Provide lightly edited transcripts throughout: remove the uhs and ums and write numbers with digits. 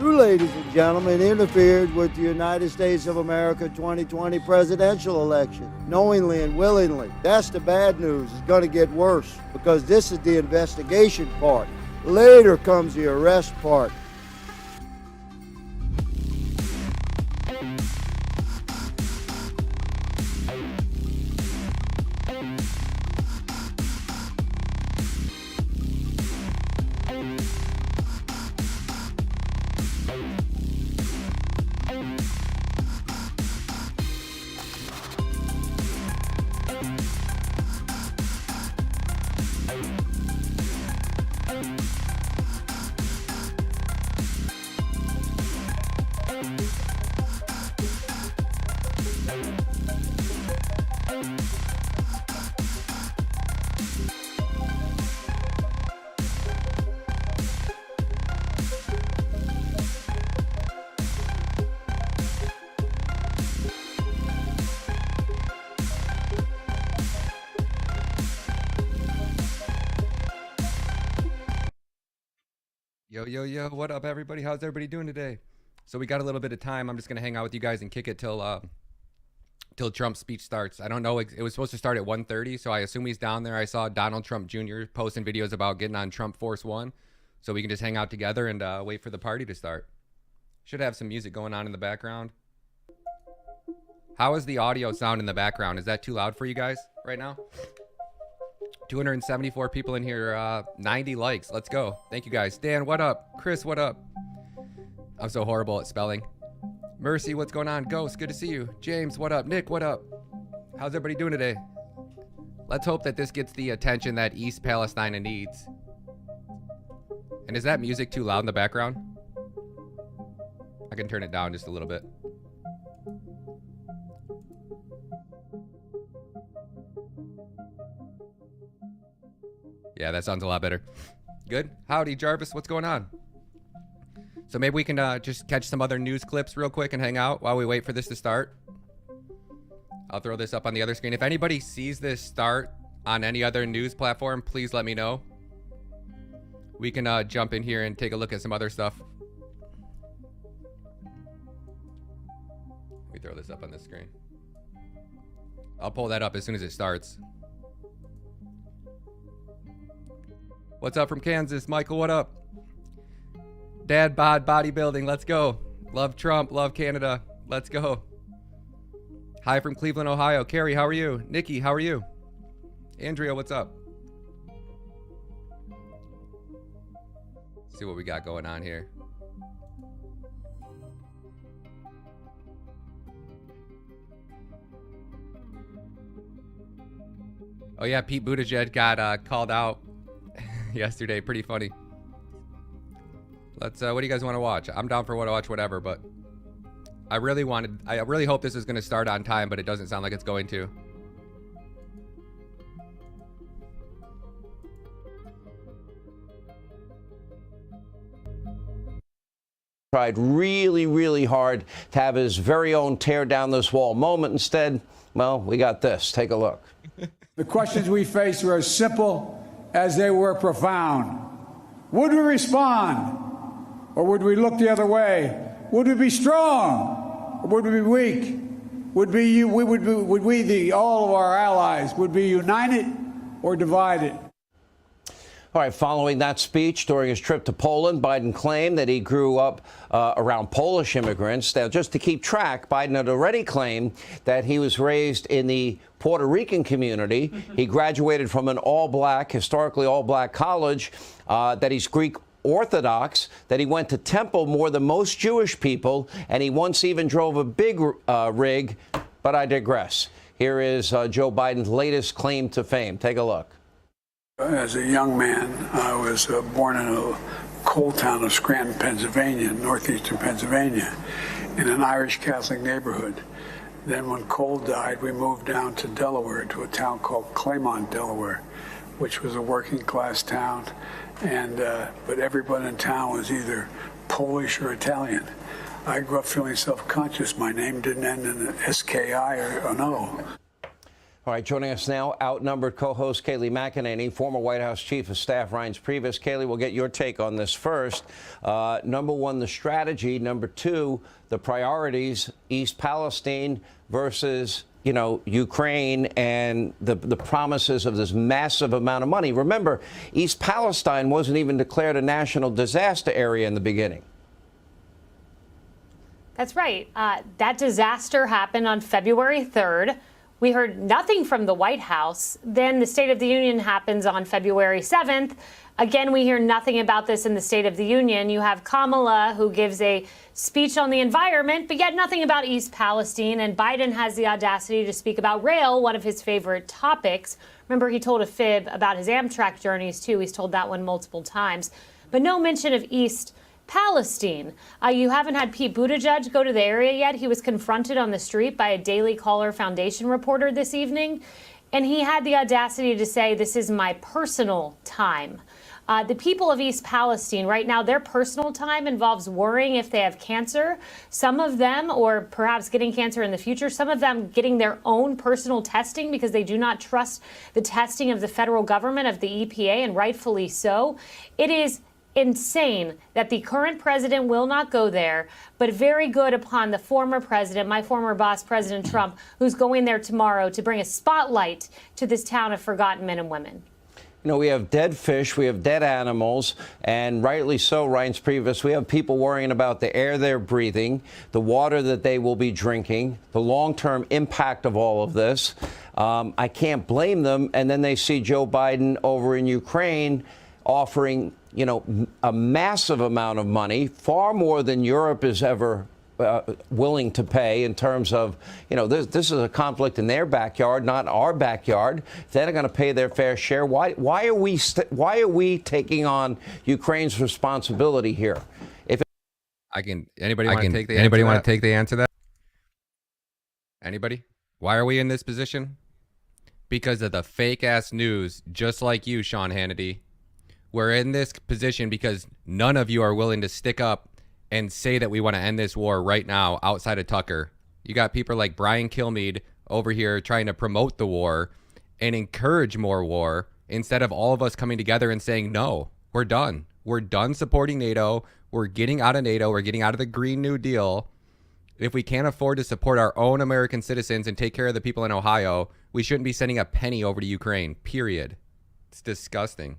You, ladies and gentlemen, interfered with the United States of America 2020 presidential election, knowingly and willingly. That's the bad news. It's going to get worse because this is the investigation part. Later comes the arrest part. Yo, what up, everybody? How's everybody doing today? So we got a little bit of time. I'm just going to hang out with you guys and kick it till Trump's speech starts. I don't know. It was supposed to start at 1:30, so I assume he's down there. I saw Donald Trump Jr. posting videos about getting on Trump Force One, so we can just hang out together and wait for the party to start. Should have some music going on in the background. How is the audio sound in the background? Is that too loud for you guys right now? 274 people in here, 90 likes. Let's go. Thank you guys. Dan, what up? Chris, what up? I'm so horrible at spelling. Mercy, what's going on? Ghost, good to see you. James, what up? Nick, what up? How's everybody doing today? Let's hope that this gets the attention that East Palestine needs. And is that music too loud in the background? I can turn it down just a little bit. Yeah, that sounds a lot better. Good. Howdy, Jarvis. What's going on? So maybe we can just catch some other news clips real quick and hang out while we wait for this to start. I'll throw this up on the other screen. If anybody sees this start on any other news platform, please let me know. We can jump in here and take a look at some other stuff. Let me throw this up on the screen. I'll pull that up as soon as it starts. What's up from Kansas? Michael, what up? Dad bod bodybuilding, let's go. Love Trump, love Canada, let's go. Hi from Cleveland, Ohio. Carrie, how are you? Nikki, how are you? Andrea, what's up? Let's see what we got going on here. Oh yeah, Pete Buttigieg got called out yesterday. Pretty funny. Let's what do you guys want to watch? I'm down for watch whatever, but I really hope this is going to start on time, but it doesn't sound like it's going to. Tried really hard to have his very own tear down this wall moment. Instead, well, we got this. Take a look. The questions we faced were as simple as they were profound. Would we respond, or would we look the other way? Would we be strong, or would we be weak? Would we, all of our allies, would be united or divided? All right, following that speech during his trip to Poland, Biden claimed that he grew up around Polish immigrants. Now, just to keep track, Biden had already claimed that he was raised in the Puerto Rican community. He graduated from an historically all-black college, that he's Greek Orthodox, that he went to temple more than most Jewish people, and he once even drove a big rig. But I digress. Here is Joe Biden's latest claim to fame. Take a look. As a young man, I was born in a coal town of Scranton, Pennsylvania, northeastern Pennsylvania, in an Irish Catholic neighborhood. Then when Cole died, we moved down to Delaware, to a town called Claymont, Delaware, which was a working class town, and but everyone in town was either Polish or Italian. I grew up feeling self-conscious. My name didn't end in an SKI or an O. All right, joining us now, outnumbered co-host Kayleigh McEnany, former White House Chief of Staff Reince Priebus. Kayleigh, we'll get your take on this first. Number one, the strategy. Number two, the priorities, East Palestine versus, you know, Ukraine and the promises of this massive amount of money. Remember, East Palestine wasn't even declared a national disaster area in the beginning. That's right. That disaster happened on February 3rd. We heard nothing from the White House. Then the State of the Union happens on February 7th. Again, we hear nothing about this in the State of the Union. You have Kamala, who gives a speech on the environment, but yet nothing about East Palestine. And Biden has the audacity to speak about rail, one of his favorite topics. Remember, he told a fib about his Amtrak journeys, too. He's told that one multiple times. But no mention of East Palestine. You haven't had Pete Buttigieg go to the area yet. He was confronted on the street by a Daily Caller Foundation reporter this evening, and he had the audacity to say, "This is my personal time." The people of East Palestine right now, their personal time involves worrying if they have cancer. Some of them, or perhaps getting cancer in the future, some of them getting their own personal testing because they do not trust the testing of the federal government, of the EPA, and rightfully so. It is insane that the current president will not go there, but very good upon the former president, my former boss, President Trump, who's going there tomorrow to bring a spotlight to this town of forgotten men and women. You know, we have dead fish, we have dead animals, and rightly so, Reince Priebus, we have people worrying about the air they're breathing, the water that they will be drinking, the long-term impact of all of this. I can't blame them. And then they see Joe Biden over in Ukraine offering, you know, a massive amount of money, far more than Europe is ever willing to pay in terms of, you know, this is a conflict in their backyard, not our backyard. They're going to pay their fair share. Why are we taking on Ukraine's responsibility here? Anybody want to take the answer to that? Anybody? Why are we in this position? Because of the fake ass news, just like you, Sean Hannity. We're in this position because none of you are willing to stick up and say that we want to end this war right now outside of Tucker. You got people like Brian Kilmeade over here trying to promote the war and encourage more war instead of all of us coming together and saying, no, we're done. We're done supporting NATO. We're getting out of NATO. We're getting out of the Green New Deal. If we can't afford to support our own American citizens and take care of the people in Ohio, we shouldn't be sending a penny over to Ukraine, period. It's disgusting.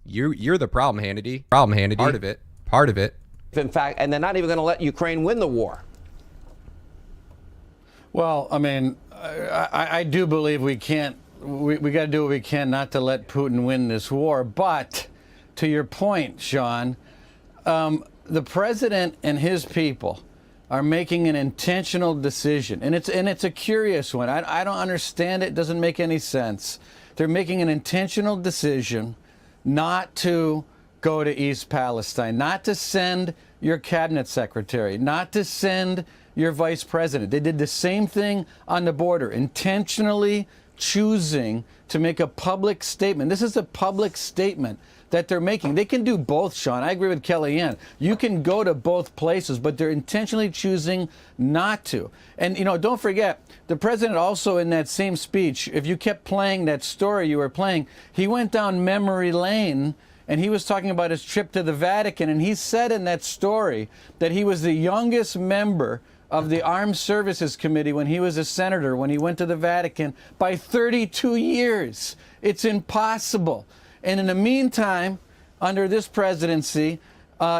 You're the problem, Hannity. Part of it. In fact, and they're not even going to let Ukraine win the war. Well, I mean, I do believe we can't. We got to do what we can not to let Putin win this war. But to your point, Sean, the president and his people are making an intentional decision, and it's a curious one. I don't understand it. It doesn't make any sense. They're making an intentional decision not to go to East Palestine, not to send your cabinet secretary, not to send your vice president. They did the same thing on the border, intentionally choosing to make a public statement. This is a public statement that they're making. They can do both, Sean. I agree with Kellyanne. You can go to both places, but they're intentionally choosing not to. And, you know, don't forget, the president also in that same speech, if you kept playing that story you were playing, he went down memory lane and he was talking about his trip to the Vatican. And he said in that story that he was the youngest member of the Armed Services Committee when he was a senator, when he went to the Vatican, by 32 years. It's impossible. And in the meantime, under this presidency,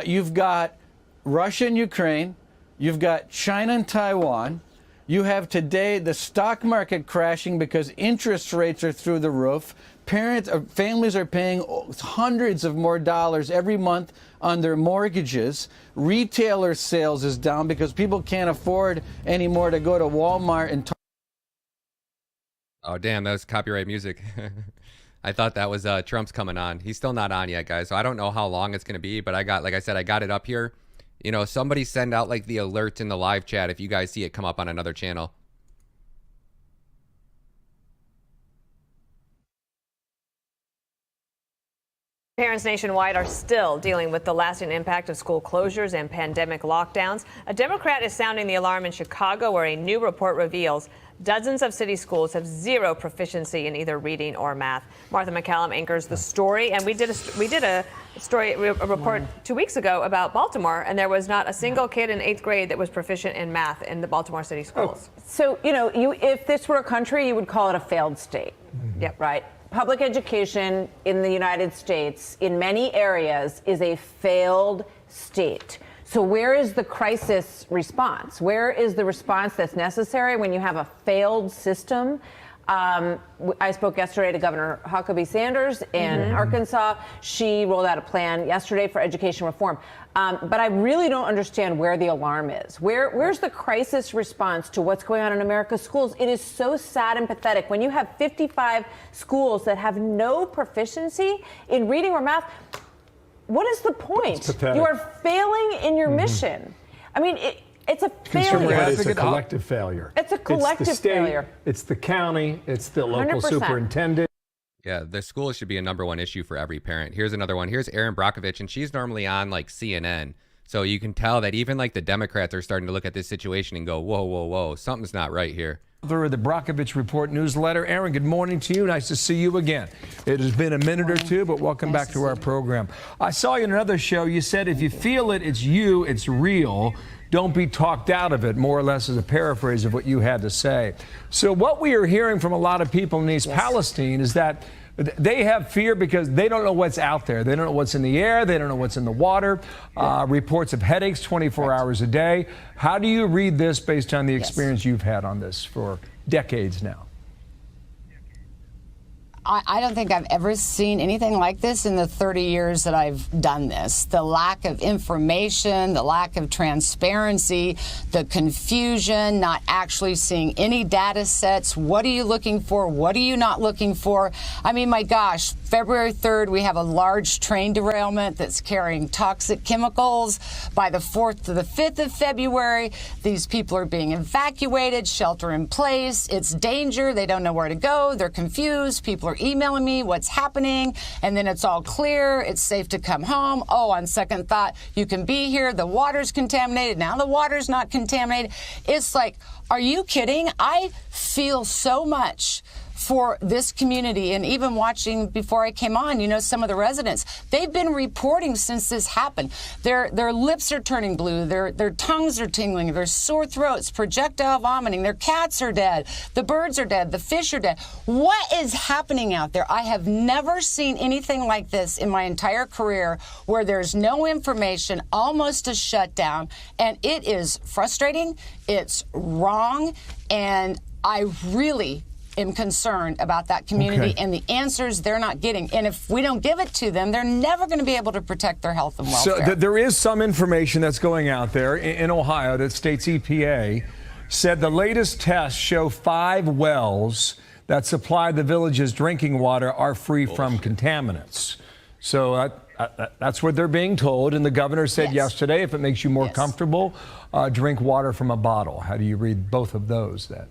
you've got Russia and Ukraine, you've got China and Taiwan, you have today the stock market crashing because interest rates are through the roof. Families are paying hundreds of more dollars every month on their mortgages. Retailer sales is down because people can't afford anymore to go to Walmart and Oh, damn, that was copyright music. I thought that was Trump's coming on. He's still not on yet, guys. So I don't know how long it's going to be, but I got it up here. You know, somebody send out like the alert in the live chat if you guys see it come up on another channel. Parents nationwide are still dealing with the lasting impact of school closures and pandemic lockdowns. A Democrat is sounding the alarm in Chicago, where a new report reveals dozens of city schools have zero proficiency in either reading or math. Martha McCallum anchors the story, and we did a report 2 weeks ago about Baltimore, and there was not a single kid in 8th grade that was proficient in math in the Baltimore city schools. So, if this were a country, you would call it a failed state. Yep. Right? Public education in the United States, in many areas, is a failed state. So where is the crisis response? Where is the response that's necessary when you have a failed system? I spoke yesterday to Governor Huckabee Sanders in Arkansas. She rolled out a plan yesterday for education reform. But I really don't understand where the alarm is. Where's the crisis response to what's going on in America's schools? It is so sad and pathetic. When you have 55 schools that have no proficiency in reading or math, what is the point? You are failing in your mission. I mean, it's a failure. It's a collective failure. It's a collective it's the state, failure. It's the county. It's the local 100%. superintendent. Yeah, the school should be a #1 issue for every parent. Here's another one. Here's Erin Brockovich, and she's normally on like CNN. So you can tell that even like the Democrats are starting to look at this situation and go, whoa, whoa, whoa, something's not right here. Of the Brockovich Report newsletter. Erin, good morning to you. Nice to see you again. It has been a minute or two, but welcome back to our program. I saw you in another show. You said if you feel it, it's you, it's real. Don't be talked out of it, more or less as a paraphrase of what you had to say. So what we are hearing from a lot of people in East Palestine is that they have fear because they don't know what's out there. They don't know what's in the air. They don't know what's in the water. Reports of headaches 24 hours a day. How do you read this based on the experience you've had on this for decades now? I don't think I've ever seen anything like this in the 30 years that I've done this. The lack of information, the lack of transparency, the confusion, not actually seeing any data sets. What are you looking for? What are you not looking for? I mean, my gosh, February 3rd, we have a large train derailment that's carrying toxic chemicals. By the 4th to the 5th of February, these people are being evacuated, shelter in place. It's danger. They don't know where to go. They're confused. People are emailing me what's happening, and then it's all clear. It's safe to come home. Oh, on second thought, you can be here. The water's contaminated. Now the water's not contaminated. It's like, are you kidding? I feel so much for this community, and even watching before I came on, some of the residents, they've been reporting since this happened. Their lips are turning blue, their tongues are tingling, their sore throats, projectile vomiting, their cats are dead, the birds are dead, the fish are dead. What is happening out there? I have never seen anything like this in my entire career, where there's no information, almost a shutdown, and it is frustrating, it's wrong, and I really am concerned about that community and the answers they're not getting. And if we don't give it to them, they're never going to be able to protect their health and welfare. So there is some information that's going out there in Ohio that states EPA said the latest tests show 5 wells that supply the village's drinking water are free from contaminants. So that's what they're being told. And the governor said yesterday, if it makes you more comfortable, drink water from a bottle. How do you read both of those then?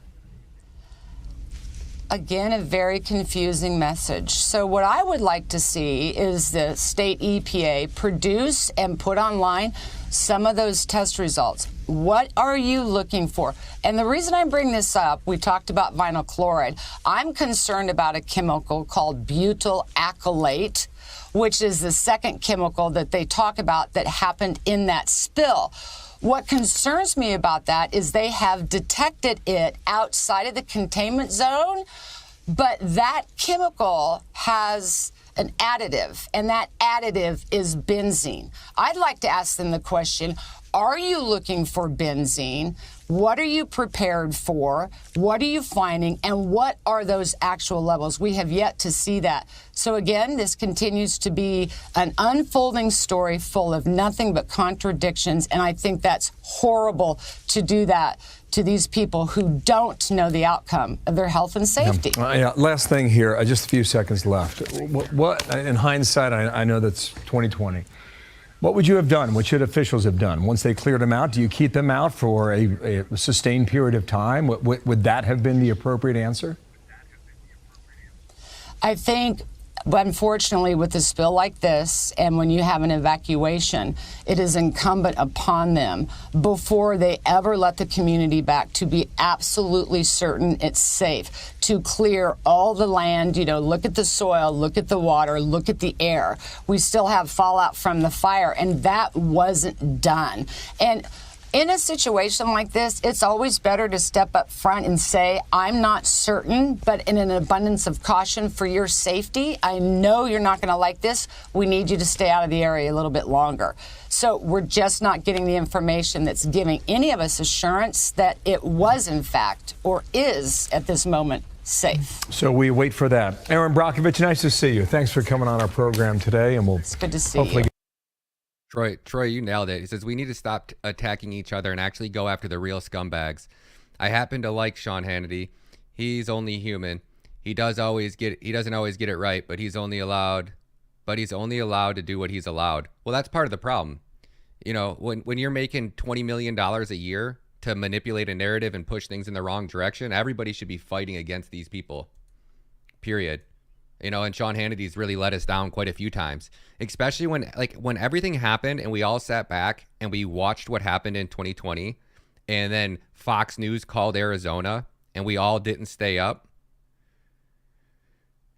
Again, a very confusing message. So what I would like to see is the state EPA produce and put online some of those test results. What are you looking for? And the reason I bring this up, we talked about vinyl chloride. I'm concerned about a chemical called butyl acrylate, which is the second chemical that they talk about that happened in that spill. What concerns me about that is they have detected it outside of the containment zone, but that chemical has an additive, and that additive is benzene. I'd like to ask them the question, are you looking for benzene? What are you prepared for? What are you finding? And what are those actual levels? We have yet to see that. So again, this continues to be an unfolding story full of nothing but contradictions. And I think that's horrible to do that to these people who don't know the outcome of their health and safety. Last thing here, just a few seconds left. What in hindsight, I know that's 2020. What would you have done? What should officials have done? Once they cleared them out, do you keep them out for a sustained period of time? Would that have been the appropriate answer? I think But unfortunately, with a spill like this, and when you have an evacuation, it is incumbent upon them before they ever let the community back to be absolutely certain it's safe, to clear all the land, look at the soil, look at the water, look at the air. We still have fallout from the fire, and that wasn't done. And in a situation like this, it's always better to step up front and say, I'm not certain, but in an abundance of caution for your safety, I know you're not going to like this. We need you to stay out of the area a little bit longer. So we're just not getting the information that's giving any of us assurance that it was, in fact, or is at this moment, safe. So we wait for that. Aaron Brockovich, nice to see you. Thanks for coming on our program today, and It's good to see you. Troy, you nailed it. He says we need to stop attacking each other and actually go after the real scumbags. I happen to like Sean Hannity. He's only human. He doesn't always get it right, but he's only allowed to do what he's allowed. Well, that's part of the problem. When you're making $20 million a year to manipulate a narrative and push things in the wrong direction, everybody should be fighting against these people. Period. And Sean Hannity's really let us down quite a few times, especially when everything happened and we all sat back and we watched what happened in 2020, and then Fox News called Arizona and we all didn't stay up.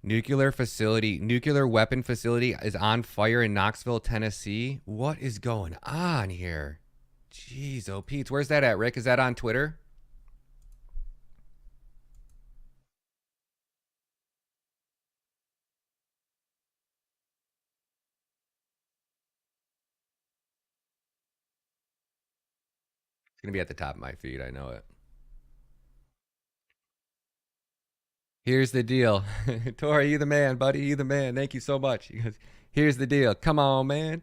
Nuclear weapon facility is on fire in Knoxville, Tennessee. What is going on here? Jeez, oh Pete, where's that at, Rick? Is that on Twitter? It's going to be at the top of my feed. I know it. Here's the deal. Tori, you the man, buddy. You the man. Thank you so much. He goes, here's the deal. Come on, man.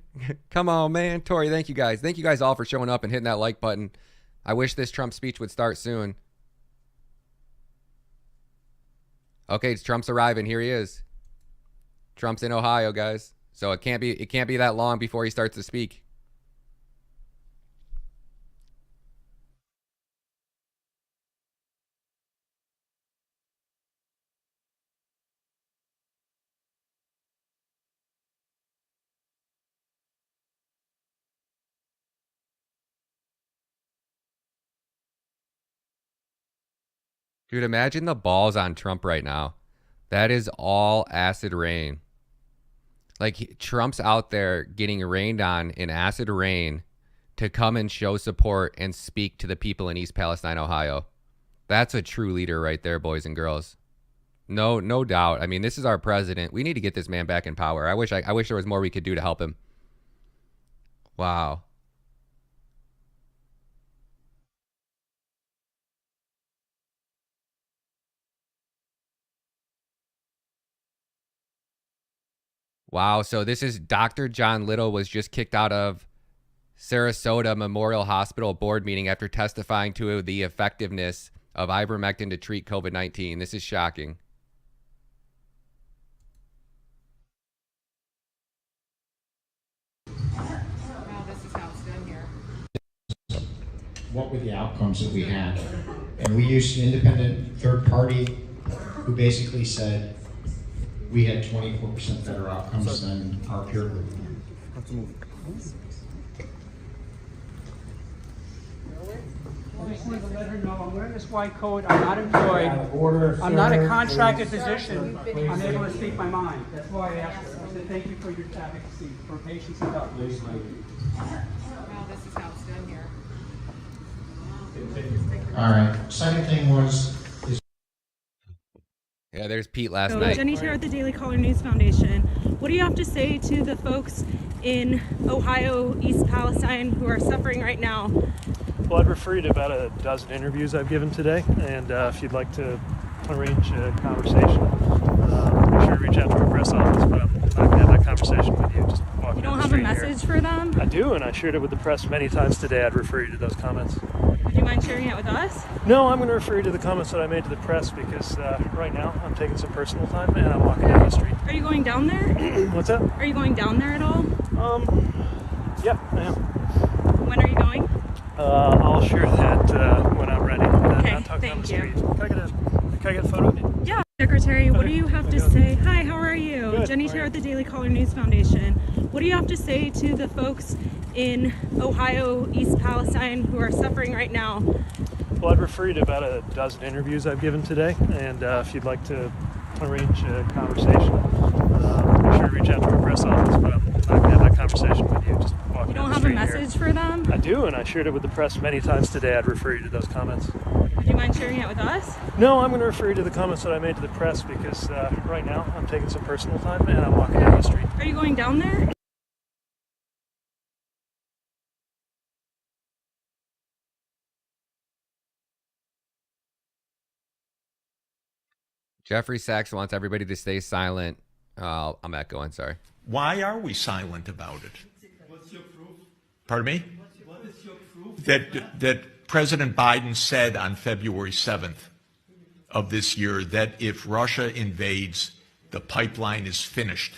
Come on, man. Tori, thank you guys. Thank you guys all for showing up and hitting that like button. I wish this Trump speech would start soon. Okay, Trump's arriving. Here he is. Trump's in Ohio, guys. So it can't be that long before he starts to speak. Dude, imagine the balls on Trump right now. That is all acid rain. Like, Trump's out there getting rained on in acid rain to come and show support and speak to the people in East Palestine, Ohio. That's a true leader right there, boys and girls. No doubt. I mean, this is our president. We need to get this man back in power. I wish there was more we could do to help him. Wow. Wow, so this is Dr. John Little was just kicked out of Sarasota Memorial Hospital board meeting after testifying to the effectiveness of ivermectin to treat COVID-19. This is shocking. Wow, this is how it's done here. What were the outcomes that we had? And we used an independent third party who basically said we had 24% better outcomes than our peer group. I just wanted to let her know I'm wearing this white coat. I'm not employed. I'm not a contracted physician. I'm able to speak my mind. That's why I asked her. I said thank you for your advocacy, for patience and help. Wow, this is how it's done here. All right. Second thing was. Yeah, there's Pete last night. Jenny Terra at the Daily Caller News Foundation. What do you have to say to the folks in Ohio, East Palestine, who are suffering right now? Well, I'd refer you to about a dozen interviews I've given today, and if you'd like to arrange a conversation, be sure to reach out to our press office, but I'm not going to have that conversation with you. Just walk You down don't the have a street message here. for them? I do, and I shared it with the press many times today. I'd refer you to those comments. Would you mind sharing it with us? No, I'm going to refer you to the comments that I made to the press because right now I'm taking some personal time and I'm walking down the street. Are you going down there? What's that? Are you going down there at all? Yeah, I am. When are you going? I'll share that when I'm ready. Okay, Not talking on the thank you. street. Can I get a photo of you? Yeah. Secretary, what do you have to say? Hi, how are you? Good. Jenny Terra with the Daily Caller News Foundation. What do you have to say to the folks in Ohio, East Palestine, who are suffering right now? Well, I'd refer you to about a dozen interviews I've given today, and if you'd like to arrange a conversation, be sure to reach out to our press office, but I'm not going to have that conversation with you. Just walking You down don't the have a street message here. for them? I do, and I shared it with the press many times today. I'd refer you to those comments. Would you mind sharing it with us? No, I'm going to refer you to the comments that I made to the press because right now I'm taking some personal time and I'm walking down the street. Are you going down there? Jeffrey Sachs wants everybody to stay silent. I'm echoing, sorry. Why are we silent about it? What's your proof? Pardon me? What is your proof? That President Biden said on February 7th of this year that if Russia invades, the pipeline is finished.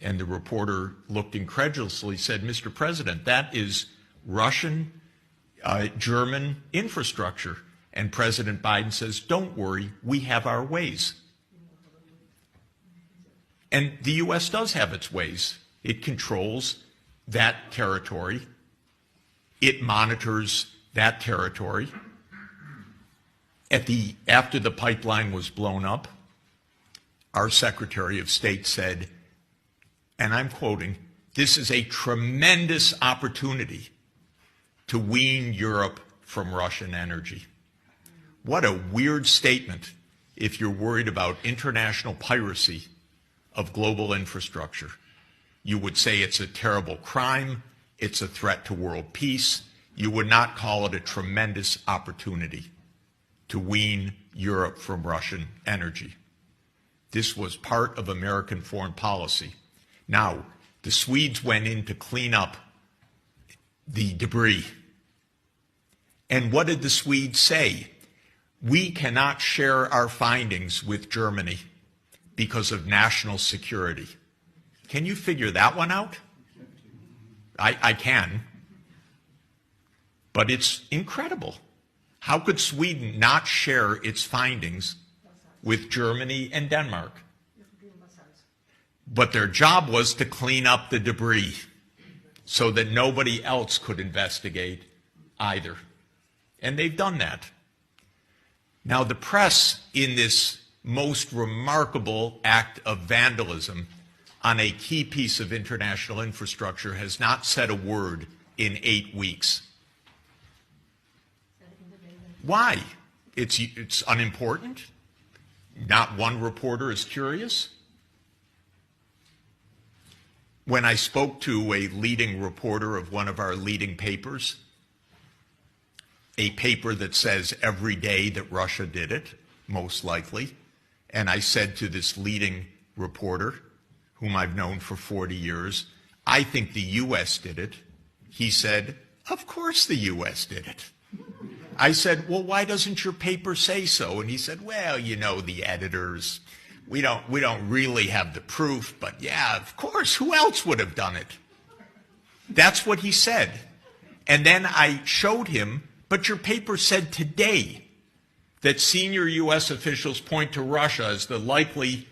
And the reporter looked incredulously, said, Mr. President, that is Russian, German infrastructure. And President Biden says, don't worry, we have our ways. And the U.S. does have its ways. It controls that territory. It monitors that territory. After the pipeline was blown up, our Secretary of State said, and I'm quoting, this is a tremendous opportunity to wean Europe from Russian energy. What a weird statement if you're worried about international piracy of global infrastructure. You would say it's a terrible crime, it's a threat to world peace. You would not call it a tremendous opportunity to wean Europe from Russian energy. This was part of American foreign policy. Now, the Swedes went in to clean up the debris. And what did the Swedes say? We cannot share our findings with Germany because of national security. Can you figure that one out? I can. But it's incredible. How could Sweden not share its findings with Germany and Denmark? But their job was to clean up the debris so that nobody else could investigate either. And they've done that. Now, the press, in this most remarkable act of vandalism on a key piece of international infrastructure, has not said a word in 8 weeks. Why? It's unimportant? Not one reporter is curious? When I spoke to a leading reporter of one of our leading papers, a paper that says every day that Russia did it, most likely, and I said to this leading reporter, whom I've known for 40 years, I think the U.S. did it. He said, of course the U.S. did it. I said, well, why doesn't your paper say so? And he said, well, you know, the editors, we don't really have the proof, but yeah, of course, who else would have done it? That's what he said. And then I showed him, but your paper said today that senior U.S. officials point to Russia as the likely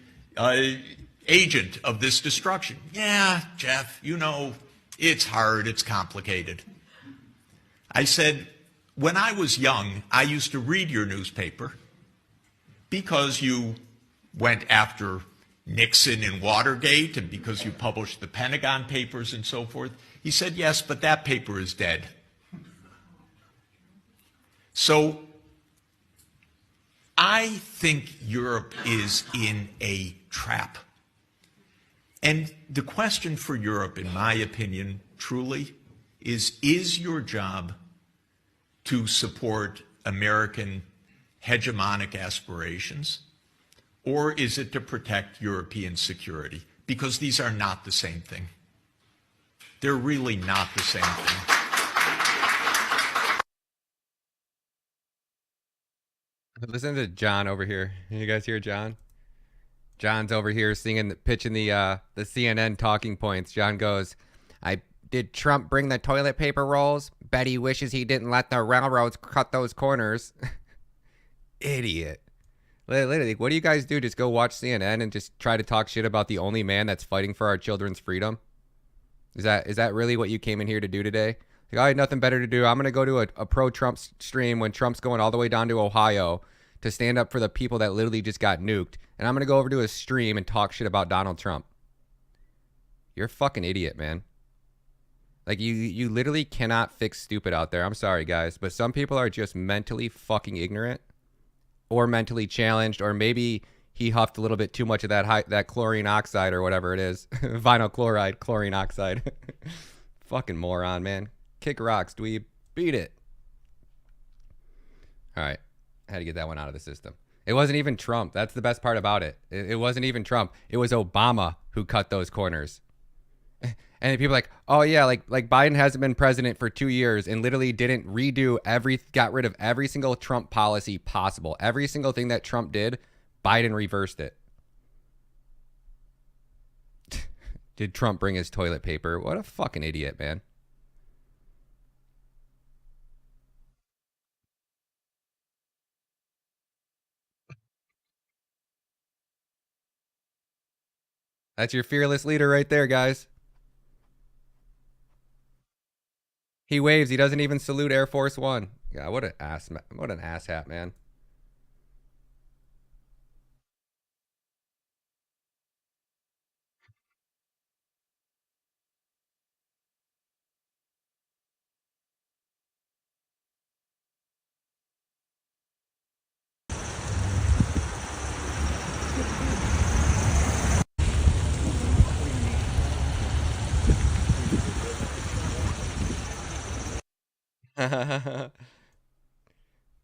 agent of this destruction. Yeah, Jeff, you know, it's hard, it's complicated. I said, when I was young, I used to read your newspaper because you went after Nixon in Watergate and because you published the Pentagon Papers and so forth. He said, yes, but that paper is dead. So I think Europe is in a trap. And the question for Europe, in my opinion, truly, is your job to support American hegemonic aspirations, or is it to protect European security? Because these are not the same thing. They're really not the same thing. Listen to John over here. You guys hear John? John's over here pitching the CNN talking points. John goes, did Trump bring the toilet paper rolls? Bet he wishes he didn't let the railroads cut those corners. Idiot. Literally, what do you guys do? Just go watch CNN and just try to talk shit about the only man that's fighting for our children's freedom? Is that really what you came in here to do today? Like, I had nothing better to do. I'm going to go to a pro-Trump stream when Trump's going all the way down to Ohio to stand up for the people that literally just got nuked. And I'm going to go over to a stream and talk shit about Donald Trump. You're a fucking idiot, man. Like, you literally cannot fix stupid out there. I'm sorry, guys. But some people are just mentally fucking ignorant or mentally challenged, or maybe he huffed a little bit too much of that chlorine oxide or whatever it is. Vinyl chloride, chlorine oxide. Fucking moron, man. Kick rocks, dweeb. Beat it. All right. I had to get that one out of the system. It wasn't even Trump. That's the best part about it. It wasn't even Trump. It was Obama who cut those corners. And people are like, oh yeah, like Biden hasn't been president for 2 years and literally didn't got rid of every single Trump policy possible. Every single thing that Trump did, Biden reversed it. Did Trump bring his toilet paper? What a fucking idiot, man. That's your fearless leader right there, guys. He waves. He doesn't even salute Air Force One. Yeah, what an asshat, man.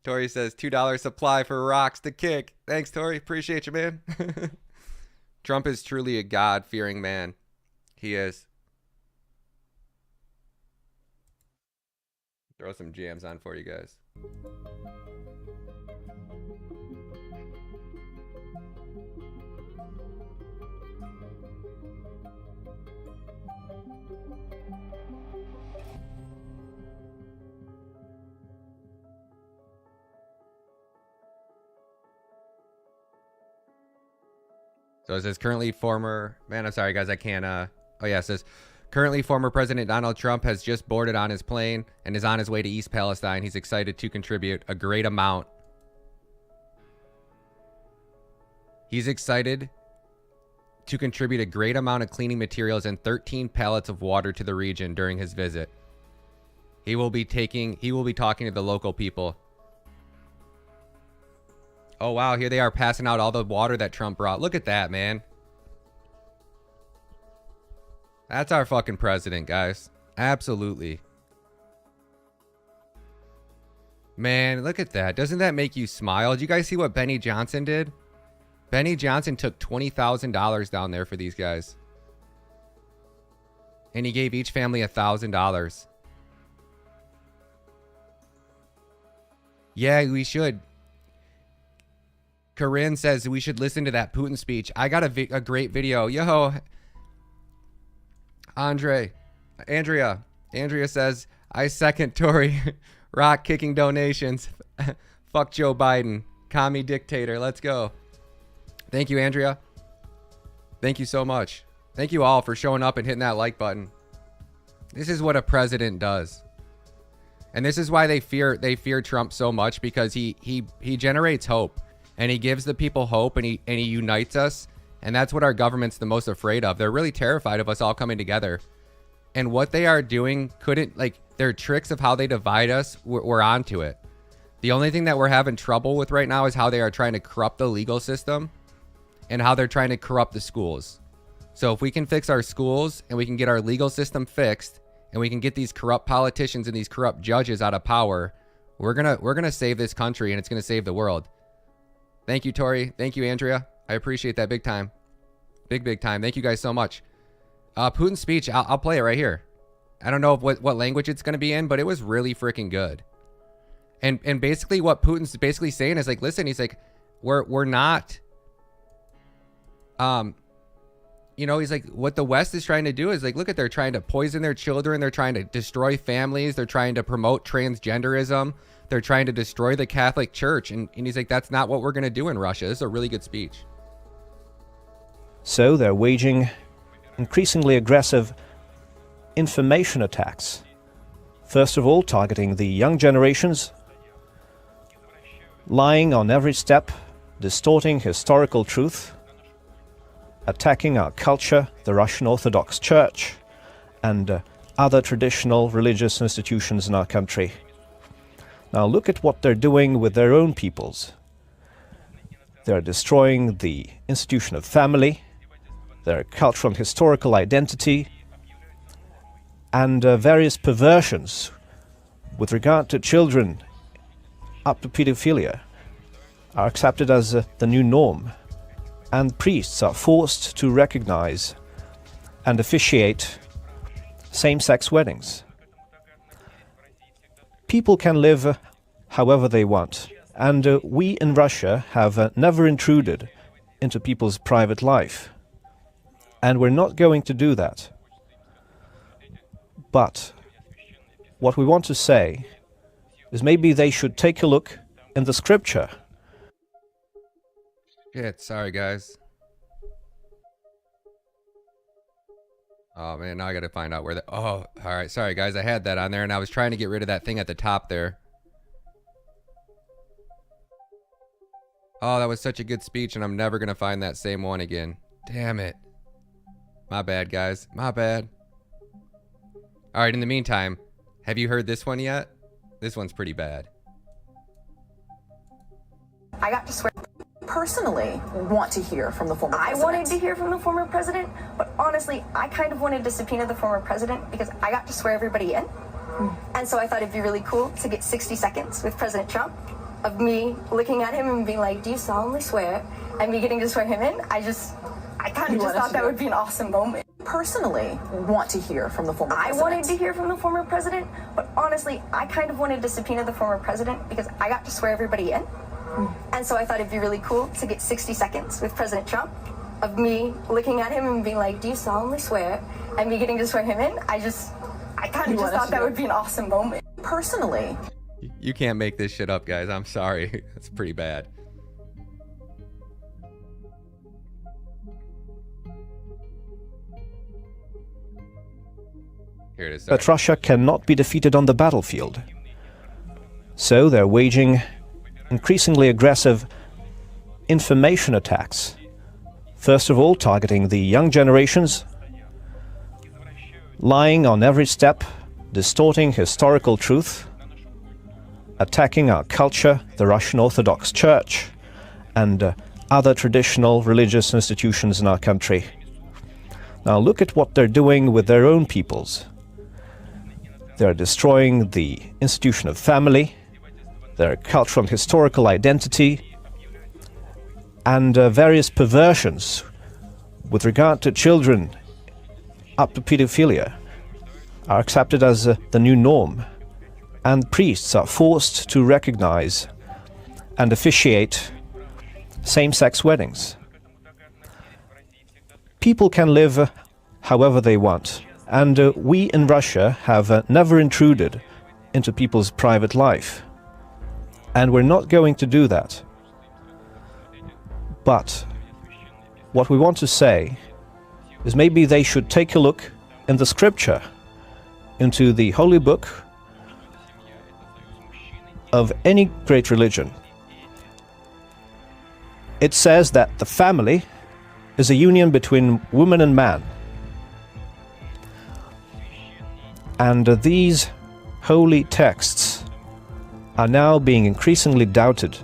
Tori says $2 supply for rocks to kick. Thanks, Tori. Appreciate you, man. Trump is truly a God-fearing man. He is. Throw some jams on for you guys. So it says currently former, man, I'm sorry guys, I can't, oh yeah, it says currently former President Donald Trump has just boarded on his plane and is on his way to East Palestine. He's excited to contribute a great amount. He's excited to contribute a great amount of cleaning materials and 13 pallets of water to the region during his visit. He will be talking to the local people. Oh, wow. Here they are passing out all the water that Trump brought. Look at that, man. That's our fucking president, guys. Absolutely. Man, look at that. Doesn't that make you smile? Did you guys see what Benny Johnson did? Benny Johnson took $20,000 down there for these guys. And he gave each family $1,000. Yeah, we should. Corinne says we should listen to that Putin speech. I got a great video. Yo, Andrea says, I second Tory. Rock kicking donations. Fuck Joe Biden. Commie dictator. Let's go. Thank you, Andrea. Thank you so much. Thank you all for showing up and hitting that like button. This is what a president does. And this is why they fear Trump so much, because he generates hope. And he gives the people hope, and he unites us. And that's what our government's the most afraid of. They're really terrified of us all coming together. And what they are doing their tricks of how they divide us, we're onto it. The only thing that we're having trouble with right now is how they are trying to corrupt the legal system and how they're trying to corrupt the schools. So if we can fix our schools and we can get our legal system fixed and we can get these corrupt politicians and these corrupt judges out of power, we're gonna save this country, and it's gonna save the world. Thank you, Tori. Thank you, Andrea. I appreciate that big time. Big time. Thank you guys so much. Putin's speech, I'll play it right here. I don't know what language it's going to be in, but it was really freaking good. And basically what Putin's basically saying is like, listen, he's like, we're not you know, he's like, what the West is trying to do is like, look at, they're trying to poison their children. They're trying to destroy families. They're trying to promote transgenderism. They're trying to destroy the Catholic Church. And he's like, that's not what we're going to do in Russia. This is a really good speech. So they're waging increasingly aggressive information attacks. First of all, targeting the young generations, lying on every step, distorting historical truth, attacking our culture, the Russian Orthodox Church, and other traditional religious institutions in our country. Now look at what they're doing with their own peoples. They're destroying the institution of family, their cultural and historical identity, and various perversions with regard to children up to pedophilia are accepted as the new norm, and priests are forced to recognize and officiate same-sex weddings. People can live however they want, and we in Russia have never intruded into people's private life, and we're not going to do that. But what we want to say is maybe they should take a look in the scripture. Shit, sorry guys. Oh man, now I gotta find out where the, oh, alright, sorry guys, I had that on there and I was trying to get rid of that thing at the top there. Oh, that was such a good speech and I'm never gonna find that same one again. Damn it. My bad, guys, my bad. Alright, in the meantime, have you heard this one yet? This one's pretty bad. I got to swear personally want to hear from the former president. I wanted to hear from the former president, but honestly, I kind of wanted to subpoena the former president because I got to swear everybody in. And so I thought it'd be really cool to get 60 seconds with President Trump of me looking at him and being like, do you solemnly swear? And me getting to swear him in. I kind of just thought that would be an awesome moment. Personally want to hear from the former president. I wanted to hear from the former president, but honestly, I kind of wanted to subpoena the former president because I got to swear everybody in. And so I thought it'd be really cool to get 60 seconds with President Trump of me looking at him and being like, do you solemnly swear? And me getting to swear him in. I kind of just thought that would be an awesome moment. Personally. You can't make this shit up, guys. I'm sorry. It's pretty bad. Here it is. But Russia cannot be defeated on the battlefield. So they're waging increasingly aggressive information attacks. First of all, targeting the young generations, lying on every step, distorting historical truth, attacking our culture, the Russian Orthodox Church, and other traditional religious institutions in our country. Now look at what they're doing with their own peoples. They're destroying the institution of family, their cultural and historical identity, and various perversions with regard to children up to pedophilia are accepted as the new norm, and priests are forced to recognize and officiate same-sex weddings. People can live however they want, and we in Russia have never intruded into people's private life. And we're not going to do that. But what we want to say is maybe they should take a look in the scripture, into the holy book of any great religion. It says that the family is a union between woman and man. And these holy texts are now being increasingly doubted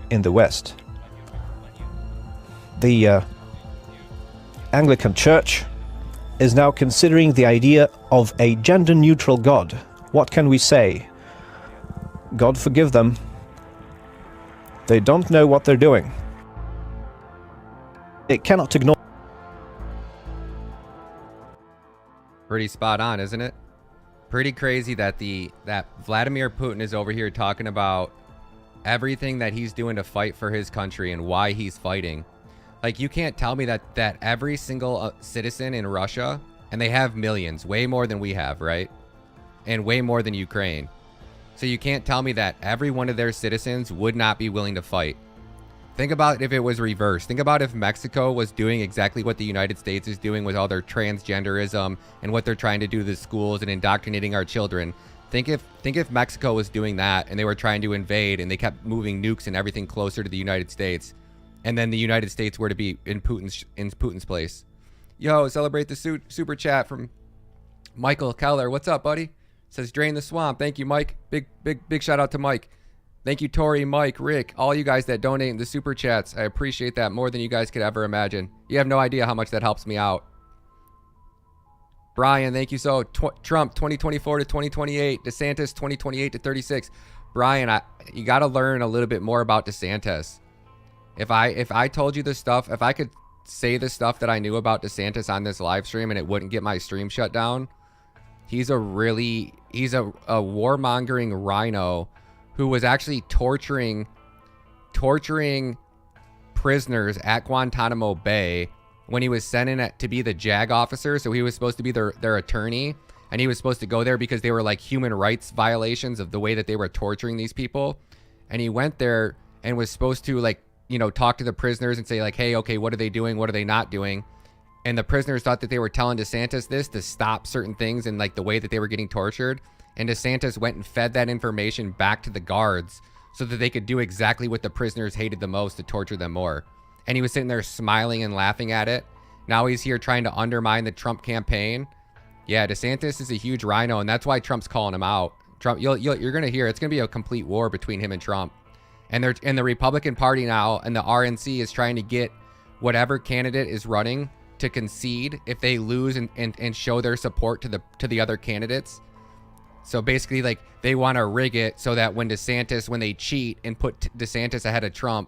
in the West. The Anglican Church is now considering the idea of a gender-neutral God. What can we say? God forgive them. They don't know what they're doing. It cannot ignore. Pretty spot on, isn't it? Pretty crazy that that Vladimir Putin is over here talking about everything that he's doing to fight for his country and why he's fighting. Like, you can't tell me that every single citizen in Russia, and they have millions, way more than we have, right? And way more than Ukraine. So you can't tell me that every one of their citizens would not be willing to fight. Think about if it was reversed. Think about if Mexico was doing exactly what the United States is doing with all their transgenderism and what they're trying to do to the schools and indoctrinating our children. Think if Mexico was doing that and they were trying to invade and they kept moving nukes and everything closer to the United States, and then the United States were to be in Putin's place. Yo, celebrate the super chat from Michael Keller. What's up, buddy? Says drain the swamp. Thank you, Mike. Big shout out to Mike. Thank you, Tori, Mike, Rick, all you guys that donate in the super chats. I appreciate that more than you guys could ever imagine. You have no idea how much that helps me out. Brian, thank you. So Trump 2024 to 2028, DeSantis 2028 to 36. Brian, you got to learn a little bit more about DeSantis. If I told you this stuff, if I could say the stuff that I knew about DeSantis on this live stream and it wouldn't get my stream shut down, he's a warmongering rhino who was actually torturing prisoners at Guantanamo Bay when he was sent in to be the JAG officer. So he was supposed to be their attorney, and he was supposed to go there because they were like human rights violations of the way that they were torturing these people. And he went there and was supposed to, like, you know, talk to the prisoners and say like, hey, okay, what are they doing? What are they not doing? And the prisoners thought that they were telling DeSantis this to stop certain things and like the way that they were getting tortured. And DeSantis went and fed that information back to the guards so that they could do exactly what the prisoners hated the most, to torture them more. And he was sitting there smiling and laughing at it. Now he's here trying to undermine the Trump campaign. Yeah, DeSantis is a huge rhino, and that's why Trump's calling him out. Trump, you're going to hear it's going to be a complete war between him and Trump. And they're in the Republican Party now, and the RNC is trying to get whatever candidate is running to concede if they lose and show their support to the other candidates. So basically, like, they want to rig it so that when they cheat and put DeSantis ahead of Trump,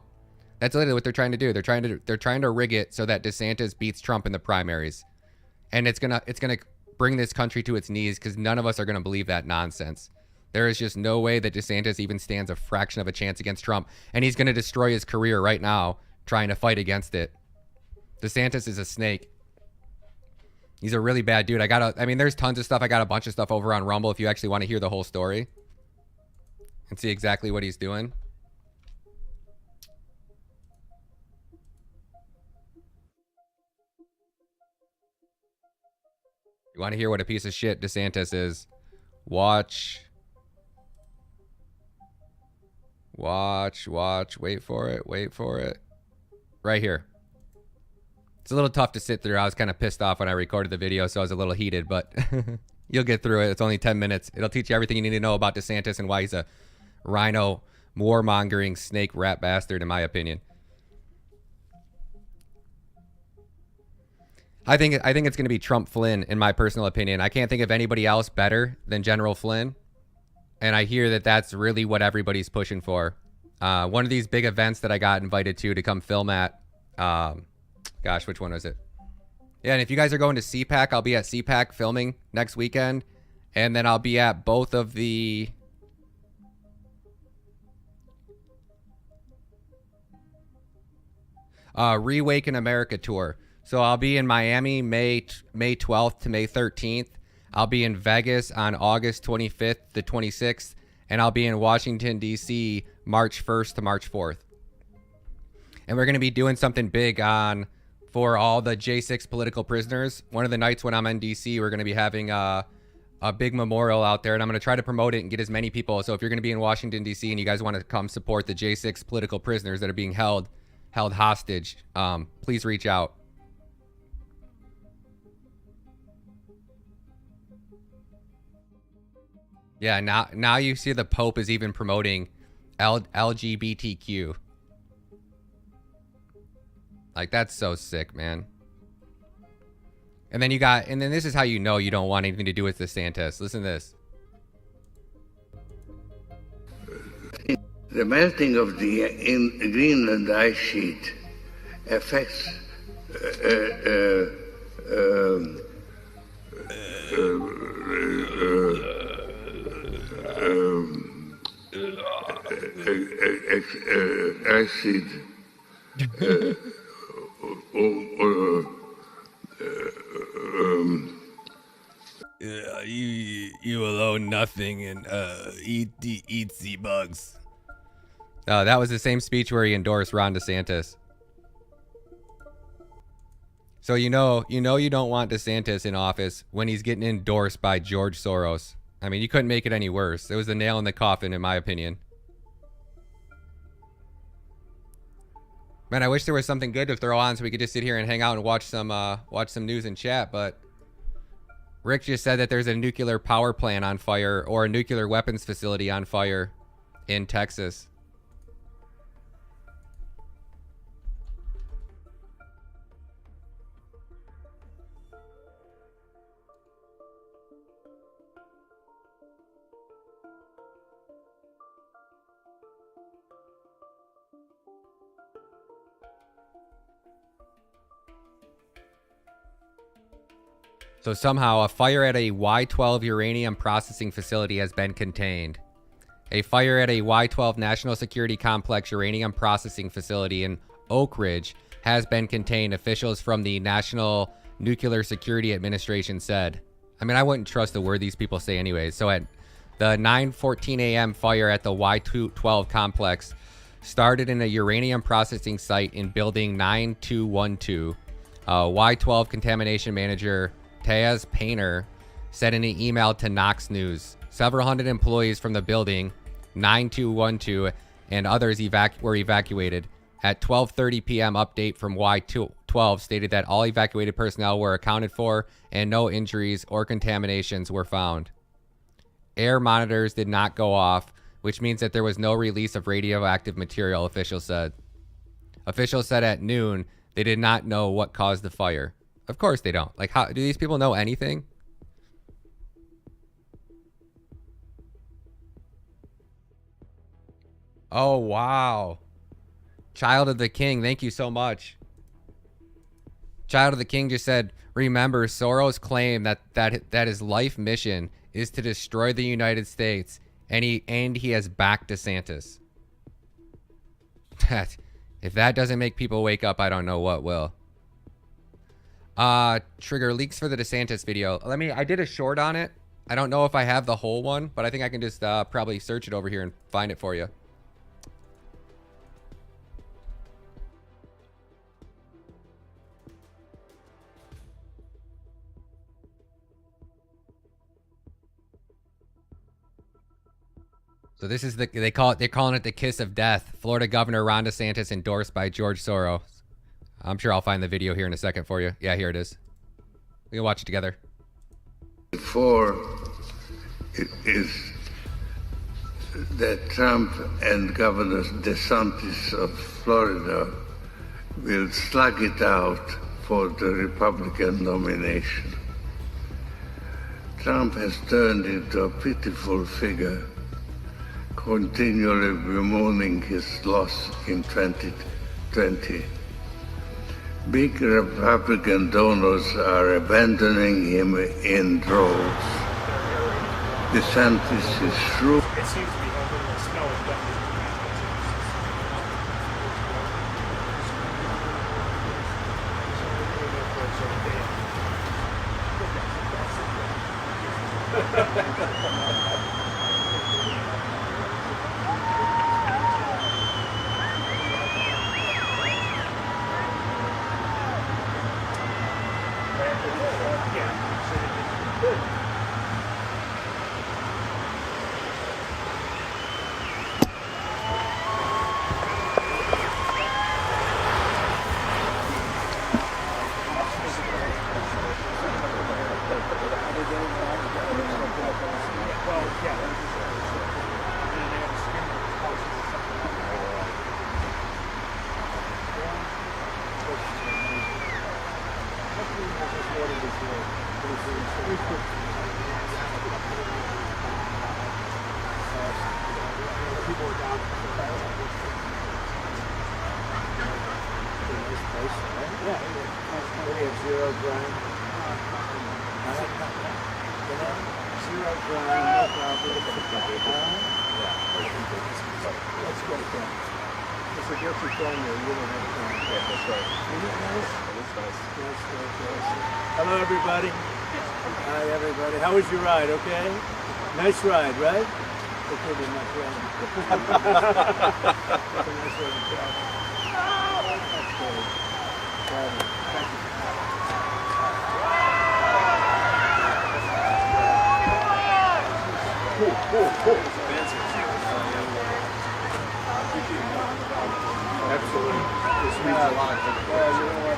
that's literally what they're trying to do. They're trying to rig it so that DeSantis beats Trump in the primaries. And it's gonna bring this country to its knees, because none of us are gonna believe that nonsense. There is just no way that DeSantis even stands a fraction of a chance against Trump, and he's gonna destroy his career right now trying to fight against it. DeSantis is a snake. He's a really bad dude. I mean, there's tons of stuff. I got a bunch of stuff over on Rumble if you actually want to hear the whole story and see exactly what he's doing. You want to hear what a piece of shit DeSantis is? Watch. Wait for it. Right here. It's a little tough to sit through. I was kind of pissed off when I recorded the video, so I was a little heated, but you'll get through it. It's only 10 minutes. It'll teach you everything you need to know about DeSantis and why he's a rhino, warmongering, snake rat bastard, in my opinion. I think it's going to be Trump Flynn, in my personal opinion. I can't think of anybody else better than General Flynn, and I hear that that's really what everybody's pushing for. One of these big events that I got invited to come film at, gosh, which one was it? Yeah, and if you guys are going to CPAC, I'll be at CPAC filming next weekend. And then I'll be at both of the... Reawaken America tour. So I'll be in Miami May 12th to May 13th. I'll be in Vegas on August 25th to 26th. And I'll be in Washington, D.C. March 1st to March 4th. And we're going to be doing something big for all the J6 political prisoners. One of the nights when I'm in DC, we're going to be having a big memorial out there, and I'm going to try to promote it and get as many people. So if you're going to be in Washington, DC, and you guys want to come support the J6 political prisoners that are being held hostage, please reach out. Yeah, now you see the Pope is even promoting LGBTQ. Like, that's so sick, man. And then this is how you know you don't want anything to do with DeSantis. Listen to this. The melting of the Greenland ice sheet affects ice sheet You will own nothing and eat the bugs. That was the same speech where he endorsed Ron DeSantis. So you know you don't want DeSantis in office when he's getting endorsed by George Soros. I mean, you couldn't make it any worse. It was the nail in the coffin, in my opinion. Man, I wish there was something good to throw on so we could just sit here and hang out and watch some news and chat, but Rick just said that there's a nuclear power plant on fire or a nuclear weapons facility on fire in Texas. So somehow a fire at a Y-12 uranium processing facility has been contained. A fire at a Y-12 National Security Complex uranium processing facility in Oak Ridge has been contained, officials from the National Nuclear Security Administration said. I mean, I wouldn't trust the word these people say anyways. So at the 9:14 a.m. fire at the Y-12 complex started in a uranium processing site in building 9212. Y-12 contamination manager Taz Painter said in an email to Knox News. Several hundred employees from the building 9212 and others were evacuated. At 12:30 p.m. update from Y-12 stated that all evacuated personnel were accounted for and no injuries or contaminations were found. Air monitors did not go off, which means that there was no release of radioactive material, officials said. Officials said at noon they did not know what caused the fire. Of course they don't. Like, how do these people know anything? Oh, wow. Child of the King, thank you so much. Child of the King just said, remember, Soros claimed that his life mission is to destroy the United States, and he has backed DeSantis. If that doesn't make people wake up, I don't know what will. Trigger leaks for the DeSantis video. I did a short on it. I don't know if I have the whole one, but I think I can just probably search it over here and find it for you. So this is they're calling it the kiss of death. Florida Governor Ron DeSantis endorsed by George Soros. I'm sure I'll find the video here in a second for you. Yeah, here it is. We can watch it together. Before it is that Trump and Governor DeSantis of Florida will slug it out for the Republican nomination. Trump has turned into a pitiful figure, continually bemoaning his loss in 2020. Big Republican donors are abandoning him in droves. DeSantis is shrewd. It seems to be over. The smell is definitely Hello, everybody. Hi, everybody. How was your ride? Okay? Nice ride, right? It could be much ride. It's a nice ride. That's good. Thank you. Cool. Absolutely. This means a lot. You know what?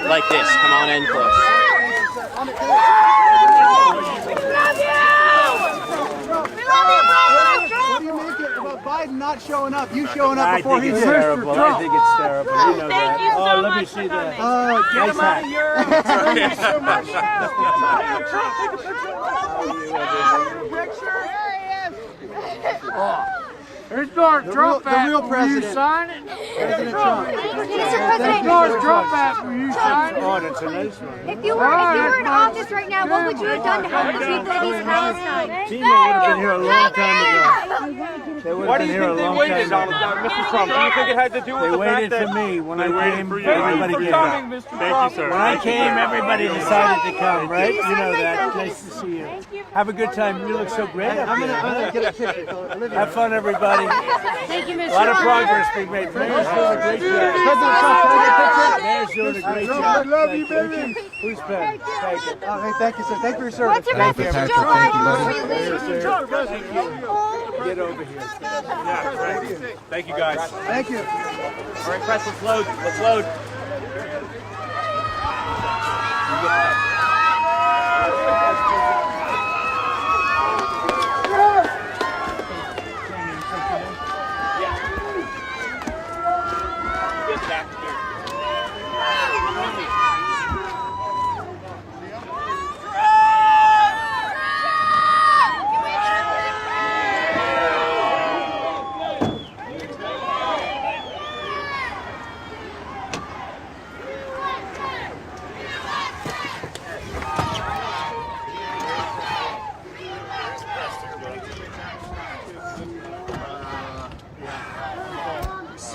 Like this. Come on in close. What do you make it about Biden not showing up? You showing up before he did. Terrible. I think it's terrible. You know that. Thank you so let me much see for that. coming. Get him out of here. Thank you so much. There's Donald Trump the real president. Will you sign it? President Trump. There's Donald Trump at. Will you sign it? Oh, that's a nice one. If you were in office right now, what would you have done to help the people of East Palestine? Tina would have been here a long time ago. Why do you think they waited, Mr. Trump? Do you think it had to do with the fact that... They waited for me. When I came, everybody came. Thank you, sir. When I came, everybody decided to come, right? You know that. Nice to see you. Have a good time. You look so great. I'm gonna get a picture. Have fun, everybody. Thank you, Mr. A lot of progress being made. Mayor's doing a great job. Mayor's doing a great job. I love you, baby. Who's pen? Thank you. Oh, hey, thank you, sir. Thank you for your service. What's your message to Joe Biden? Thank you. Get over here. Yeah, right. Thank you, guys. Thank you. All right, press. Let's load. Let's load.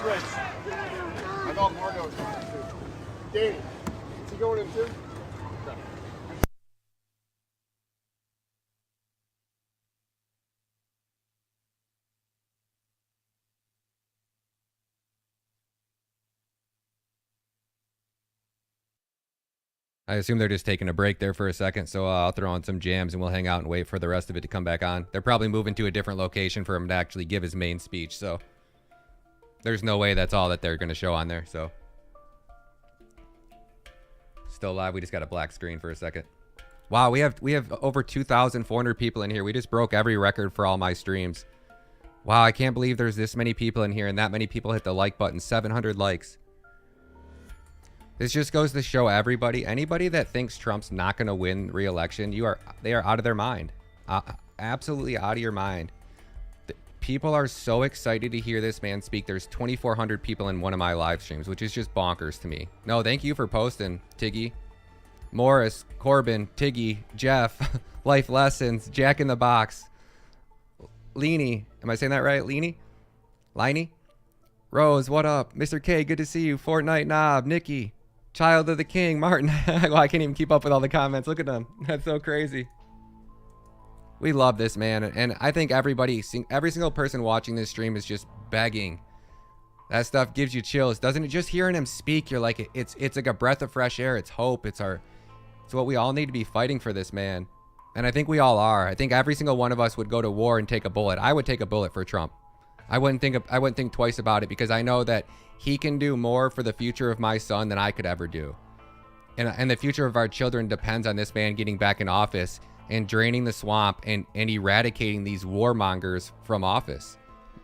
I thought Margo was going to too. Danny, is he going in too? I assume they're just taking a break there for a second, so I'll throw on some jams and we'll hang out and wait for the rest of it to come back on. They're probably moving to a different location for him to actually give his main speech, so there's no way that's all that they're going to show on there, so. Still live, we just got a black screen for a second. Wow, we have over 2,400 people in here. We just broke every record for all my streams. Wow, I can't believe there's this many people in here and that many people hit the like button. 700 likes. This just goes to show everybody, anybody that thinks Trump's not going to win re-election, they are out of their mind. Absolutely out of your mind. People are so excited to hear this man speak. There's 2,400 people in one of my live streams, which is just bonkers to me. No, thank you for posting, Tiggy. Morris, Corbin, Tiggy, Jeff, Life Lessons, Jack in the Box, Leany. Am I saying that right? Leany? Liney? Rose, what up? Mr. K, good to see you. Fortnite Knob, Nikki, Child of the King, Martin. Well, I can't even keep up with all the comments. Look at them. That's so crazy. We love this man. And I think every single person watching this stream is just begging. That stuff gives you chills. Doesn't it? Just hearing him speak, you're like, it's like a breath of fresh air. It's hope. It's what we all need to be fighting for this man. And I think we all are. I think every single one of us would go to war and take a bullet. I would take a bullet for Trump. I wouldn't think twice about it, because I know that he can do more for the future of my son than I could ever do. And the future of our children depends on this man getting back in office and draining the swamp and eradicating these warmongers from office.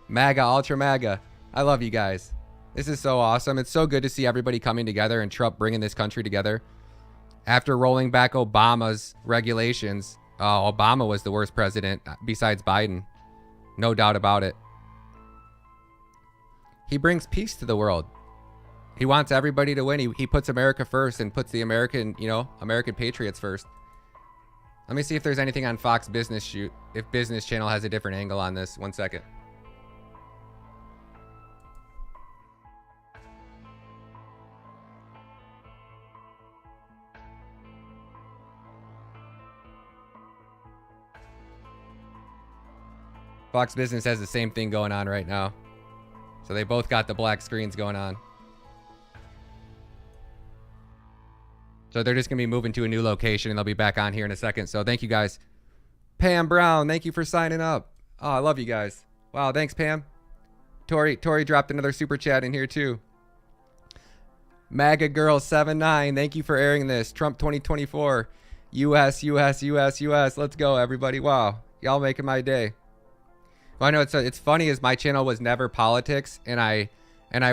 MAGA, Ultra MAGA. I love you guys. This is so awesome. It's so good to see everybody coming together and Trump bringing this country together. After rolling back Obama's regulations, Obama was the worst president besides Biden. No doubt about it. He brings peace to the world. He wants everybody to win. He puts America first and puts the American patriots first. Let me see if there's anything on Fox Business if Business Channel has a different angle on this. 1 second. Fox Business has the same thing going on right now. So they both got the black screens going on. So they're just going to be moving to a new location and they'll be back on here in a second. So thank you guys. Pam Brown, thank you for signing up. Oh, I love you guys. Wow, thanks, Pam. Tori dropped another super chat in here too. MAGA Girl 79, thank you for airing this. Trump 2024. US. Let's go, everybody. Wow, y'all making my day. Well, I know it's funny as my channel was never politics, and I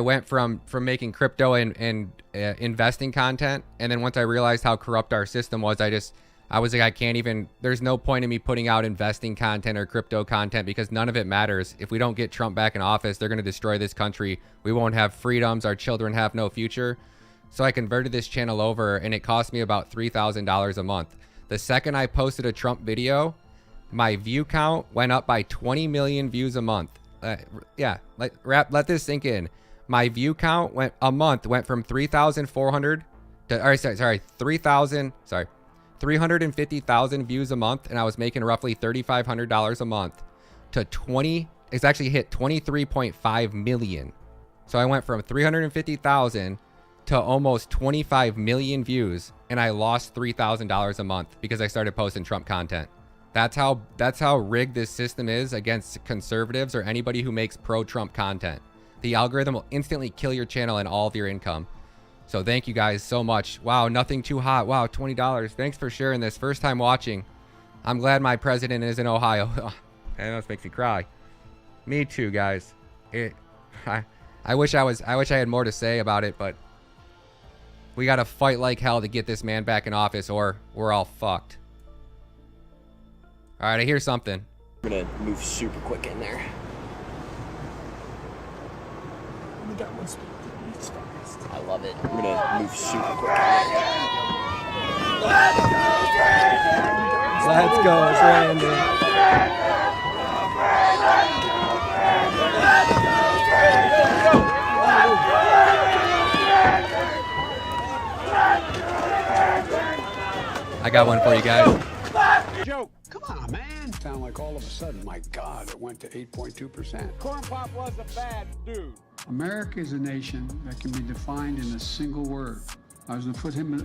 went from making crypto and investing content, and then once I realized how corrupt our system was, I was like, I can't even, there's no point in me putting out investing content or crypto content because none of it matters. If we don't get Trump back in office, they're going to destroy this country. We won't have freedoms. Our children have no future. So I converted this channel over, and it cost me about $3,000 a month. The second I posted a Trump video, my view count went up by 20 million views a month. Let this sink in. My view count went from 3,400 to 350,000 views a month, and I was making roughly $3,500 a month to it's actually hit 23.5 million. So I went from 350,000 to almost 25 million views, and I lost $3,000 a month because I started posting Trump content. That's how rigged this system is against conservatives or anybody who makes pro-Trump content. The algorithm will instantly kill your channel and all of your income. So thank you guys so much. Wow, nothing too hot. Wow, $20. Thanks for sharing this. First time watching. I'm glad my president is in Ohio. And that makes me cry. Me too, guys. I wish I had more to say about it, but we gotta fight like hell to get this man back in office, or we're all fucked. All right, I hear something. I'm gonna move super quick in there. I love it. I'm gonna move super quick in there. Let's go, Brandon. I got one for you guys. Joke. Come on, man. Sound like all of a sudden, my God, it went to 8.2%. Corn Pop was a bad dude. America is a nation that can be defined in a single word: I was going to put him in,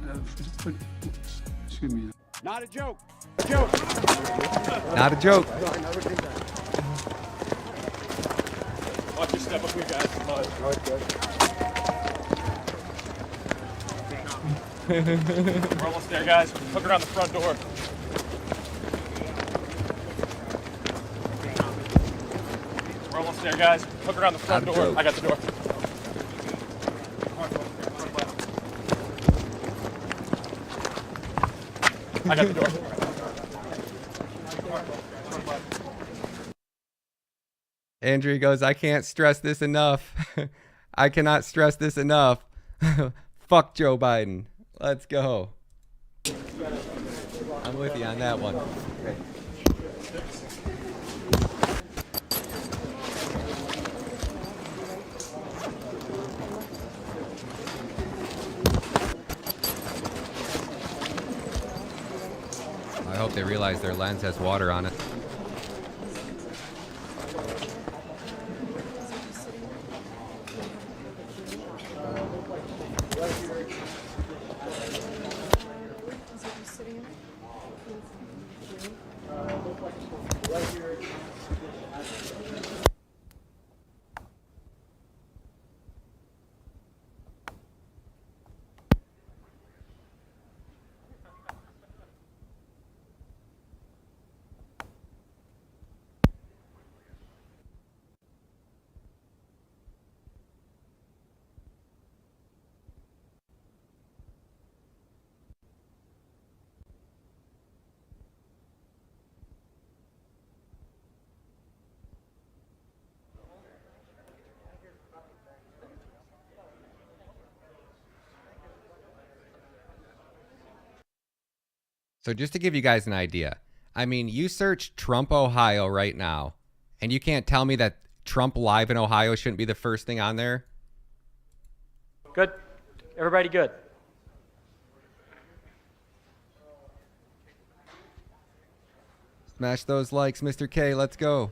excuse me. Not a joke. A joke. Not a joke. Watch your step up here, guys. We're almost there, guys. Hook around the front door. We're almost there, guys. Hook around the front door. I got the door. I got the door. Andrew goes, I can't stress this enough. I cannot stress this enough. Fuck Joe Biden. Let's go. I'm with you on that one. Okay. I hope they realize their lens has water on it. So just to give you guys an idea, I mean, you search Trump Ohio right now, and you can't tell me that Trump live in Ohio shouldn't be the first thing on there? Good. Everybody good? Smash those likes, Mr. K. Let's go.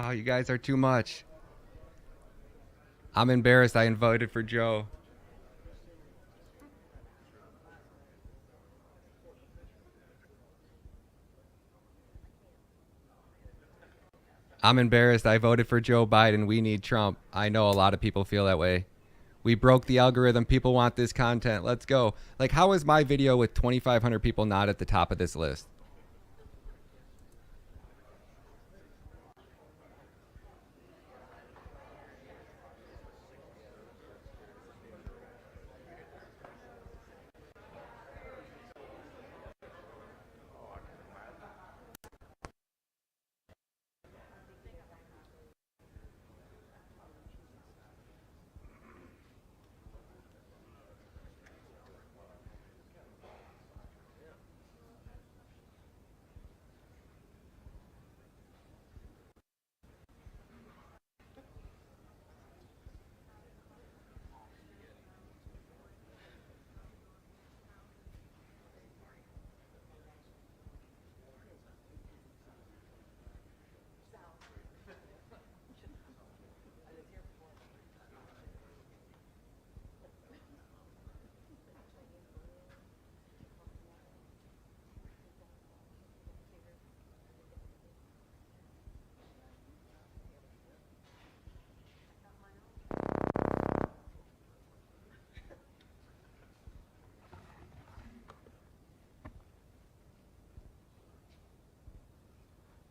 Oh, you guys are too much. I'm embarrassed I voted for Joe. I'm embarrassed I voted for Joe Biden. We need Trump. I know a lot of people feel that way. We broke the algorithm. People want this content. Let's go. Like, how is my video with 2,500 people not at the top of this list?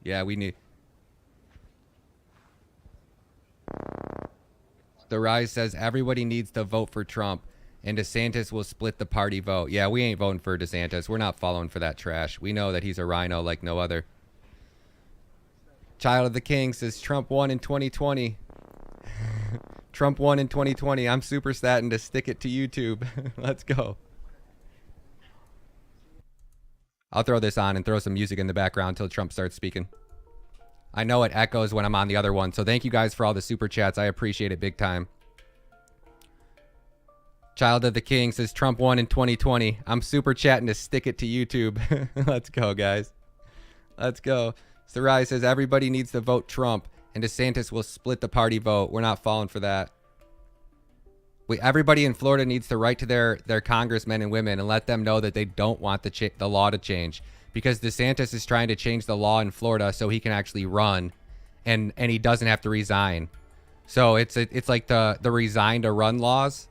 Yeah, we need. The Rise says everybody needs to vote for Trump, and DeSantis will split the party vote. Yeah, we ain't voting for DeSantis. We're not following for that trash. We know that he's a rhino like no other. Child of the King says Trump won in 2020. Trump won in 2020. I'm super statin to stick it to YouTube. Let's go. I'll throw this on and throw some music in the background until Trump starts speaking. I know it echoes when I'm on the other one, so thank you guys for all the super chats. I appreciate it big time. Child of the King says Trump won in 2020. I'm super chatting to stick it to YouTube. Let's go, guys. Let's go. Sarai says everybody needs to vote Trump, and DeSantis will split the party vote. We're not falling for that. Everybody in Florida needs to write to their congressmen and women and let them know that they don't want the law to change, because DeSantis is trying to change the law in Florida so he can actually run, and he doesn't have to resign. So it's like the resign to run laws,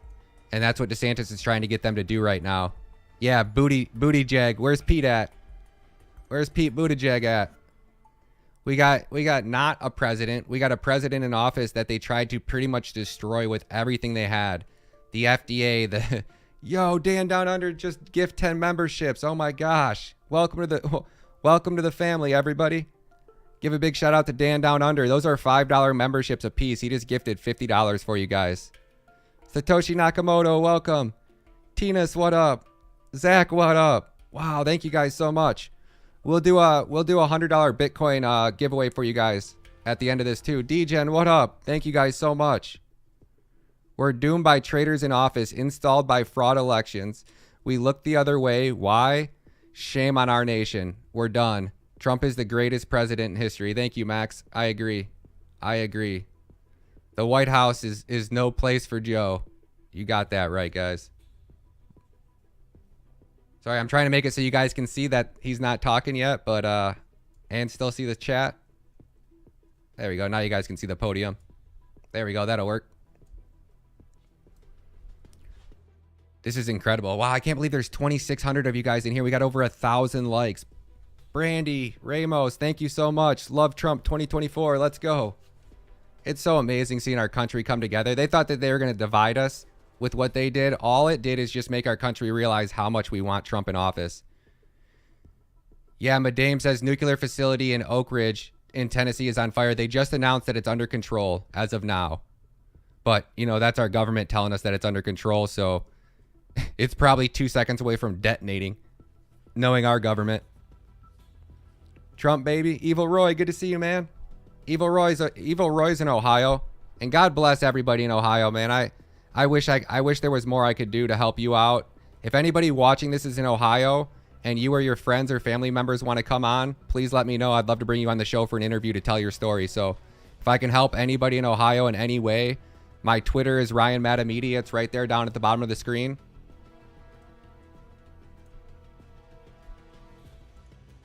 and that's what DeSantis is trying to get them to do right now. Yeah, Buttigieg. Where's Pete at? Where's Pete Buttigieg at? We got not a president. We got a president in office that they tried to pretty much destroy with everything they had. The FDA, yo, Dan Down Under just gift 10 memberships. Oh my gosh. Welcome to the family, everybody. Give a big shout out to Dan Down Under. Those are $5 memberships a piece. He just gifted $50 for you guys. Satoshi Nakamoto, welcome. Tinas, what up? Zach, what up? Wow, thank you guys so much. We'll do a $100 Bitcoin giveaway for you guys at the end of this too. DGen, what up? Thank you guys so much. We're doomed by traitors in office, installed by fraud elections. We look the other way. Why? Shame on our nation. We're done. Trump is the greatest president in history. Thank you, Max. I agree. I agree. The White House is no place for Joe. You got that right, guys. Sorry, I'm trying to make it so you guys can see that he's not talking yet, but and still see the chat. There we go. Now you guys can see the podium. There we go. That'll work. This is incredible. Wow, I can't believe there's 2,600 of you guys in here. We got over 1,000 likes. Brandy, Ramos, thank you so much. Love Trump 2024. Let's go. It's so amazing seeing our country come together. They thought that they were going to divide us with what they did. All it did is just make our country realize how much we want Trump in office. Yeah, Madame says nuclear facility in Oak Ridge in Tennessee is on fire. They just announced that it's under control as of now. But, you know, that's our government telling us that it's under control. So it's probably 2 seconds away from detonating, knowing our government. Trump, baby. Evil Roy, good to see you, man. Evil Roy's in Ohio. And God bless everybody in Ohio, man. I wish there was more I could do to help you out. If anybody watching this is in Ohio and you or your friends or family members want to come on, please let me know. I'd love to bring you on the show for an interview to tell your story. So if I can help anybody in Ohio in any way, my Twitter is Ryan Matamedia. It's right there down at the bottom of the screen.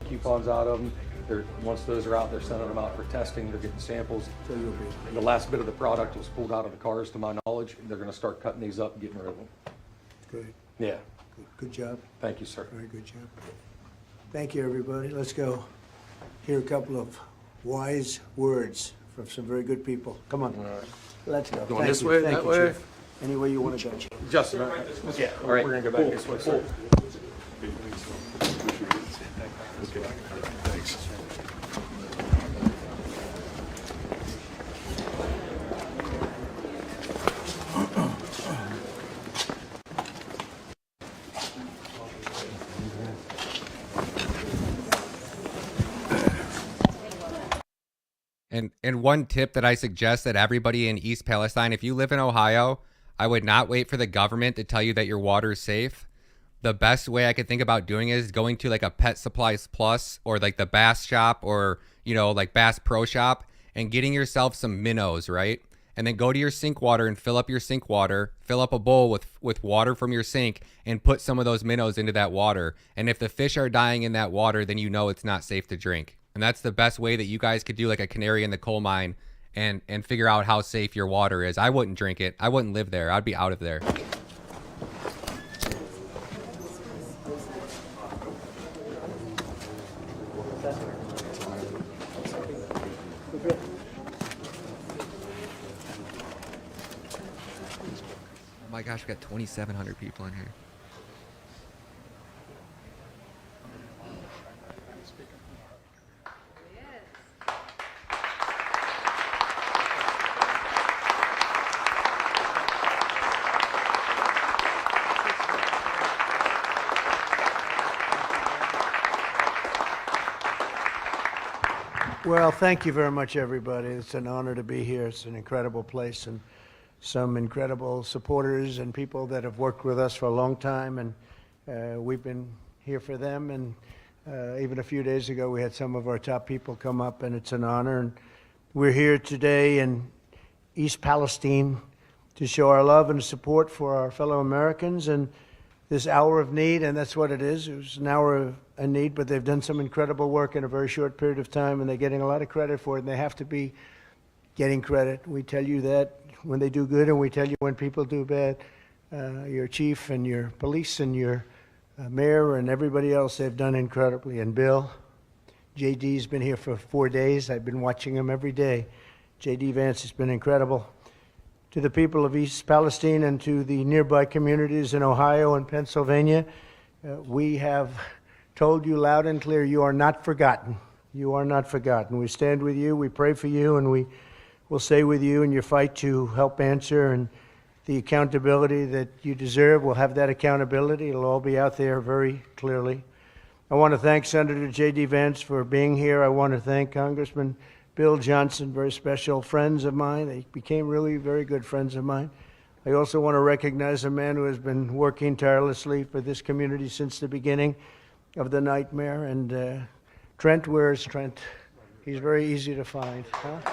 Coupons out of them. Once those are out, they're sending them out for testing. They're getting samples. And the last bit of the product was pulled out of the cars, to my knowledge. They're going to start cutting these up and getting rid of them. Good. Yeah. Good job. Thank you, sir. Very good job. Thank you, everybody. Let's go hear a couple of wise words from some very good people. Come on. All right. Let's go. Going this way, that way? Chief. Any way you want to go. Justin, yeah, all right. We're going to go back this way, sir. Thanks. And one tip that I suggest that everybody in East Palestine, if you live in Ohio, I would not wait for the government to tell you that your water is safe. The best way I could think about doing it is going to like a Pet Supplies Plus or like the Bass Shop or, you know, like Bass Pro Shop and getting yourself some minnows, right? And then go to your sink water and fill up your sink water, fill up a bowl with water from your sink and put some of those minnows into that water. And if the fish are dying in that water, then you know it's not safe to drink. And that's the best way that you guys could do like a canary in the coal mine and figure out how safe your water is. I wouldn't drink it. I wouldn't live there. I'd be out of there. Oh my gosh, we got 2,700 people in here. Well, thank you very much, everybody. It's an honor to be here. It's an incredible place and some incredible supporters and people that have worked with us for a long time, and we've been here for them. And even a few days ago, we had some of our top people come up, and it's an honor. And we're here today in East Palestine to show our love and support for our fellow Americans and this hour of need, and that's what it is. It was an hour of need, but they've done some incredible work in a very short period of time, and they're getting a lot of credit for it, and they have to be getting credit. We tell you that when they do good, and we tell you when people do bad. Your chief and your police and your mayor and everybody else, they've done incredibly. And Bill, JD's been here for 4 days. I've been watching him every day. JD Vance has been incredible. To the people of East Palestine and to the nearby communities in Ohio and Pennsylvania, we have told you loud and clear, you are not forgotten. You are not forgotten. We stand with you, we pray for you, and we will stay with you in your fight to help answer, and the accountability that you deserve. We'll have that accountability. It'll all be out there very clearly. I want to thank Senator J.D. Vance for being here. I want to thank Congressman Bill Johnson, very special friends of mine. They became really very good friends of mine. I also want to recognize a man who has been working tirelessly for this community since the beginning of the nightmare. And Trent, where's Trent? He's very easy to find. Huh? He's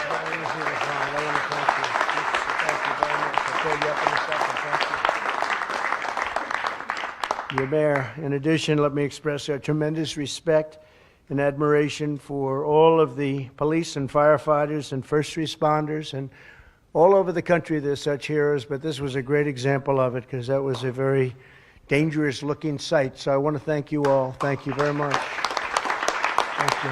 very easy to find. I want to thank you. Thank you very much. I'll call you up in a second. Thank you. Your mayor. In addition, let me express our tremendous respect and admiration for all of the police and firefighters and first responders, and all over the country there's such heroes, but this was a great example of it because that was a very dangerous looking sight. So I want to thank you all. Thank you very much. Thank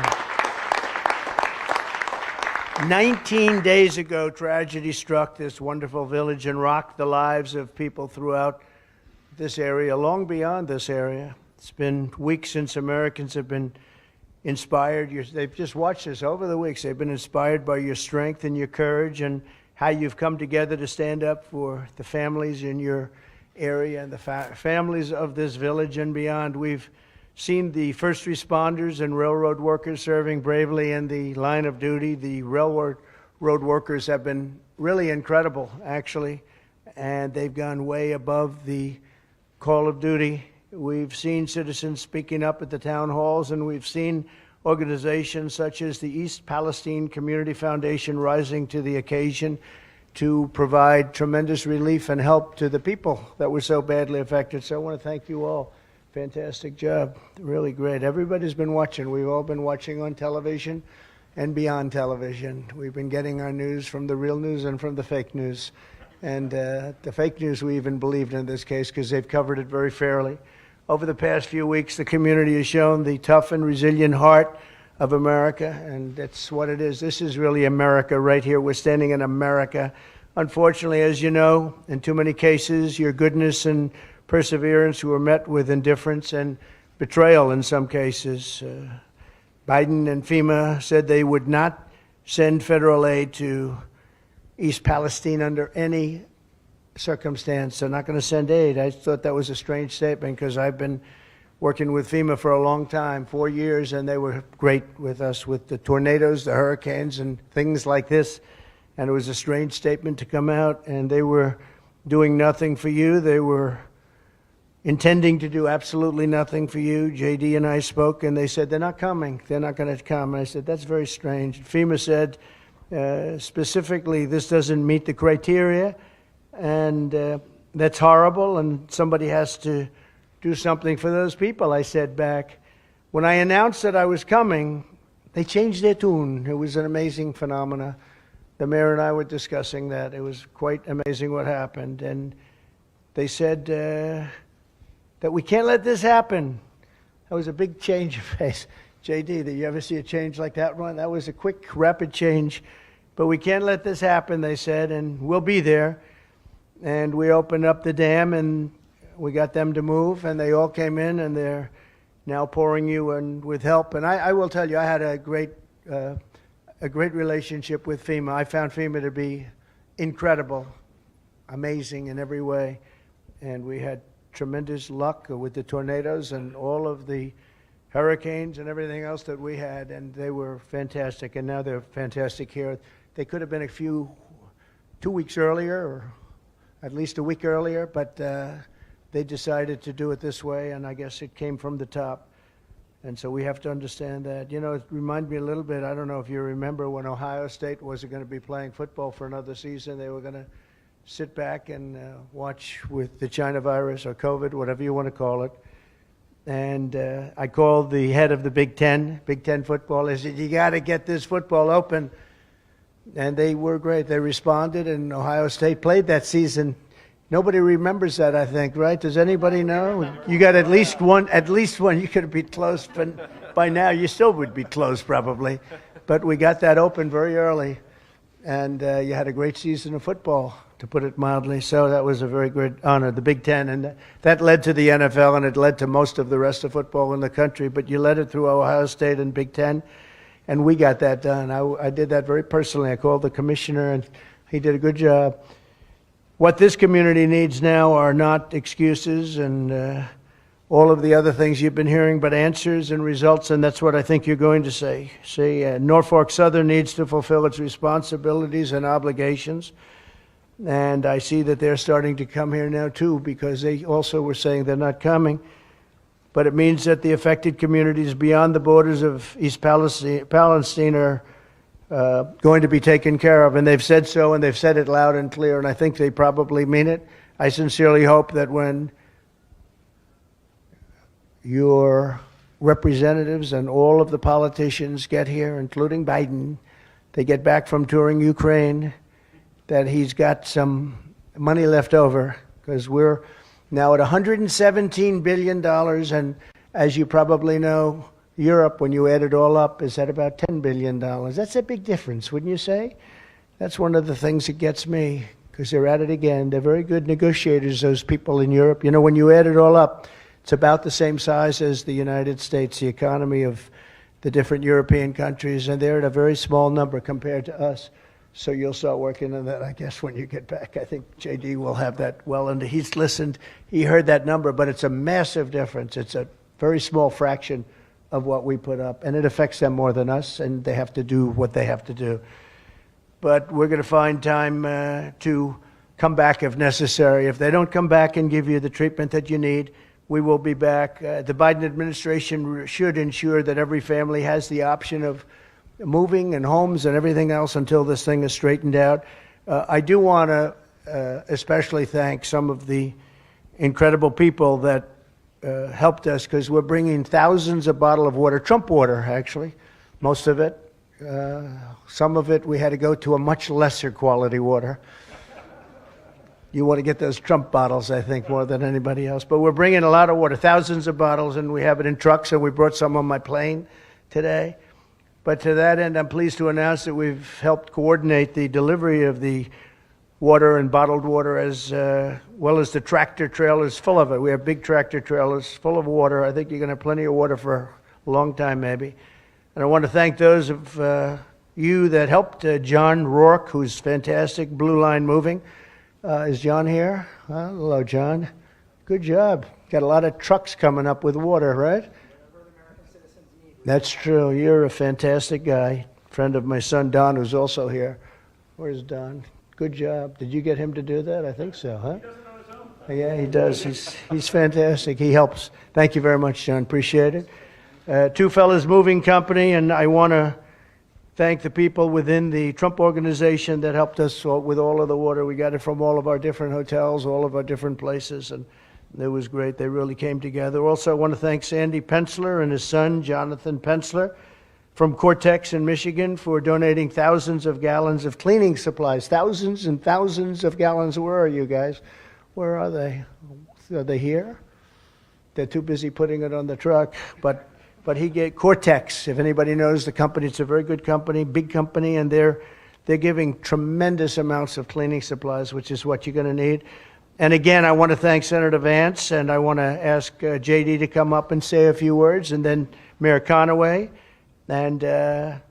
you. 19 days ago, tragedy struck this wonderful village and rocked the lives of people throughout this area, long beyond this area. It's been weeks since Americans have been inspired. They've just watched this over the weeks. They've been inspired by your strength and your courage and how you've come together to stand up for the families in your area and the families of this village and beyond. We've seen the first responders and railroad workers serving bravely in the line of duty. The railroad workers have been really incredible, actually, and they've gone way above the call of duty. We've seen citizens speaking up at the town halls, and we've seen organizations such as the East Palestine Community Foundation rising to the occasion to provide tremendous relief and help to the people that were so badly affected. So I want to thank you all. Fantastic job. Really great. Everybody's been watching. We've all been watching on television and beyond television. We've been getting our news from the real news and from the fake news. And the fake news we even believed in this case because they've covered it very fairly. Over the past few weeks, the community has shown the tough and resilient heart of America, and that's what it is. This is really America right here. We're standing in America. Unfortunately, as you know, in too many cases, your goodness and perseverance were met with indifference and betrayal in some cases. Biden and FEMA said they would not send federal aid to East Palestine under any circumstance. They're not going to send aid. I thought that was a strange statement because I've been working with FEMA for a long time, 4 years, and they were great with us with the tornadoes, the hurricanes, and things like this. And it was a strange statement to come out, and they were doing nothing for you. They were intending to do absolutely nothing for you. JD and I spoke, and they said, they're not coming. They're not going to come. And I said, that's very strange. FEMA said, specifically, this doesn't meet the criteria, and that's horrible, and somebody has to do something for those people. I said back, when I announced that I was coming, they changed their tune. It was an amazing phenomena. The mayor and I were discussing that. It was quite amazing what happened, and they said that we can't let this happen. That was a big change of pace. JD, did you ever see a change like that one? That was a quick, rapid change. But we can't let this happen, they said, and we'll be there. And we opened up the dam, and we got them to move, and they all came in, and they're now pouring you in with help. And I will tell you, I had a great relationship with FEMA. I found FEMA to be incredible, amazing in every way. And we had tremendous luck with the tornadoes and all of the hurricanes and everything else that we had, and they were fantastic, and now they're fantastic here. They could have been 2 weeks earlier, or at least a week earlier, but they decided to do it this way, and I guess it came from the top. And so we have to understand that. You know, it reminded me a little bit, I don't know if you remember when Ohio State wasn't going to be playing football for another season. They were going to sit back and watch with the China virus or COVID, whatever you want to call it. And I called the head of the Big Ten football. I said, you got to get this football open. And they were great. They responded, and Ohio State played that season. Nobody remembers that, I think, right? Does anybody know? You got at least one. You could be close, but by now you still would be close probably. But we got that open very early, and you had a great season of football, to put it mildly. So that was a very great honor, the Big Ten, and that led to the NFL, and it led to most of the rest of football in the country. But you led it through Ohio State and Big Ten, and we got that done. I did that very personally. I called the commissioner, and he did a good job. What this community needs now are not excuses and all of the other things you've been hearing, but answers and results, and that's what I think you're going to say. Norfolk Southern needs to fulfill its responsibilities and obligations, and I see that they're starting to come here now too, because they also were saying they're not coming. But it means that the affected communities beyond the borders of East Palestine are going to be taken care of, and they've said so, and they've said it loud and clear, and I think they probably mean it. I sincerely hope that when your representatives and all of the politicians get here, including Biden, they get back from touring Ukraine, that he's got some money left over, because we're now at $117 billion, and as you probably know, Europe, when you add it all up, is at about $10 billion. That's a big difference, wouldn't you say? That's one of the things that gets me, because they're at it again. They're very good negotiators, those people in Europe. You know, when you add it all up, it's about the same size as the United States, the economy of the different European countries, and they're at a very small number compared to us. So you'll start working on that, I guess, when you get back. I think JD will have that well under. He's listened. He heard that number, but it's a massive difference. It's a very small fraction of what we put up, and it affects them more than us, and they have to do what they have to do. But we're going to find time to come back if necessary. If they don't come back and give you the treatment that you need, we will be back. The Biden administration should ensure that every family has the option of moving and homes and everything else until this thing is straightened out. I do want to especially thank some of the incredible people that helped us, because we're bringing thousands of bottles of water, Trump water actually, most of it. Some of it we had to go to a much lesser quality water. You want to get those Trump bottles, I think, more than anybody else. But we're bringing a lot of water, thousands of bottles, and we have it in trucks, and we brought some on my plane today. But to that end, I'm pleased to announce that we've helped coordinate the delivery of the water and bottled water, as well as the tractor trailers full of it. We have big tractor trailers full of water. I think you're going to have plenty of water for a long time, maybe. And I want to thank those of you that helped. John Rourke, who's fantastic, Blue Line Moving. Is John here? Hello, John. Good job. Got a lot of trucks coming up with water, right? That's true. You're a fantastic guy. Friend of my son, Don, who's also here. Where's Don? Good job. Did you get him to do that? I think so, huh? He does it on his own. Yeah, he does. He's fantastic. He helps. Thank you very much, John. Appreciate it. Two Fellas Moving Company, and I want to thank the people within the Trump organization that helped us with all of the water. We got it from all of our different hotels, all of our different places, and it was great. They really came together. Also, I want to thank Sandy Pensler and his son, Jonathan Pensler, from Cortex in Michigan, for donating thousands of gallons of cleaning supplies. Thousands and thousands of gallons. Where are you guys? Where are they? Are they here? They're too busy putting it on the truck. But he gave Cortex, if anybody knows the company, it's a very good company, big company, and they're giving tremendous amounts of cleaning supplies, which is what you're going to need. And again, I want to thank Senator Vance, and I want to ask JD to come up and say a few words, and then Mayor Conaway. And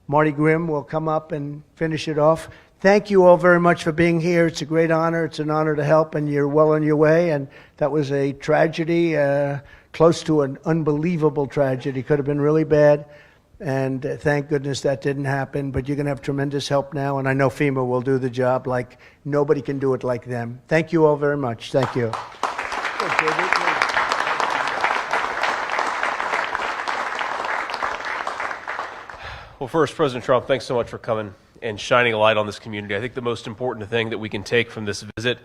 Marty Grimm will come up and finish it off. Thank you all very much for being here. It's a great honor. It's an honor to help, and you're well on your way. And that was a tragedy close to an unbelievable tragedy. Could have been really bad, and thank goodness that didn't happen. But you're going to have tremendous help now, and I know FEMA will do the job like nobody can do it like them. Thank you all very much. Thank you. Well, first, President Trump, thanks so much for coming and shining a light on this community. I think the most important thing that we can take from this visit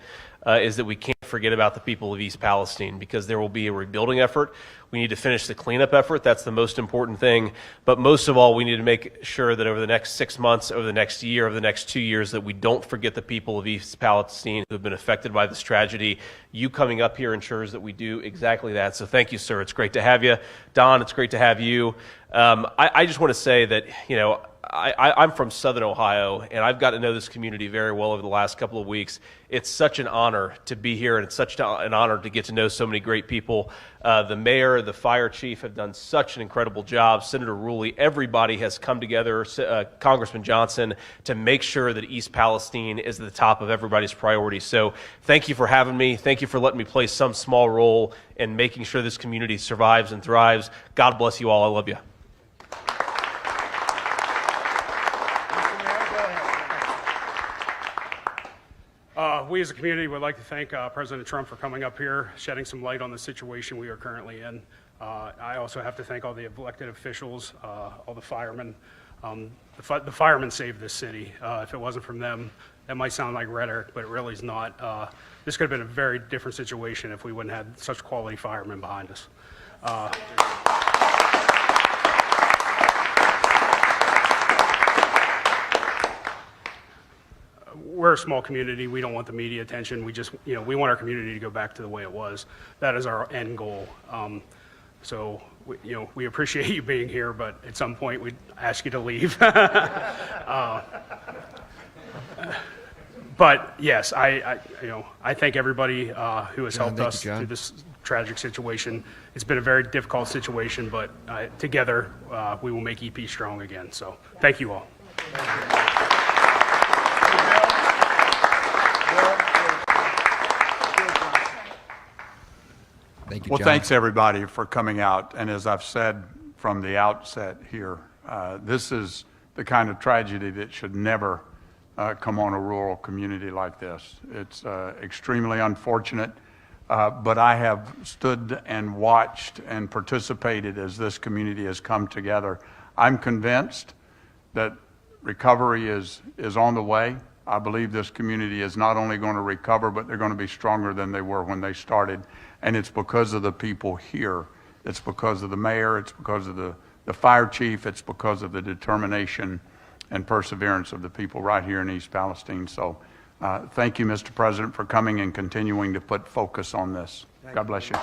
is that we can't forget about the people of East Palestine, because there will be a rebuilding effort. We need to finish the cleanup effort. That's the most important thing. But most of all, we need to make sure that over the next 6 months, over the next year, over the next 2 years, that we don't forget the people of East Palestine who have been affected by this tragedy. You coming up here ensures that we do exactly that. So thank you, sir. It's great to have you. Don, it's great to have you. I just want to say that, you know, I'm from Southern Ohio, and I've got to know this community very well over the last couple of weeks. It's such an honor to be here, and it's such an honor to get to know so many great people. The mayor, the fire chief have done such an incredible job. Senator Ruley, everybody has come together, Congressman Johnson, to make sure that East Palestine is at the top of everybody's priorities. So thank you for having me. Thank you for letting me play some small role in making sure this community survives and thrives. God bless you all. I love you. We as a community would like to thank President Trump for coming up here, shedding some light on the situation we are currently in. I also have to thank all the elected officials, all the firemen. The firemen saved this city. If it wasn't from them, that might sound like rhetoric, but it really is not. This could have been a very different situation if we wouldn't have had such quality firemen behind us. We're a small community. We don't want the media attention. We just, we want our community to go back to the way it was. That is our end goal. So, we appreciate you being here, but at some point we'd ask you to leave. But yes, I thank everybody who has helped us through this tragic situation. It's been a very difficult situation, but together we will make EP strong again. So, thank you all. Thank you, well, John. thanks everybody for coming out. And as I've said from the outset here, this is the kind of tragedy that should never come on a rural community like this. It's extremely unfortunate, but I have stood and watched and participated as this community has come together. I'm convinced that recovery is on the way. I believe this community is not only going to recover, but they're going to be stronger than they were when they started. And it's because of the people here. It's because of the mayor. It's because of the fire chief. It's because of the determination and perseverance of the people right here in East Palestine. So thank you, Mr. President, for coming and continuing to put focus on this. God bless you.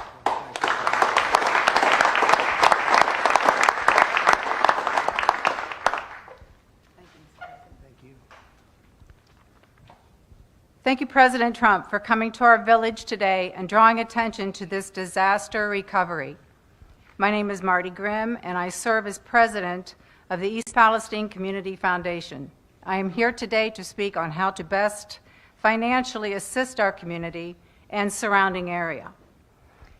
Thank you, President Trump, for coming to our village today and drawing attention to this disaster recovery. My name is Marty Grimm, and I serve as president of the East Palestine Community Foundation. I am here today to speak on how to best financially assist our community and surrounding area.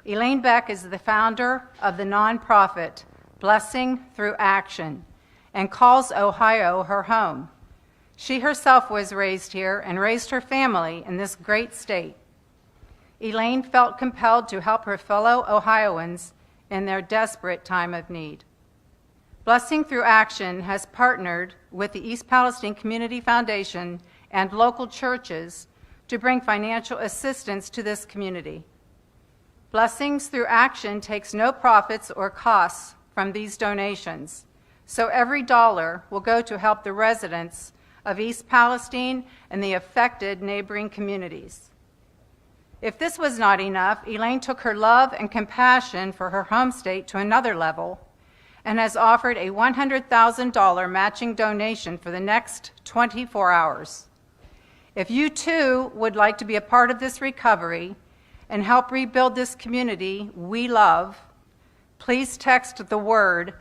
Elaine Beck is the founder of the nonprofit Blessing Through Action and calls Ohio her home. She herself was raised here and raised her family in this great state. Elaine felt compelled to help her fellow Ohioans in their desperate time of need. Blessing Through Action has partnered with the East Palestine Community Foundation and local churches to bring financial assistance to this community. Blessings Through Action takes no profits or costs from these donations, so every dollar will go to help the residents of East Palestine and the affected neighboring communities. If this was not enough, Elaine took her love and compassion for her home state to another level and has offered a $100,000 matching donation for the next 24 hours. If you too would like to be a part of this recovery and help rebuild this community we love, please text the word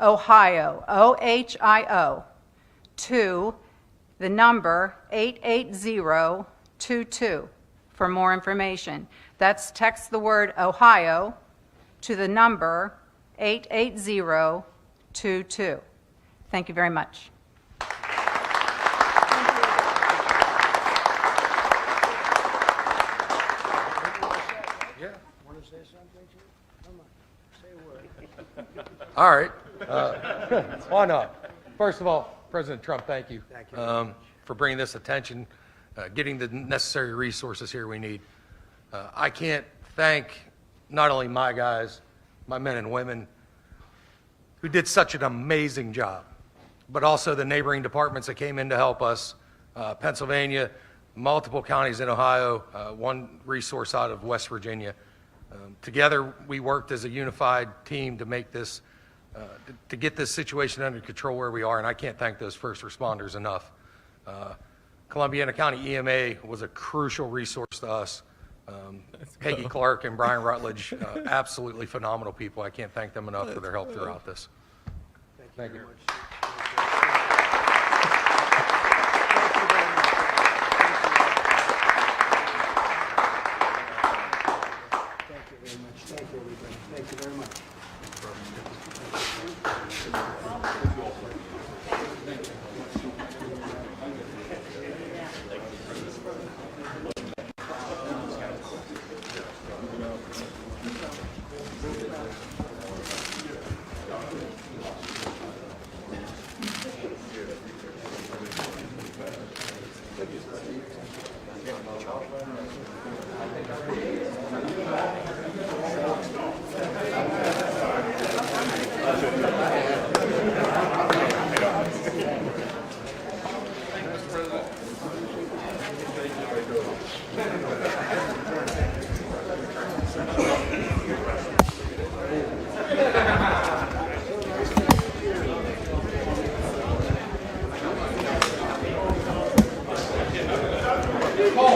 Ohio, O-H-I-O, to the number 88022 for more information. That's text the word Ohio to the number 88022. Thank you very much. All right. Why not? First of all, President Trump, thank you, for bringing this attention, getting the necessary resources here we need. I can't thank not only my guys, my men and women who did such an amazing job, but also the neighboring departments that came in to help us, Pennsylvania, multiple counties in Ohio, one resource out of West Virginia. Together, we worked as a unified team to make this, to get this situation under control where we are, and I can't thank those first responders enough. Columbiana County EMA was a crucial resource to us. Peggy Clark and Brian Rutledge, absolutely phenomenal people. I can't thank them enough for their help throughout this. Thank you. Thank you very much.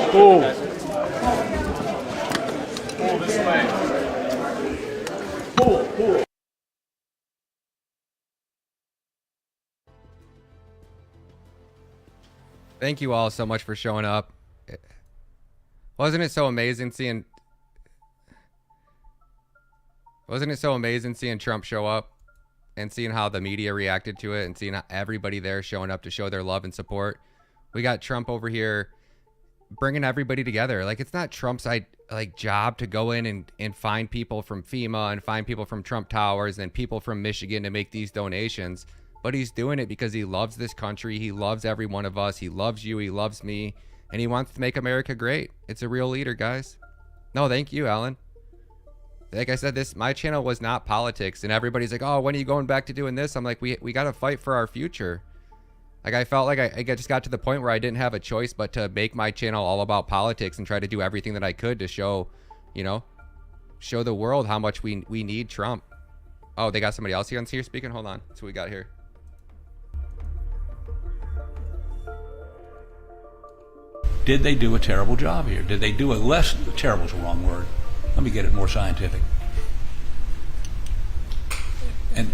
Pull. Pull this way. Pull. Thank you all so much for showing up. Wasn't it so amazing seeing Trump show up and seeing how the media reacted to it and seeing everybody there showing up to show their love and support? We got Trump over here bringing everybody together. Like, it's not Trump's job to go in and find people from FEMA and find people from Trump Towers and people from Michigan to make these donations. But he's doing it because he loves this country. He loves every one of us. He loves you. He loves me. And he wants to make America great. It's a real leader, guys. No, thank you, Alan. Like I said, my channel was not politics. And everybody's like, oh, when are you going back to doing this? I'm like, we got to fight for our future. Like, I felt like I just got to the point where I didn't have a choice but to make my channel all about politics and try to do everything that I could to show, show the world how much we need Trump. Oh, they got somebody else here speaking? Hold on. That's what we got here. Did they do a terrible job here? Did they do a less, terrible is the wrong word. Let me get it more scientific. An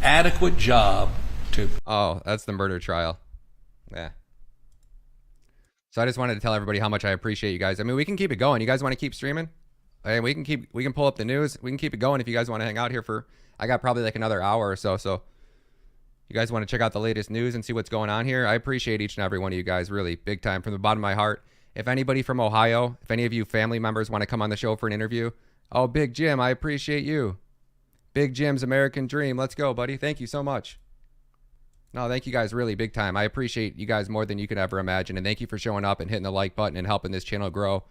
adequate job to... Oh, that's the murder trial. Yeah. So I just wanted to tell everybody how much I appreciate you guys. I mean, we can keep it going. You guys want to keep streaming? And we can pull up the news. We can keep it going if you guys want to hang out here for... I got probably like another hour or so, so... You guys want to check out the latest news and see what's going on here? I appreciate each and every one of you guys, really, big time, from the bottom of my heart. If anybody from Ohio, if any of you family members want to come on the show for an interview, oh, Big Jim, I appreciate you. Big Jim's American Dream. Let's go, buddy. Thank you so much. No, thank you guys, really, big time. I appreciate you guys more than you could ever imagine, and thank you for showing up and hitting the like button and helping this channel grow.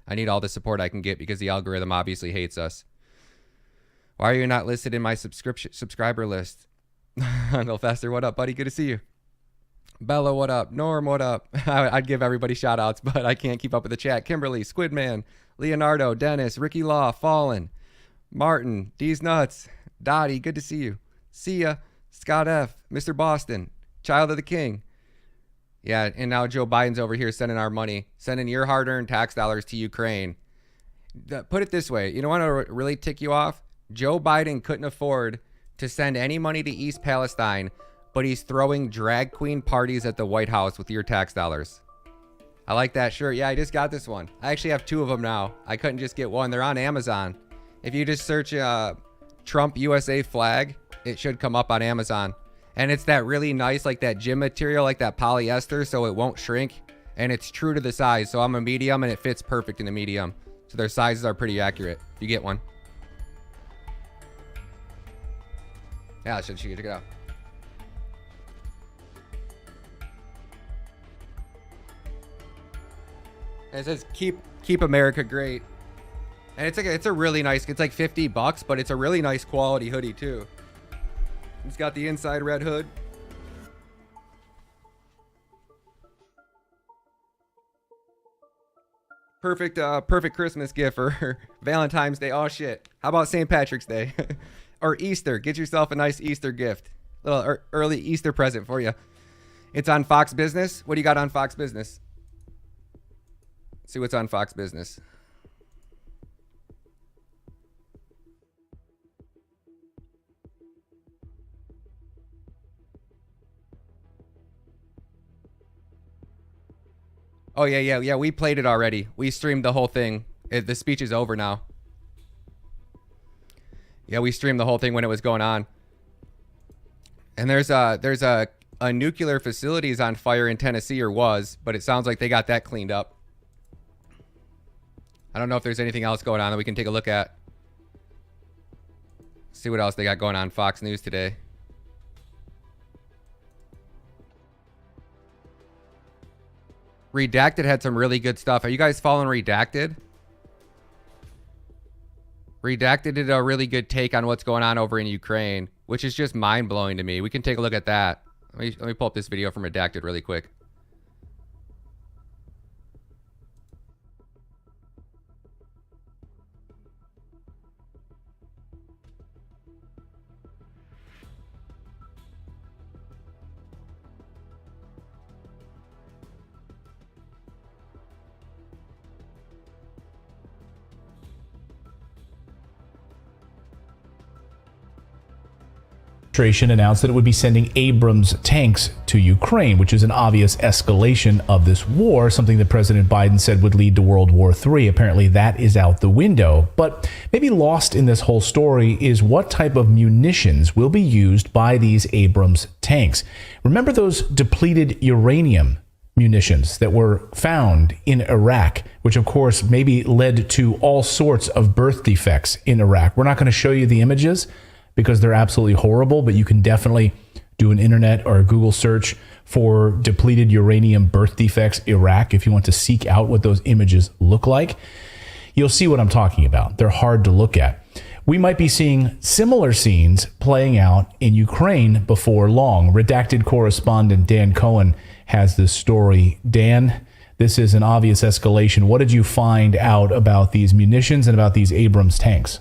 I need all the support I can get because the algorithm obviously hates us. Why are you not listed in my subscriber list? Uncle Fester, what up, buddy? Good to see you. Bella, what up? Norm, what up? I'd give everybody shout outs, but I can't keep up with the chat. Kimberly, Squidman, Leonardo, Dennis, Ricky Law, Fallen, Martin, D's Nuts, Dottie, good to see you. See ya. Scott F, Mr. Boston, Child of the King. Yeah, and now Joe Biden's over here sending our money, sending your hard-earned tax dollars to Ukraine. Put it this way. You know what will really tick you off? Joe Biden couldn't afford to send any money to East Palestine, but he's throwing drag queen parties at the White House with your tax dollars. I like that shirt. Yeah, I just got this one. I actually have two of them now. I couldn't just get one. They're on Amazon. If you just search Trump USA flag, it should come up on Amazon. And it's that really nice, like that gym material, like that polyester, so it won't shrink. And it's true to the size. So I'm a medium and it fits perfect in the medium. So their sizes are pretty accurate. If you get one. Yeah, check it out. And it says keep America great. And it's a really nice, it's like $50, but it's a really nice quality hoodie too. It's got the inside red hood. Perfect Christmas gift for Valentine's Day. Oh shit. How about St. Patrick's Day? Or Easter. Get yourself a nice Easter gift. Little early Easter present for you. It's on Fox Business. What do you got on Fox Business? Let's see what's on Fox Business. Oh, yeah. We played it already. We streamed the whole thing. The speech is over now. Yeah, we streamed the whole thing when it was going on. And there's a nuclear facilities on fire in Tennessee, or was, but it sounds like they got that cleaned up. I don't know if there's anything else going on that we can take a look at. See what else they got going on Fox News today. Redacted had some really good stuff. Are you guys following Redacted? Redacted did a really good take on what's going on over in Ukraine, which is just mind-blowing to me. We can take a look at that. Let me pull up this video from Redacted really quick. Administration announced that it would be sending Abrams tanks to Ukraine, which is an obvious escalation of this war, something that President Biden said would lead to World War III. Apparently that is out the window. But maybe lost in this whole story is what type of munitions will be used by these Abrams tanks. Remember those depleted uranium munitions that were found in Iraq, which of course maybe led to all sorts of birth defects in Iraq. We're not going to show you the images because they're absolutely horrible, but you can definitely do an internet or a Google search for depleted uranium birth defects Iraq if you want to seek out what those images look like. You'll see what I'm talking about. They're hard to look at. We might be seeing similar scenes playing out in Ukraine before long. Redacted correspondent Dan Cohen has this story. Dan, this is an obvious escalation. What did you find out about these munitions and about these Abrams tanks?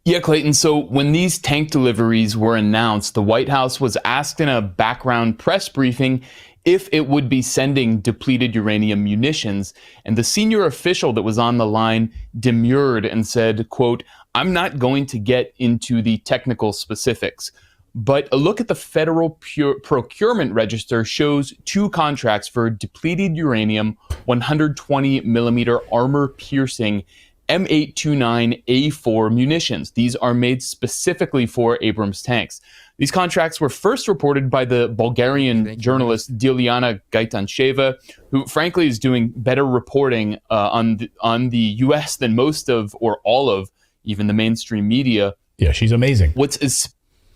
Yeah, Clayton. So when these tank deliveries were announced, the White House was asked in a background press briefing if it would be sending depleted uranium munitions. And the senior official that was on the line demurred and said, quote, "I'm not going to get into the technical specifics. But a look at the Federal Procurement Register shows 2 contracts for depleted uranium 120 millimeter armor-piercing M829A4 munitions. These are made specifically for Abrams tanks. These contracts were first reported by the Bulgarian journalist Dilyana Gaitancheva, who frankly is doing better reporting on the U.S. than most of or all of even the mainstream media. Yeah, she's amazing.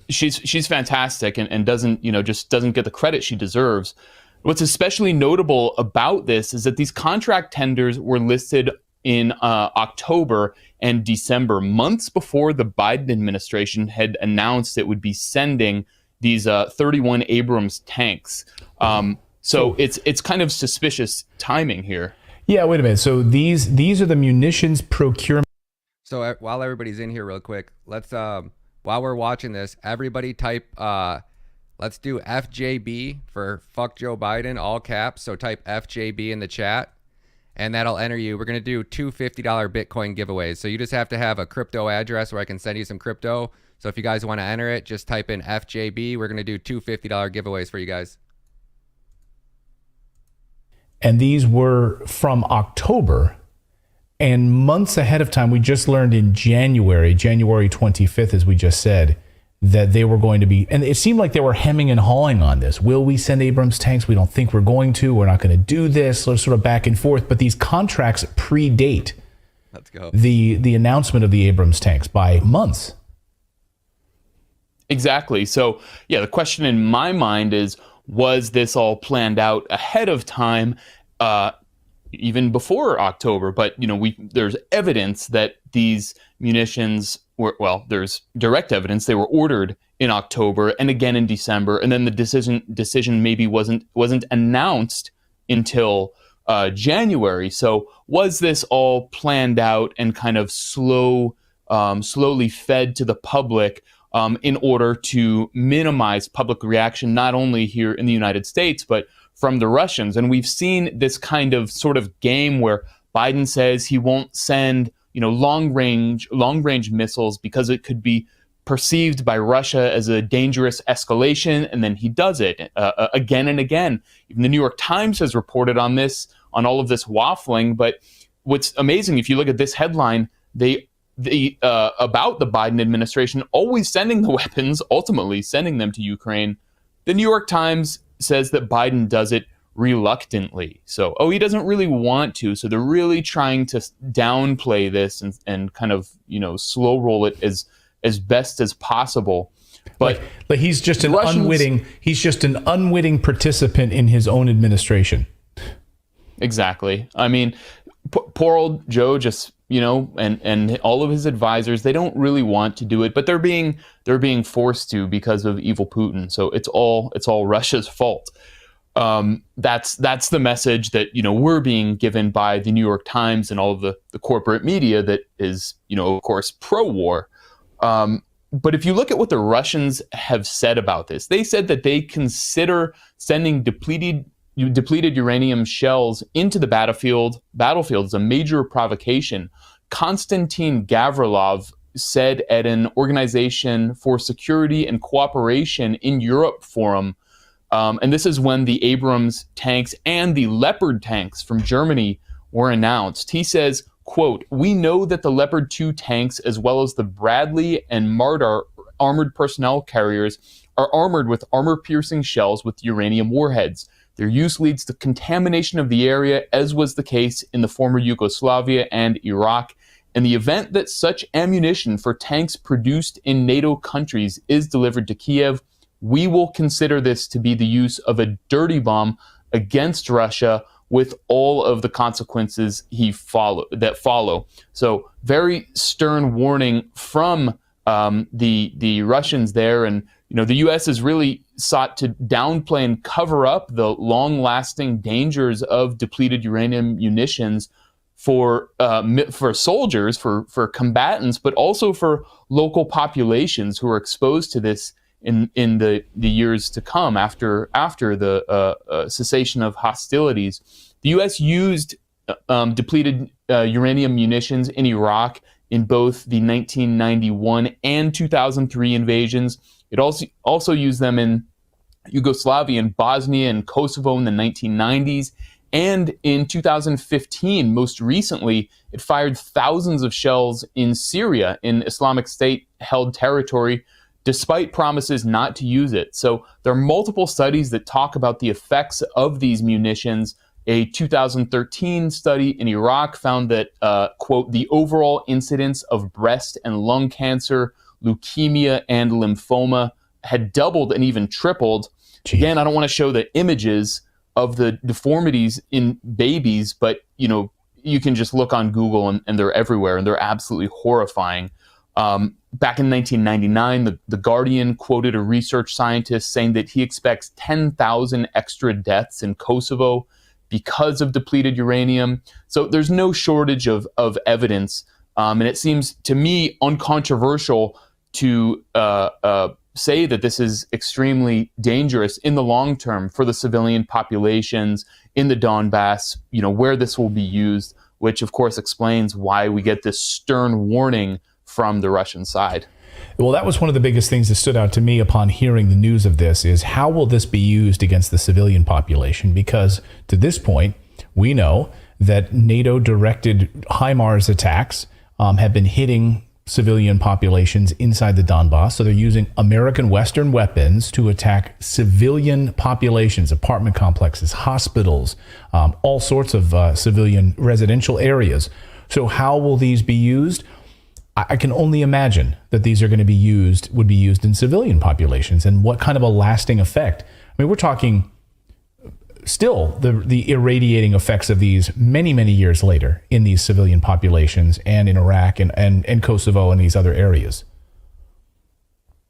She's fantastic and doesn't get the credit she deserves. What's especially notable about this is that these contract tenders were listed in October and December, months before the Biden administration had announced it would be sending these 31 Abrams tanks. So it's kind of suspicious timing here. Yeah, wait a minute. So these are the munitions procurement. So while everybody's in here real quick, let's while we're watching this, everybody type let's do FJB for fuck Joe Biden, all caps. So type FJB in the chat. And that'll enter you. We're going to do 2 $50 Bitcoin giveaways. So you just have to have a crypto address where I can send you some crypto. So if you guys want to enter it, just type in FJB. We're going to do 2 $50 giveaways for you guys. And these were from October. And months ahead of time, we just learned in January 25th, as we just said, that they were going to be, and it seemed like they were hemming and hawing on this. Will we send Abrams tanks? We don't think we're going to. We're not going to do this. So sort of back and forth. But these contracts predate the announcement of the Abrams tanks by months. Exactly. So, yeah, the question in my mind is, was this all planned out ahead of time, even before October? But, there's evidence that these munitions were, there's direct evidence they were ordered in October and again in December. And then the decision maybe wasn't announced until January. So was this all planned out and kind of slowly fed to the public in order to minimize public reaction, not only here in the United States, but from the Russians? And we've seen this kind of sort of game where Biden says he won't send, long range missiles because it could be perceived by Russia as a dangerous escalation, and then he does it again and again. Even the New York Times has reported on all of this waffling. But what's amazing, if you look at this headline, about the Biden administration always sending the weapons, ultimately sending them to Ukraine, the New York Times says that Biden does it reluctantly. So, he doesn't really want to. So they're really trying to downplay this and kind of, slow roll it as best as possible. But like he's just an unwitting participant in his own administration. Exactly. I mean, poor old Joe just, and all of his advisors, they don't really want to do it, but they're being forced to because of evil Putin. So it's all Russia's fault. That's the message that, we're being given by the New York Times and all of the corporate media that is, of course, pro-war. But if you look at what the Russians have said about this, they said that they consider sending depleted uranium shells into the battlefield is a major provocation. Konstantin Gavrilov said at an Organization for Security and Cooperation in Europe forum, and this is when the Abrams tanks and the Leopard tanks from Germany were announced. He says, quote, "We know that the Leopard 2 tanks, as well as the Bradley and Marder armored personnel carriers, are armored with armor-piercing shells with uranium warheads. Their use leads to contamination of the area, as was the case in the former Yugoslavia and Iraq. In the event that such ammunition for tanks produced in NATO countries is delivered to Kiev, we will consider this to be the use of a dirty bomb against Russia, with all of the consequences that follow." So very stern warning from the Russians there. And the U.S. has really sought to downplay and cover up the long-lasting dangers of depleted uranium munitions for soldiers, for combatants, but also for local populations who are exposed to this in the years to come after the cessation of hostilities. The U.S. used depleted uranium munitions in Iraq in both the 1991 and 2003 invasions. It also used them in Yugoslavia and Bosnia and Kosovo in the 1990s. And in 2015, most recently, it fired thousands of shells in Syria, in Islamic State-held territory, despite promises not to use it. So there are multiple studies that talk about the effects of these munitions. A 2013 study in Iraq found that, quote, "the overall incidence of breast and lung cancer, leukemia, and lymphoma had doubled and even tripled." Jeez. Again, I don't want to show the images of the deformities in babies, but, you can just look on Google and they're everywhere, and they're absolutely horrifying. Back in 1999, the Guardian quoted a research scientist saying that he expects 10,000 extra deaths in Kosovo because of depleted uranium. So there's no shortage of evidence. And it seems to me uncontroversial to say that this is extremely dangerous in the long term for the civilian populations in the Donbass, where this will be used, which of course explains why we get this stern warning from the Russian side. Well, that was one of the biggest things that stood out to me upon hearing the news of this is how will this be used against the civilian population? Because to this point, we know that NATO-directed HIMARS attacks have been hitting civilian populations inside the Donbass. So they're using American Western weapons to attack civilian populations, apartment complexes, hospitals, all sorts of civilian residential areas. So how will these be used? I can only imagine that these are going to be used, would be used in civilian populations, and what kind of a lasting effect. I mean, we're talking still the irradiating effects of these many, many years later in these civilian populations and in Iraq and Kosovo and these other areas.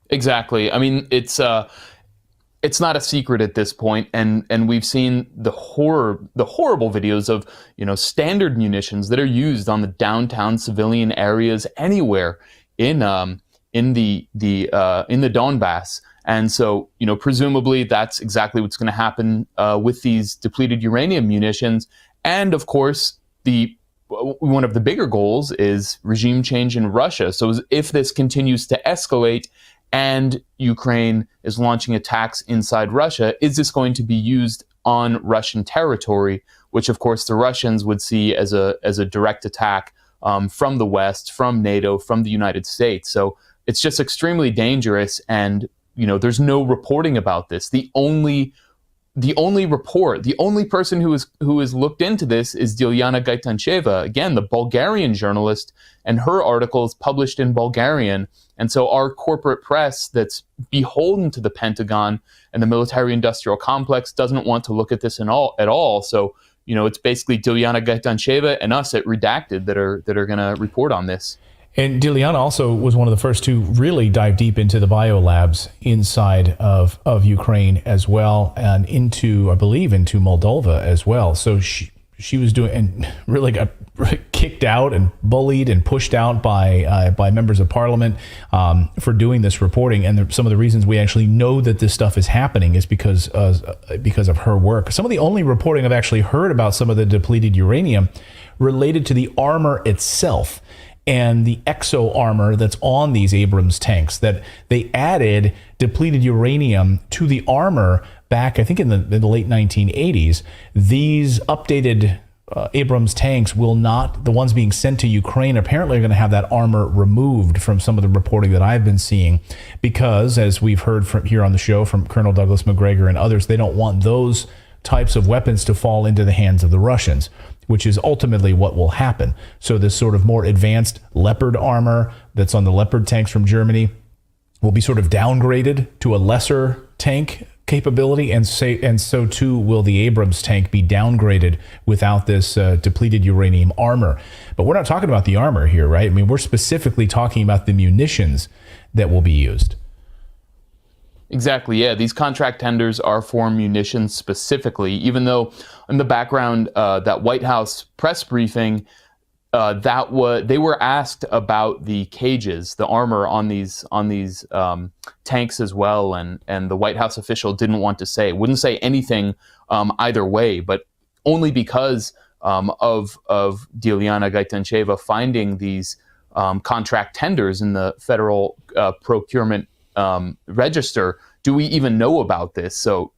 Exactly. I mean, it's not a secret at this point, and we've seen the horrible videos of, you know, standard munitions that are used on the downtown civilian areas anywhere in the Donbass. And so, you know, presumably that's exactly what's going to happen with these depleted uranium munitions. And of course, one of the bigger goals is regime change in Russia. So if this continues to escalate and Ukraine is launching attacks inside Russia, is this going to be used on Russian territory, which of course the Russians would see as a direct attack from the West, from NATO, from the United States. So it's just extremely dangerous, and you know, there's no reporting about this. The only person who has looked into this is Dilyana Gaitancheva, again, the Bulgarian journalist, and her article is published in Bulgarian. And so our corporate press that's beholden to the Pentagon and the military-industrial complex doesn't want to look at this at all. So, you know, it's basically Dilyana Gaitancheva and us at Redacted that are going to report on this. And Dilyana also was one of the first to really dive deep into the biolabs inside of Ukraine as well, and into, I believe, into Moldova as well. So she was doing, and really got kicked out and bullied and pushed out by members of parliament for doing this reporting. And some of the reasons we actually know that this stuff is happening is because of her work. Some of the only reporting I've actually heard about some of the depleted uranium related to the armor itself and the exo armor that's on these Abrams tanks, that they added depleted uranium to the armor back, I think, in the late 1980s. These updated Abrams tanks will not, the ones being sent to Ukraine, apparently are going to have that armor removed from some of the reporting that I've been seeing, because, as we've heard from here on the show from Colonel Douglas McGregor and others, they don't want those types of weapons to fall into the hands of the Russians, which is ultimately what will happen. So this sort of more advanced Leopard armor that's on the Leopard tanks from Germany will be sort of downgraded to a lesser tank capability, and so too will the Abrams tank be downgraded without this depleted uranium armor. But we're not talking about the armor here, right? I mean, we're specifically talking about the munitions that will be used. Exactly, yeah. These contract tenders are for munitions specifically, even though in the background, that White House press briefing, they were asked about the cages, the armor on these tanks as well, and the White House official wouldn't say anything either way, but only because of Dilyana Gaitancheva finding these contract tenders in the federal procurement register, do we even know about this? So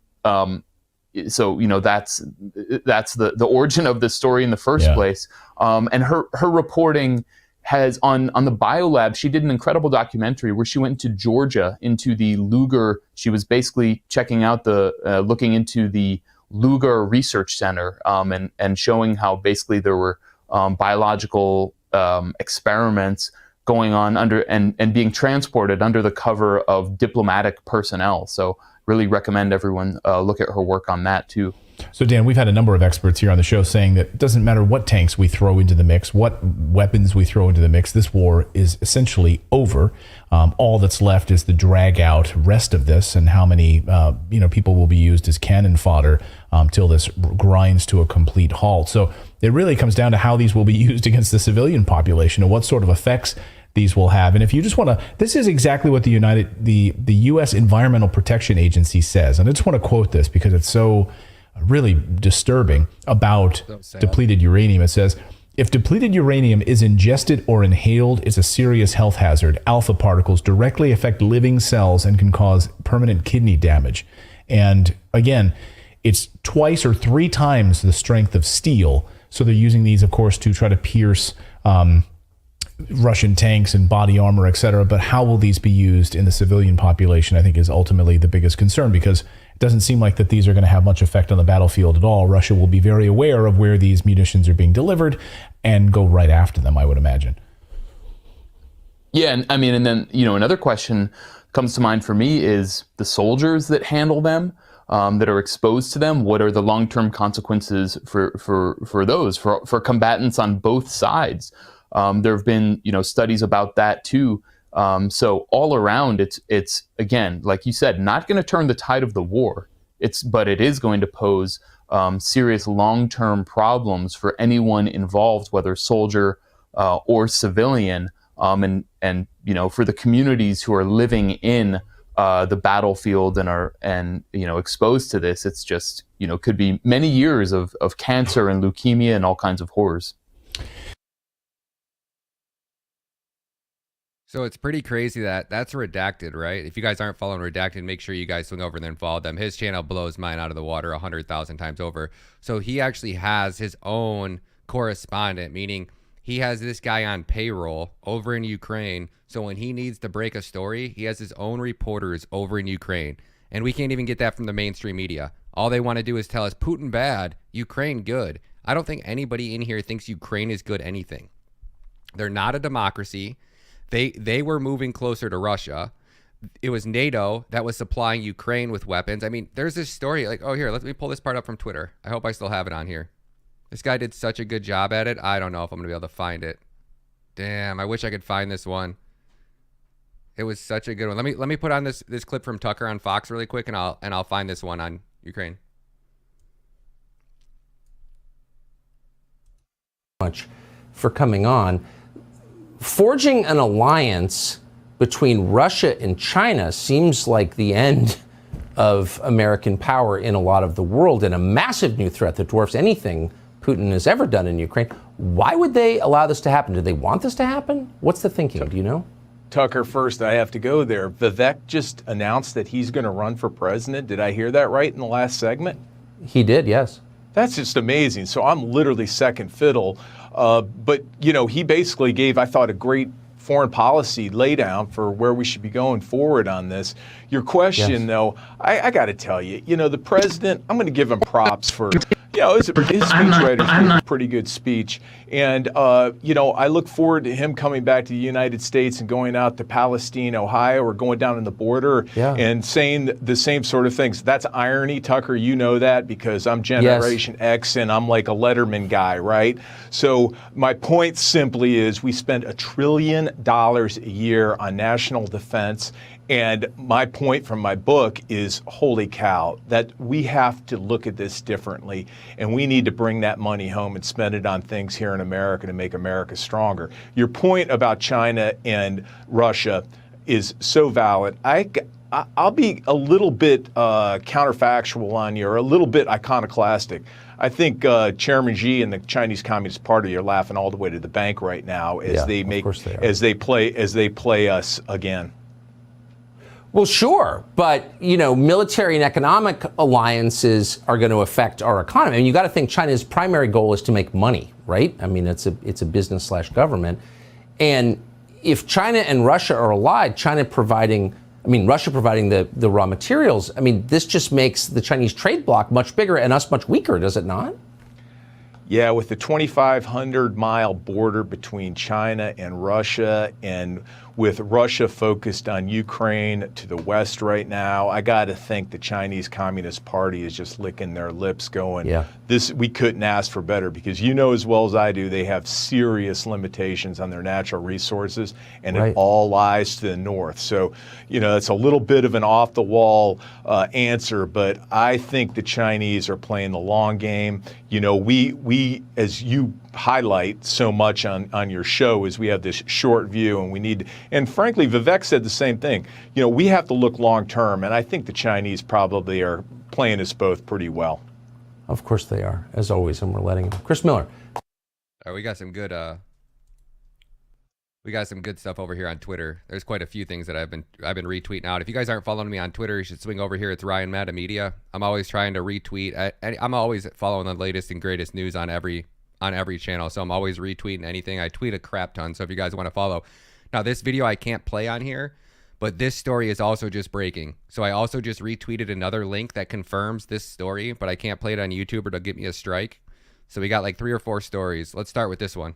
you know, that's the origin of the story in the first place. And her reporting has on the biolab. She did an incredible documentary where she went to Georgia, into the Lugar. She was basically checking out looking into the Lugar Research Center, and showing how basically there were biological experiments going on and being transported under the cover of diplomatic personnel. So really recommend everyone look at her work on that too. So Dan, we've had a number of experts here on the show saying that it doesn't matter what tanks we throw into the mix, what weapons we throw into the mix, this war is essentially over. All that's left is the drag out rest of this, and how many people will be used as cannon fodder till this grinds to a complete halt. So it really comes down to how these will be used against the civilian population and what sort of effects these will have. And if you just want to, this is exactly what the U.S. Environmental Protection Agency says. And I just want to quote this because it's so really disturbing about depleted uranium. It says, if depleted uranium is ingested or inhaled, it's a serious health hazard. Alpha particles directly affect living cells and can cause permanent kidney damage. And again, it's twice or three times the strength of steel. So they're using these, of course, to try to pierce Russian tanks and body armor, etc. But how will these be used in the civilian population, I think, is ultimately the biggest concern, because it doesn't seem like that these are going to have much effect on the battlefield at all. Russia will be very aware of where these munitions are being delivered and go right after them, I would imagine. Yeah, and I mean, and then, another question comes to mind for me is the soldiers that handle them, that are exposed to them. What are the long-term consequences for those, for combatants on both sides? There have been, studies about that too. So all around, it's again, like you said, not going to turn the tide of the war. But it is going to pose serious long-term problems for anyone involved, whether soldier or civilian, and for the communities who are living in the battlefield and are exposed to this. It's just could be many years of cancer and leukemia and all kinds of horrors. So it's pretty crazy that's Redacted, right? If you guys aren't following Redacted, make sure you guys swing over and then follow them. His channel blows mine out of the water 100,000 times over. So he actually has his own correspondent, meaning he has this guy on payroll over in Ukraine. So when he needs to break a story, he has his own reporters over in Ukraine. And we can't even get that from the mainstream media. All they want to do is tell us Putin bad, Ukraine good. I don't think anybody in here thinks Ukraine is good anything. They're not a democracy. They were moving closer to Russia. It was NATO that was supplying Ukraine with weapons. I mean, there's this story like, oh, here, let me pull this part up from Twitter. I hope I still have it on here. This guy did such a good job at it. I don't know if I'm going to be able to find it. Damn, I wish I could find this one. It was such a good one. Let me put on this clip from Tucker on Fox really quick, and I'll find this one on Ukraine. Much for coming on. Forging an alliance between Russia and China seems like the end of American power in a lot of the world, and a massive new threat that dwarfs anything Putin has ever done in Ukraine. Why would they allow this to happen? Do they want this to happen? What's the thinking? Do you know? Tucker, first, I have to go there. Vivek just announced that he's going to run for president. Did I hear that right in the last segment? He did, yes. That's just amazing. So I'm literally second fiddle. But, he basically gave, I thought, a great foreign policy laydown for where we should be going forward on this. Your question, though, I got to tell you, the president, I'm going to give him props for, his speechwriter's did a pretty good speech. And, I look forward to him coming back to the United States and going out to Palestine, Ohio, or going down on the border and saying the same sort of things. That's irony, Tucker. You know that because I'm Generation X and I'm like a Letterman guy, right? So my point simply is we spend $1 trillion a year on national defense. And my point from my book is, holy cow, that we have to look at this differently, and we need to bring that money home and spend it on things here in America to make America stronger. Your point about China and Russia is so valid. I'll be a little bit counterfactual on you, or a little bit iconoclastic. I think Chairman Xi and the Chinese Communist Party are laughing all the way to the bank right now as they play us again. Well, sure, but military and economic alliances are going to affect our economy. I mean, you got to think China's primary goal is to make money, right? I mean, it's a business/government, and if China and Russia are allied, Russia providing the raw materials. I mean, this just makes the Chinese trade bloc much bigger and us much weaker, does it not? Yeah, with the 2,500-mile border between China and Russia, and with Russia focused on Ukraine to the west right now, I got to think the Chinese Communist Party is just licking their lips going, we couldn't ask for better, because as well as I do, they have serious limitations on their natural resources, and it all lies to the north. So, it's a little bit of an off-the-wall answer, but I think the Chinese are playing the long game. We, as you highlight so much on your show, is we have this short view, and frankly, Vivek said the same thing. We have to look long term, and I think the Chinese probably are playing us both pretty well. Of course they are, as always, and we're letting them. Chris Miller. All right, we got some good stuff over here on Twitter. There's quite a few things that I've been retweeting out. If you guys aren't following me on Twitter, you should swing over here. It's Ryan Matta Media. I'm always trying to retweet. I'm always following the latest and greatest news on every on every channel, so I'm always retweeting anything. I tweet a crap ton, so if you guys want to follow. Now, this video I can't play on here, but this story is also just breaking. So I also just retweeted another link that confirms this story, but I can't play it on YouTube or it'll get me a strike. So we got like 3 or 4 stories. Let's start with this one.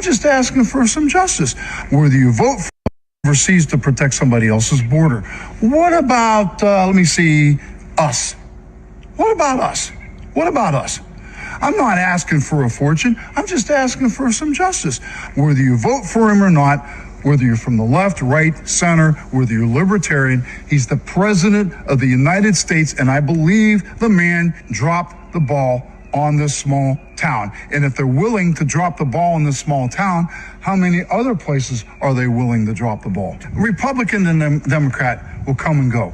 Just asking for some justice. Whether you vote for overseas to protect somebody else's border. What about, let me see, us? What about us? What about us? I'm not asking for a fortune. I'm just asking for some justice. Whether you vote for him or not, whether you're from the left, right, center, whether you're libertarian, he's the president of the United States, and I believe the man dropped the ball on this small town. And if they're willing to drop the ball in this small town, how many other places are they willing to drop the ball? Republican and Democrat will come and go.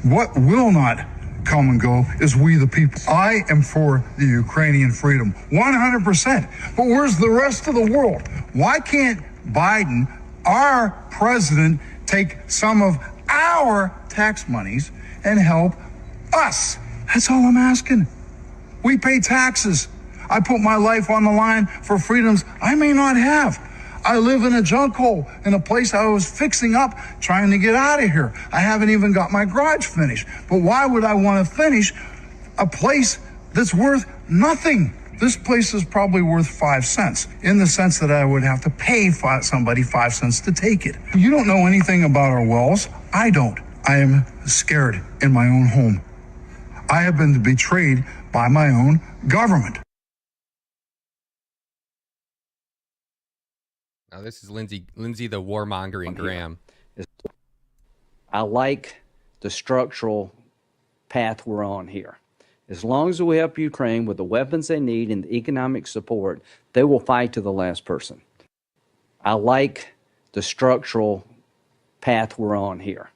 What will not come and go is we the people. I am for the Ukrainian freedom, 100%. But where's the rest of the world? Why can't Biden, our president, take some of our tax monies and help us? That's all I'm asking. We pay taxes. I put my life on the line for freedoms I may not have. I live in a junk hole in a place I was fixing up, trying to get out of here. I haven't even got my garage finished. But why would I want to finish a place that's worth nothing? This place is probably worth 5 cents, in the sense that I would have to pay somebody 5 cents to take it. You don't know anything about our wells. I don't. I am scared in my own home. I have been betrayed by my own government. Now this is Lindsey the warmongering Graham. I like the structural path we're on here. As long as we help Ukraine with the weapons they need and the economic support, they will fight to the last person. I like the structural path we're on here.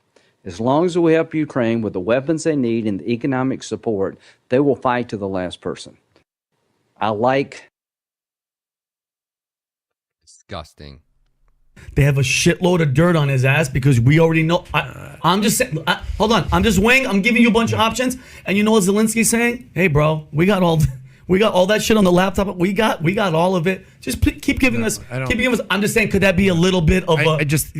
As long as we help Ukraine with the weapons they need and the economic support, they will fight to the last person. I like... Disgusting. They have a shitload of dirt on his ass because we already know. I'm just saying, hold on. I'm just weighing. I'm giving you a bunch of options. And you know what Zelensky's saying? Hey, bro, we got all that shit on the laptop. We got all of it. Just keep giving us. I'm just saying, could that be a little bit of a? It's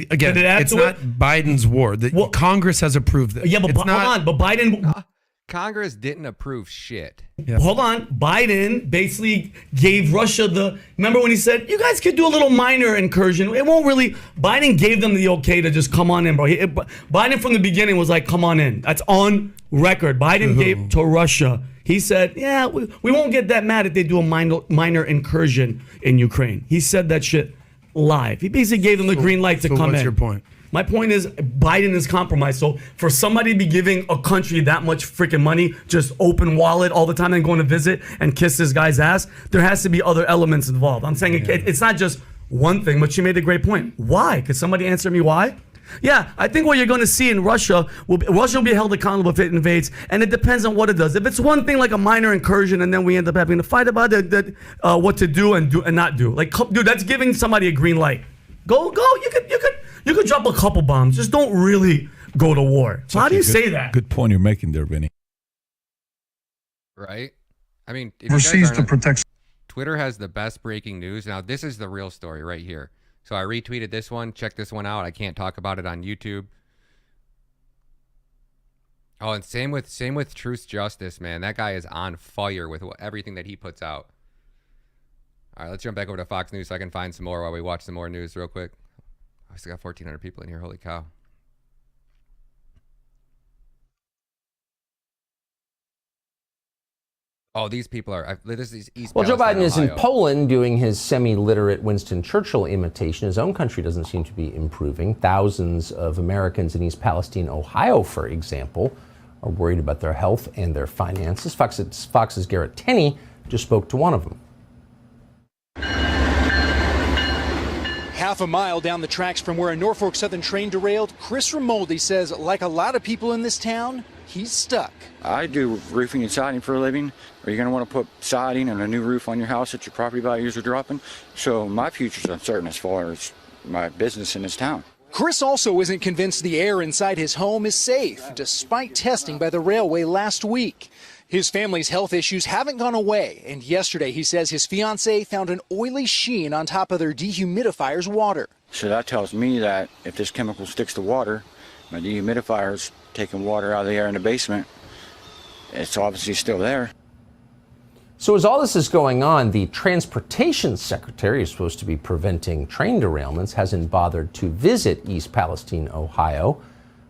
not Biden's war. Congress has approved it. Yeah, but hold on. But Biden. Congress didn't approve shit. Yeah. Hold on. Biden basically gave Russia remember when he said, you guys could do a little minor incursion. It won't really, Biden gave them the okay to just come on in, bro. Biden from the beginning was like, come on in. That's on record. Biden gave to Russia. He said, yeah, we won't get that mad if they do a minor incursion in Ukraine. He said that shit live. He basically gave them the green light to come in. What's your point? My point is Biden is compromised. So for somebody to be giving a country that much freaking money, just open wallet all the time and going to visit and kiss this guy's ass, there has to be other elements involved. I'm saying it's not just one thing, but she made a great point. Why? Could somebody answer me why? Yeah, I think what you're going to see in Russia will be held accountable if it invades, and it depends on what it does. If it's one thing like a minor incursion, and then we end up having to fight about what to do and not do. Like, dude, that's giving somebody a green light. Go. You could drop a couple bombs. Just don't really go to war. So how do you say that? Good point you're making there, Vinny. Right? I mean, Overseas to protect. Twitter has the best breaking news. Now, this is the real story right here. So I retweeted this one. Check this one out. I can't talk about it on YouTube. Oh, and same with Truth Justice, man. That guy is on fire with everything that he puts out. All right, let's jump back over to Fox News so I can find some more while we watch some more news real quick. I still got 1,400 people in here. Holy cow. Oh, these people are... this is East Well, Joe Palestine, Biden is in Ohio. Poland doing his semi-literate Winston Churchill imitation. His own country doesn't seem to be improving. Thousands of Americans in East Palestine, Ohio, for example, are worried about their health and their finances. Fox's Garrett Tenney just spoke to one of them. Half a mile down the tracks from where a Norfolk Southern train derailed, Chris Ramoldi says, like a lot of people in this town, he's stuck. I do roofing and siding for a living. Are you going to want to put siding and a new roof on your house that your property values are dropping? So my future's uncertain as far as my business in this town. Chris also isn't convinced the air inside his home is safe, despite testing by the railway last week. His family's health issues haven't gone away, and yesterday he says his fiancée found an oily sheen on top of their dehumidifier's water. So that tells me that if this chemical sticks to water, my dehumidifier's taking water out of the air in the basement, it's obviously still there. So as all this is going on, the transportation secretary is supposed to be preventing train derailments, hasn't bothered to visit East Palestine, Ohio,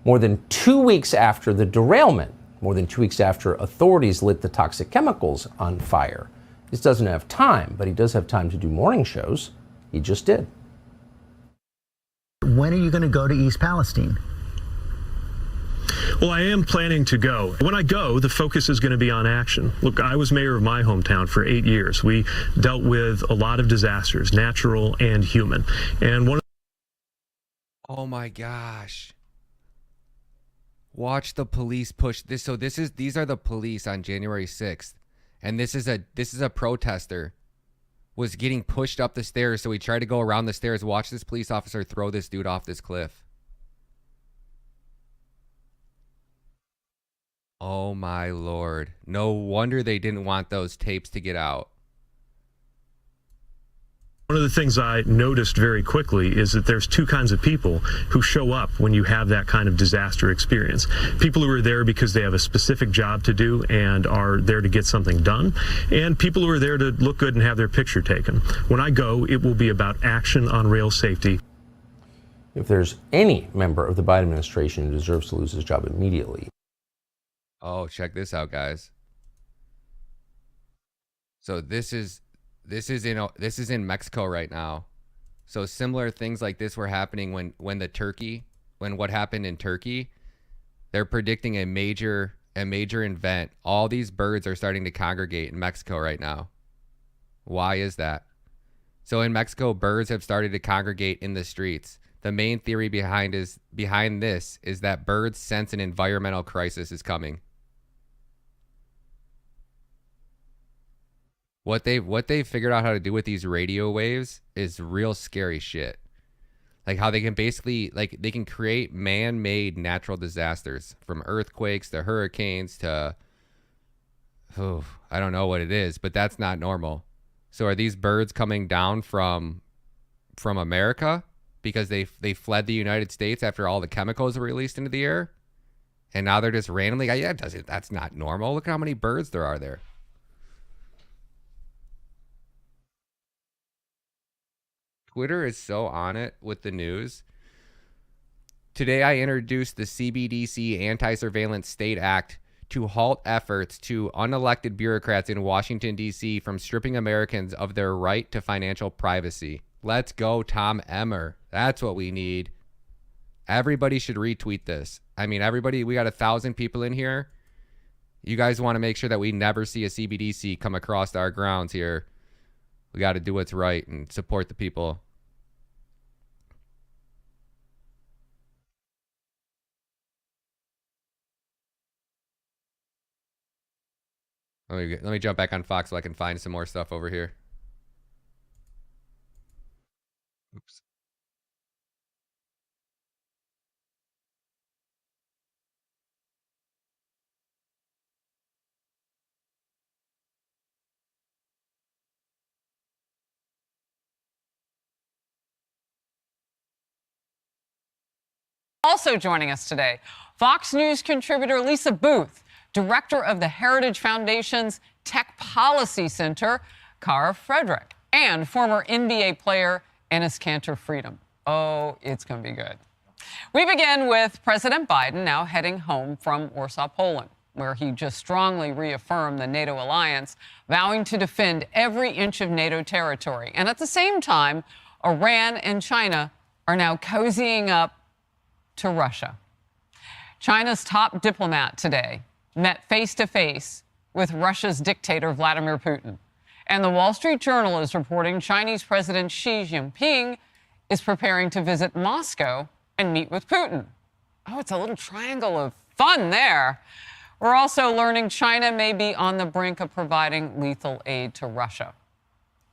more than 2 weeks after the derailment, more than 2 weeks after authorities lit the toxic chemicals on fire. He doesn't have time, but he does have time to do morning shows. He just did. When are you going to go to East Palestine? Well, I am planning to go. When I go, the focus is going to be on action. Look, I was mayor of my hometown for 8 years. We dealt with a lot of disasters, natural and human. And one of Oh my gosh. Watch the police push this. So these are the police on January 6th. And this is a protester was getting pushed up the stairs, so he tried to go around the stairs. Watch this police officer throw this dude off this cliff. Oh my Lord. No wonder they didn't want those tapes to get out. One of the things I noticed very quickly is that there's two kinds of people who show up when you have that kind of disaster experience. People who are there because they have a specific job to do and are there to get something done, and people who are there to look good and have their picture taken. When I go, it will be about action on rail safety. If there's any member of the Biden administration who deserves to lose his job immediately. Oh, check this out, guys. So this is in Mexico right now. So similar things like this were happening when what happened in Turkey. They're predicting a major event. All these birds are starting to congregate in Mexico right now. Why is that? So in Mexico, birds have started to congregate in the streets. The main theory behind this is that birds sense an environmental crisis is coming. What they've figured out how to do with these radio waves is real scary shit. Like how they can basically, they can create man-made natural disasters, from earthquakes to hurricanes to, I don't know what it is, but that's not normal. So are these birds coming down from America because they fled the United States after all the chemicals were released into the air? And now they're just randomly, that's not normal. Look at how many birds there are there. Twitter is so on it with the news. Today, I introduced the CBDC Anti-Surveillance State Act to halt efforts to unelected bureaucrats in Washington, D.C. from stripping Americans of their right to financial privacy. Let's go, Tom Emmer. That's what we need. Everybody should retweet this. I mean, everybody, we got 1,000 people in here. You guys want to make sure that we never see a CBDC come across our grounds here. We got to do what's right and support the people. Let me jump back on Fox so I can find some more stuff over here. Oops. Also joining us today, Fox News contributor Lisa Booth, director of the Heritage Foundation's Tech Policy Center, Cara Frederick, and former NBA player Enes Kanter Freedom. Oh, it's going to be good. We begin with President Biden now heading home from Warsaw, Poland, where he just strongly reaffirmed the NATO alliance, vowing to defend every inch of NATO territory. And at the same time, Iran and China are now cozying up to Russia. China's top diplomat today met face-to-face with Russia's dictator Vladimir Putin. And the Wall Street Journal is reporting Chinese President Xi Jinping is preparing to visit Moscow and meet with Putin. Oh, it's a little triangle of fun there. We're also learning China may be on the brink of providing lethal aid to Russia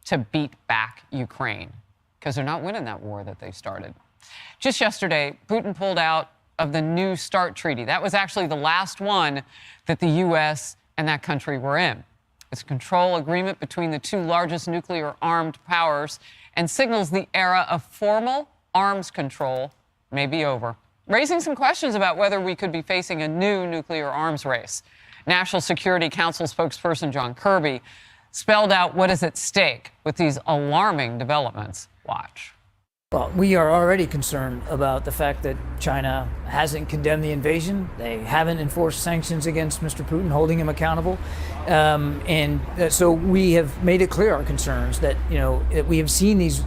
to beat back Ukraine, because they're not winning that war that they started. Just yesterday, Putin pulled out of the New START treaty. That was actually the last one that the U.S. and that country were in. It's a control agreement between the two largest nuclear-armed powers and signals the era of formal arms control may be over, raising some questions about whether we could be facing a new nuclear arms race. National Security Council spokesperson John Kirby spelled out what is at stake with these alarming developments. Watch. Well, we are already concerned about the fact that China hasn't condemned the invasion. They haven't enforced sanctions against Mr. Putin, holding him accountable. So we have made it clear our concerns that, that we have seen these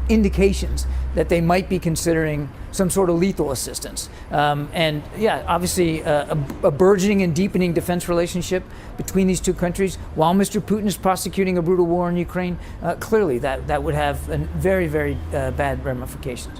indications that they might be considering some sort of lethal assistance. Obviously a burgeoning and deepening defense relationship between these two countries while Mr. Putin is prosecuting a brutal war in Ukraine, clearly that would have very, very bad ramifications.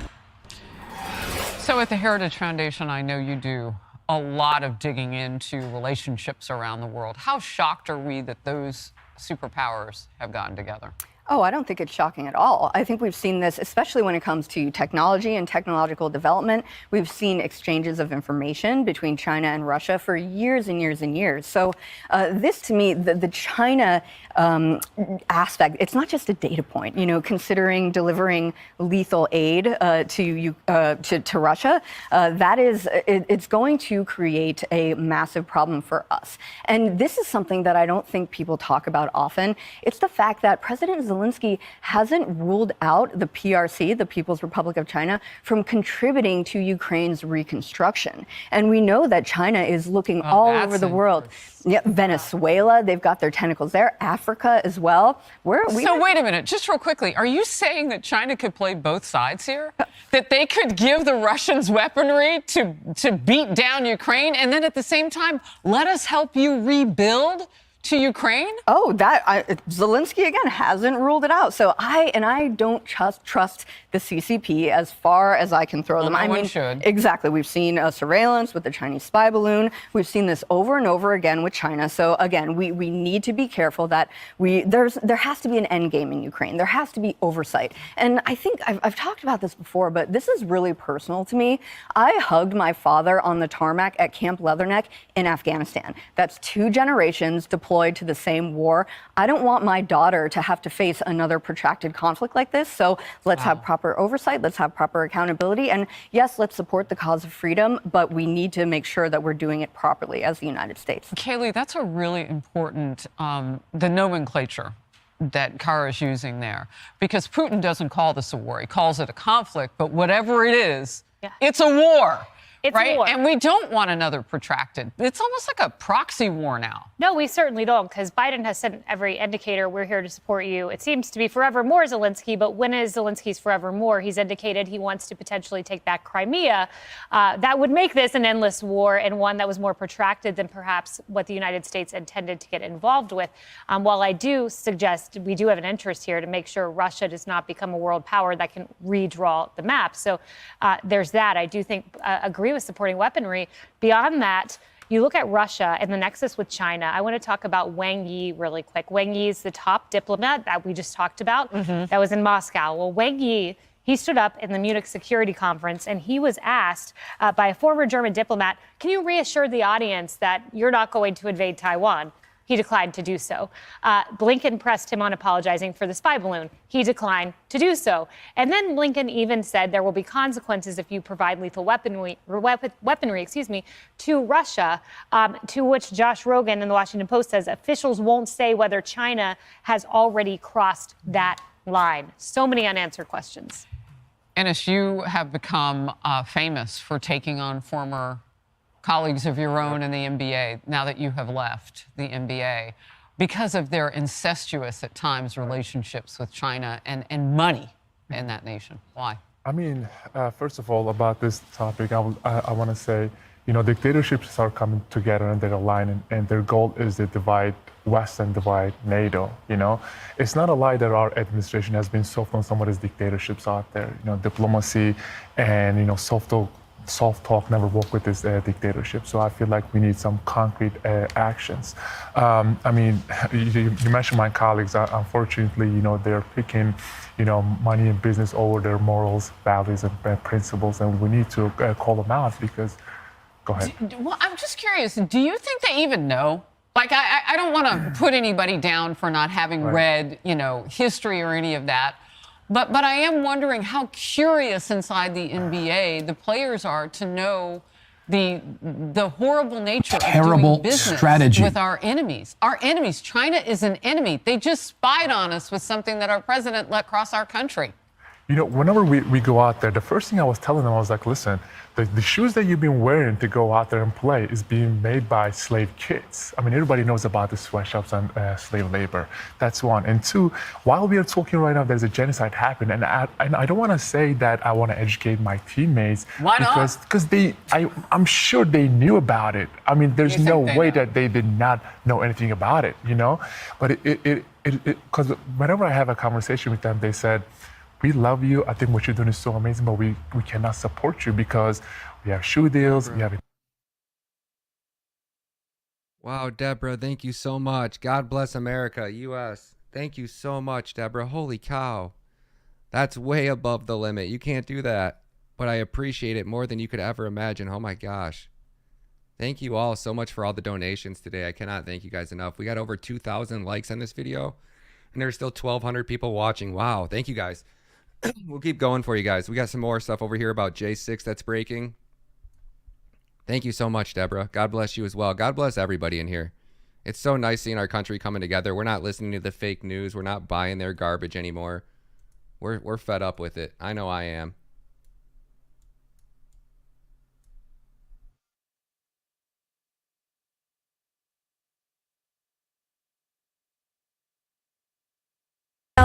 So at the Heritage Foundation, I know you do a lot of digging into relationships around the world. How shocked are we that those superpowers have gotten together? Oh, I don't think it's shocking at all. I think we've seen this, especially when it comes to technology and technological development. We've seen exchanges of information between China and Russia for years and years and years. So this, to me, the China aspect, it's not just a data point. Considering delivering lethal aid to Russia, it's going to create a massive problem for us. And this is something that I don't think people talk about often. It's the fact that President Zelensky hasn't ruled out the PRC, the People's Republic of China, from contributing to Ukraine's reconstruction. And we know that China is looking all over the world. Yeah, Venezuela, they've got their tentacles there. Africa as well. So wait a minute, just real quickly, are you saying that China could play both sides here? That they could give the Russians weaponry to beat down Ukraine and then at the same time let us help you rebuild to Ukraine? Oh, Zelensky again hasn't ruled it out. So I don't trust the CCP as far as I can throw them. No one should. Exactly. We've seen surveillance with the Chinese spy balloon. We've seen this over and over again with China. So again, we need to be careful that there has to be an end game in Ukraine. There has to be oversight. And I think I've talked about this before, but this is really personal to me. I hugged my father on the tarmac at Camp Leatherneck in Afghanistan. That's 2 generations deployed to the same war. I don't want my daughter to have to face another protracted conflict like this. So let's have proper oversight. Let's have proper accountability. And yes, let's support the cause of freedom, but we need to make sure that we're doing it properly as the United States. Kaylee, that's a really important, the nomenclature that Kara is using there, because Putin doesn't call this a war. He calls it a conflict, but whatever it is, it's a war. It's right? a war. And we don't want another protracted. It's almost like a proxy war now. No, we certainly don't, because Biden has sent every indicator, we're here to support you. It seems to be forever more Zelensky, but when is Zelensky's forever more? He's indicated he wants to potentially take back Crimea. That would make this an endless war and one that was more protracted than perhaps what the United States intended to get involved with. While I do suggest we do have an interest here to make sure Russia does not become a world power that can redraw the map. So there's that. I do think agree with supporting weaponry. Beyond that, you look at Russia and the nexus with China. I want to talk about Wang Yi really quick. Wang Yi is the top diplomat that we just talked about that was in Moscow. Well, Wang Yi, he stood up in the Munich Security Conference and he was asked by a former German diplomat, can you reassure the audience that you're not going to invade Taiwan? He declined to do so. Blinken pressed him on apologizing for the spy balloon. He declined to do so. And then Blinken even said there will be consequences if you provide lethal weaponry to Russia, to which Josh Rogan in the Washington Post says officials won't say whether China has already crossed that line. So many unanswered questions. Ennis, you have become famous for taking on former colleagues of your own in the NBA, now that you have left the NBA, because of their incestuous, at times, relationships with China and money in that nation. Why? I mean, first of all, about this topic, I want to say, dictatorships are coming together and they're aligning, and their goal is to divide West and divide NATO. It's not a lie that our administration has been soft on some of these dictatorships out there. Diplomacy and soft soft talk never work with this dictatorship. So I feel like we need some concrete actions. I mean, you mentioned my colleagues. Unfortunately, they're picking, money and business over their morals, values, and principles, and we need to call them out because. Go ahead. Well, I'm just curious. Do you think they even know? Like, I don't want to put anybody down for not having read, history or any of that. But I am wondering how curious inside the NBA the players are to know the horrible nature of doing business strategy with our enemies. Our enemies. China is an enemy. They just spied on us with something that our president let cross our country. Whenever we go out there, the first thing I was telling them, I was like, listen, the shoes that you've been wearing to go out there and play is being made by slave kids. I mean, everybody knows about the sweatshops and slave labor. That's one. And two, while we are talking right now, there's a genocide happening. And I don't want to say that I want to educate my teammates. Why not? Because I'm sure they knew about it. I mean, there's no way that they did not know anything about it, But because whenever I have a conversation with them, they said, we love you. I think what you're doing is so amazing, but we cannot support you because we have shoe deals. We have. Wow, Deborah, thank you so much. God bless America, U.S. Thank you so much, Deborah. Holy cow. That's way above the limit. You can't do that. But I appreciate it more than you could ever imagine. Oh, my gosh. Thank you all so much for all the donations today. I cannot thank you guys enough. We got over 2,000 likes on this video, and there's still 1,200 people watching. Wow, thank you guys. We'll keep going for you guys. We got some more stuff over here about J6 that's breaking. Thank you so much, Deborah. God bless you as well. God bless everybody in here. It's so nice seeing our country coming together. We're not listening to the fake news. We're not buying their garbage anymore. We're fed up with it. I know I am.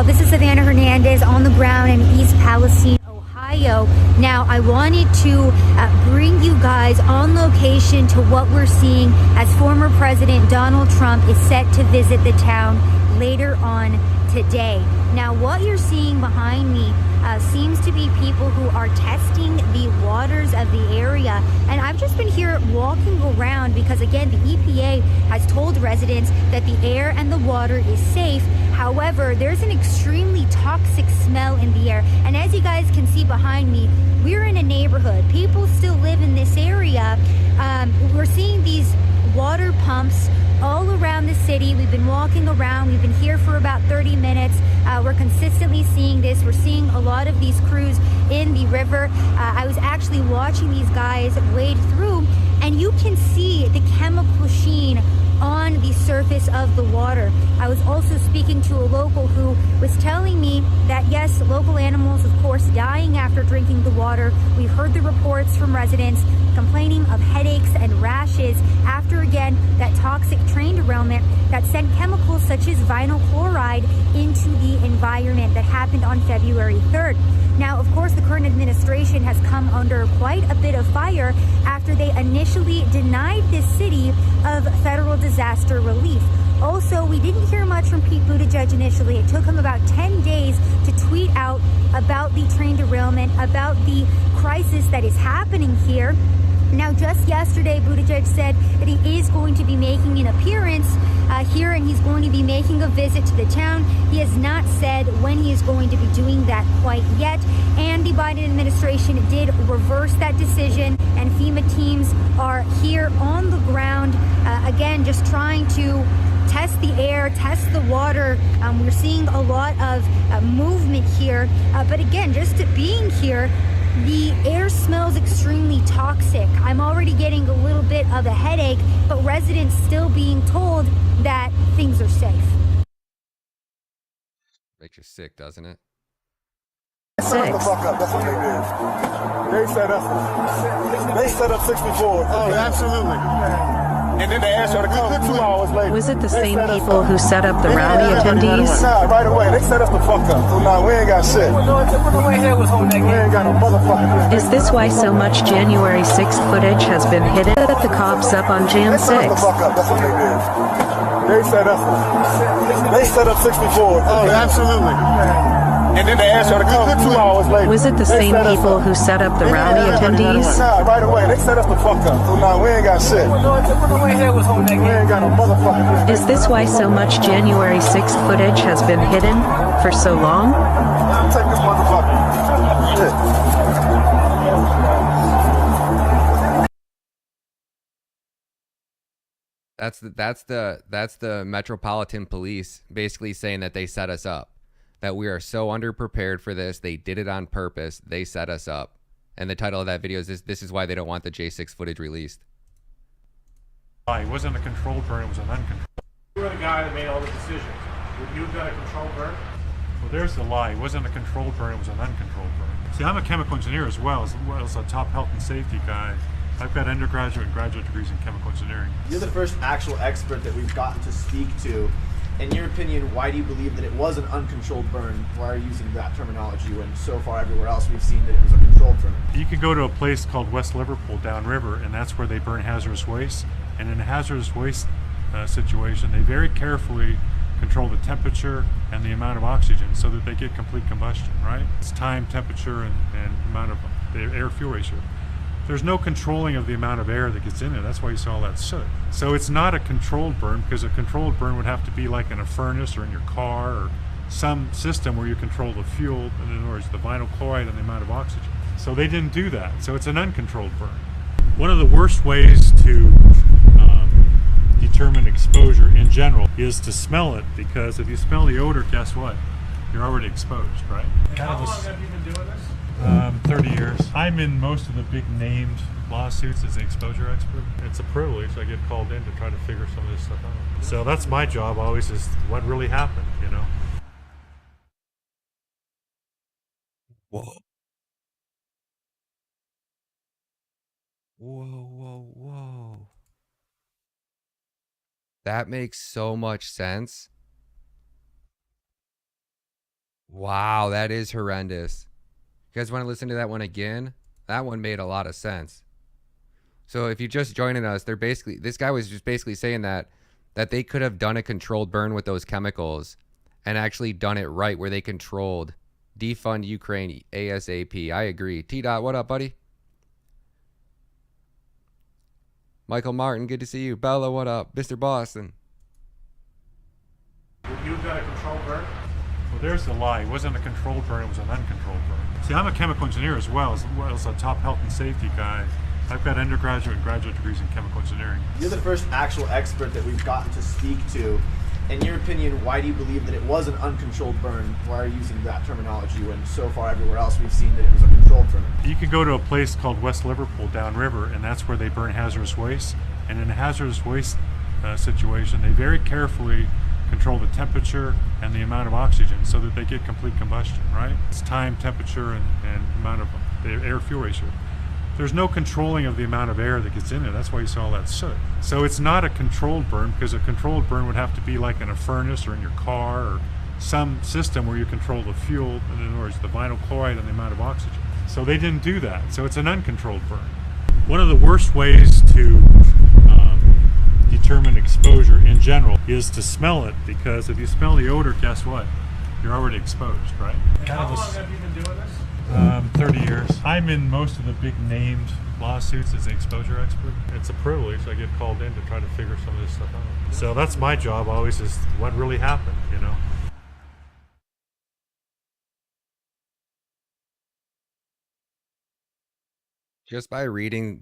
This is Savannah Hernandez on the ground in East Palestine, Ohio. Now, I wanted to bring you guys on location to what we're seeing as former President Donald Trump is set to visit the town later on today. Now, what you're seeing behind me seems to be people who are testing the waters of the area. And I've just been here walking around because, again, the EPA has told residents that the air and the water is safe. However, there's an extremely toxic smell in the air. And as you guys can see behind me, we're in a neighborhood. People still live in this area. We're seeing these water pumps all around the city. We've been walking around. We've been here for about 30 minutes. We're consistently seeing this. We're seeing a lot of these crews in the river. I was actually watching these guys wade through, and you can see the chemical sheen on the surface of the water. I was also speaking to a local who was telling me that yes, local animals, of course, dying after drinking the water. We've heard the reports from residents complaining of headaches and rashes after, again, that toxic train derailment that sent chemicals such as vinyl chloride into the environment that happened on February 3rd. Now, of course, the current administration has come under quite a bit of fire after they initially denied this city of federal disaster relief. Also, we didn't hear much from Pete Buttigieg initially. It took him about 10 days to tweet out about the train derailment, about the crisis that is happening here. Now, just yesterday, Buttigieg said that he is going to be making an appearance here, and he's going to be making a visit to the town. He has not said when he is going to be doing that quite yet. And the Biden administration did reverse that decision, and FEMA teams are here on the ground, again, just trying to test the air, test the water. We're seeing a lot of movement here. But again, just being here, the air smells extremely toxic. I'm already getting a little bit of a headache, but residents still being told that things are safe. Makes you sick, doesn't it? Shut the fuck up. That's what they did. They set up 64. Oh, absolutely. And then they asked her to come 2 hours later. Was it the same people who set up the rally attendees? Nah, right away. They set us the fuck up. So now we ain't got shit. We ain't got no motherfucking. Is this why so much January 6th footage has been hidden? Set the cops up on Jan 6. They set us the fuck up. That's what they did. They set up 64. Oh, absolutely. And then they asked her to come 2 hours later. Was it the They same set us people up. who set up the They rally had everybody attendees? Nah, right away. They set us the fuck up. So now we ain't got shit. We ain't got no motherfucking. Is this why so much January 6th footage has been hidden for so long? I'll take this motherfucker. Shit. That's the Metropolitan Police basically saying that they set us up, that we are so underprepared for this. They did it on purpose. They set us up. And the title of that video is this is why they don't want the J6 footage released. It wasn't a controlled burn, it was an uncontrolled. You were the guy that made all the decisions. Would you have done a controlled burn? Well, there's the lie. It wasn't a controlled burn, it was an uncontrolled burn. See, I'm a chemical engineer as well as a top health and safety guy. I've got undergraduate and graduate degrees in chemical engineering. You're the first actual expert that we've gotten to speak to. In your opinion, why do you believe that it was an uncontrolled burn? Why are you using that terminology when so far everywhere else we've seen that it was a controlled burn? You can go to a place called West Liverpool downriver, and that's where they burn hazardous waste. And in a hazardous waste situation, they very carefully control the temperature and the amount of oxygen so that they get complete combustion, right? It's time, temperature, and amount of the air-fuel ratio. There's no controlling of the amount of air that gets in there. That's why you saw all that soot. So it's not a controlled burn, because a controlled burn would have to be like in a furnace or in your car or some system where you control the fuel, in other words, the vinyl chloride and the amount of oxygen. So they didn't do that. So it's an uncontrolled burn. One of the worst ways to determine exposure in general is to smell it, because if you smell the odor, guess what? You're already exposed, right? How long have you been doing this? 30 years. I'm in most of the big named lawsuits as an exposure expert. It's a privilege. I get called in to try to figure some of this stuff out. So that's my job always, is what really happened, you know? Whoa. Whoa. That makes so much sense. Wow, that is horrendous. You guys want to listen to that one again? That one made a lot of sense. So if you're just joining us, they're basically, this guy was just basically saying that they could have done a controlled burn with those chemicals and actually done it right, where they controlled defund Ukraine ASAP. I agree. T-Dot, what up, buddy? Michael Martin, good to see you. Bella, what up? Mr. Boston. You've got a controlled burn? Well, there's the lie. It wasn't a controlled burn, it was an uncontrolled burn. See, I'm a chemical engineer as well as a top health and safety guy. I've got undergraduate and graduate degrees in chemical engineering. You're the first actual expert that we've gotten to speak to. In your opinion, why do you believe that it was an uncontrolled burn? Why are you using that terminology when so far everywhere else we've seen that it was a controlled burn? You can go to a place called West Liverpool downriver, and that's where they burn hazardous waste. And in a hazardous waste situation, they very carefully control the temperature and the amount of oxygen so that they get complete combustion, right? It's time, temperature, and amount of the air-fuel ratio. There's no controlling of the amount of air that gets in there. That's why you saw all that soot. So it's not a controlled burn, because a controlled burn would have to be like in a furnace or in your car or some system where you control the fuel, in other words, the vinyl chloride and the amount of oxygen. So they didn't do that. So it's an uncontrolled burn. One of the worst ways to determine exposure in general is to smell it, because if you smell the odor, guess what? You're already exposed, right? How long have you been doing this? 30 years. I'm in most of the big named lawsuits as an exposure expert. It's a privilege. I get called in to try to figure some of this stuff out. So that's my job always, is what really happened, you know? Just by reading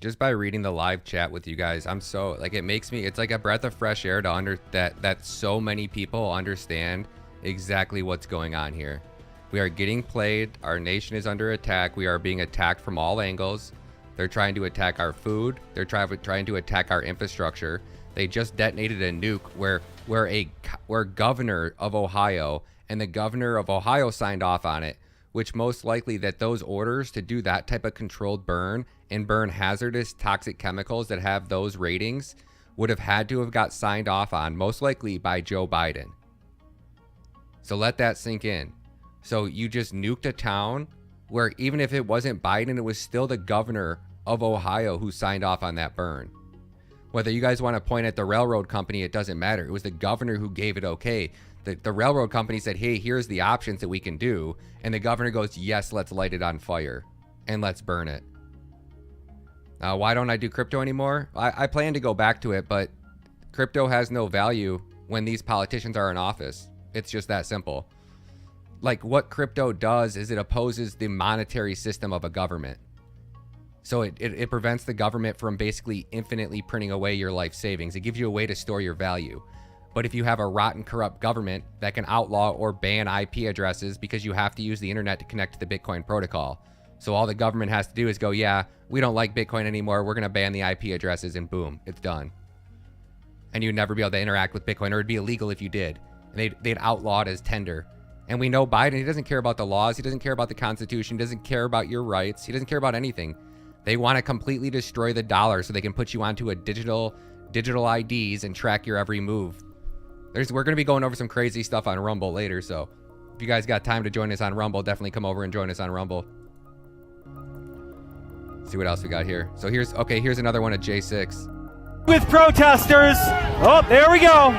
the live chat with you guys, I'm so, like, it makes me, it's like a breath of fresh air to that so many people understand exactly what's going on here. We are getting played. Our nation is under attack. We are being attacked from all angles. They're trying to attack our food. They're trying to attack our infrastructure. They just detonated a nuke where governor of Ohio and the governor of Ohio signed off on it, which most likely that those orders to do that type of controlled burn and burn hazardous toxic chemicals that have those ratings would have had to have got signed off on, most likely by Joe Biden. So let that sink in. So you just nuked a town where even if it wasn't Biden, it was still the governor of Ohio who signed off on that burn. Whether you guys want to point at the railroad company, it doesn't matter. It was the governor who gave it okay. The railroad company said, hey, here's the options that we can do. And the governor goes, yes, let's light it on fire and let's burn it. Why don't I do crypto anymore? I plan to go back to it, but crypto has no value when these politicians are in office. It's just that simple. Like, what crypto does is it opposes the monetary system of a government. So it prevents the government from basically infinitely printing away your life savings. It gives you a way to store your value. But if you have a rotten, corrupt government that can outlaw or ban IP addresses because you have to use the internet to connect to the Bitcoin protocol. So all the government has to do is go, yeah, we don't like Bitcoin anymore. We're going to ban the IP addresses, and boom, it's done. And you'd never be able to interact with Bitcoin, or it'd be illegal if you did. And they'd outlaw it as tender. And we know Biden, he doesn't care about the laws. He doesn't care about the Constitution. He doesn't care about your rights. He doesn't care about anything. They want to completely destroy the dollar so they can put you onto a digital IDs and track your every move. We're going to be going over some crazy stuff on Rumble later, so if you guys got time to join us on Rumble, definitely come over and join us on Rumble. See what else we got here. So here's another one at J6. With protesters. Oh, there we go.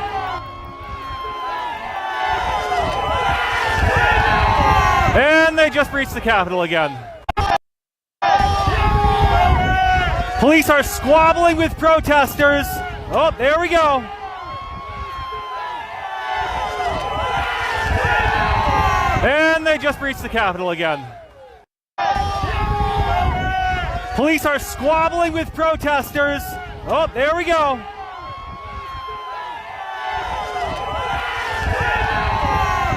And they just breached the Capitol again. Police are squabbling with protesters. Oh, there we go. And they just breached the Capitol again. Police are squabbling with protesters. Oh, there we go.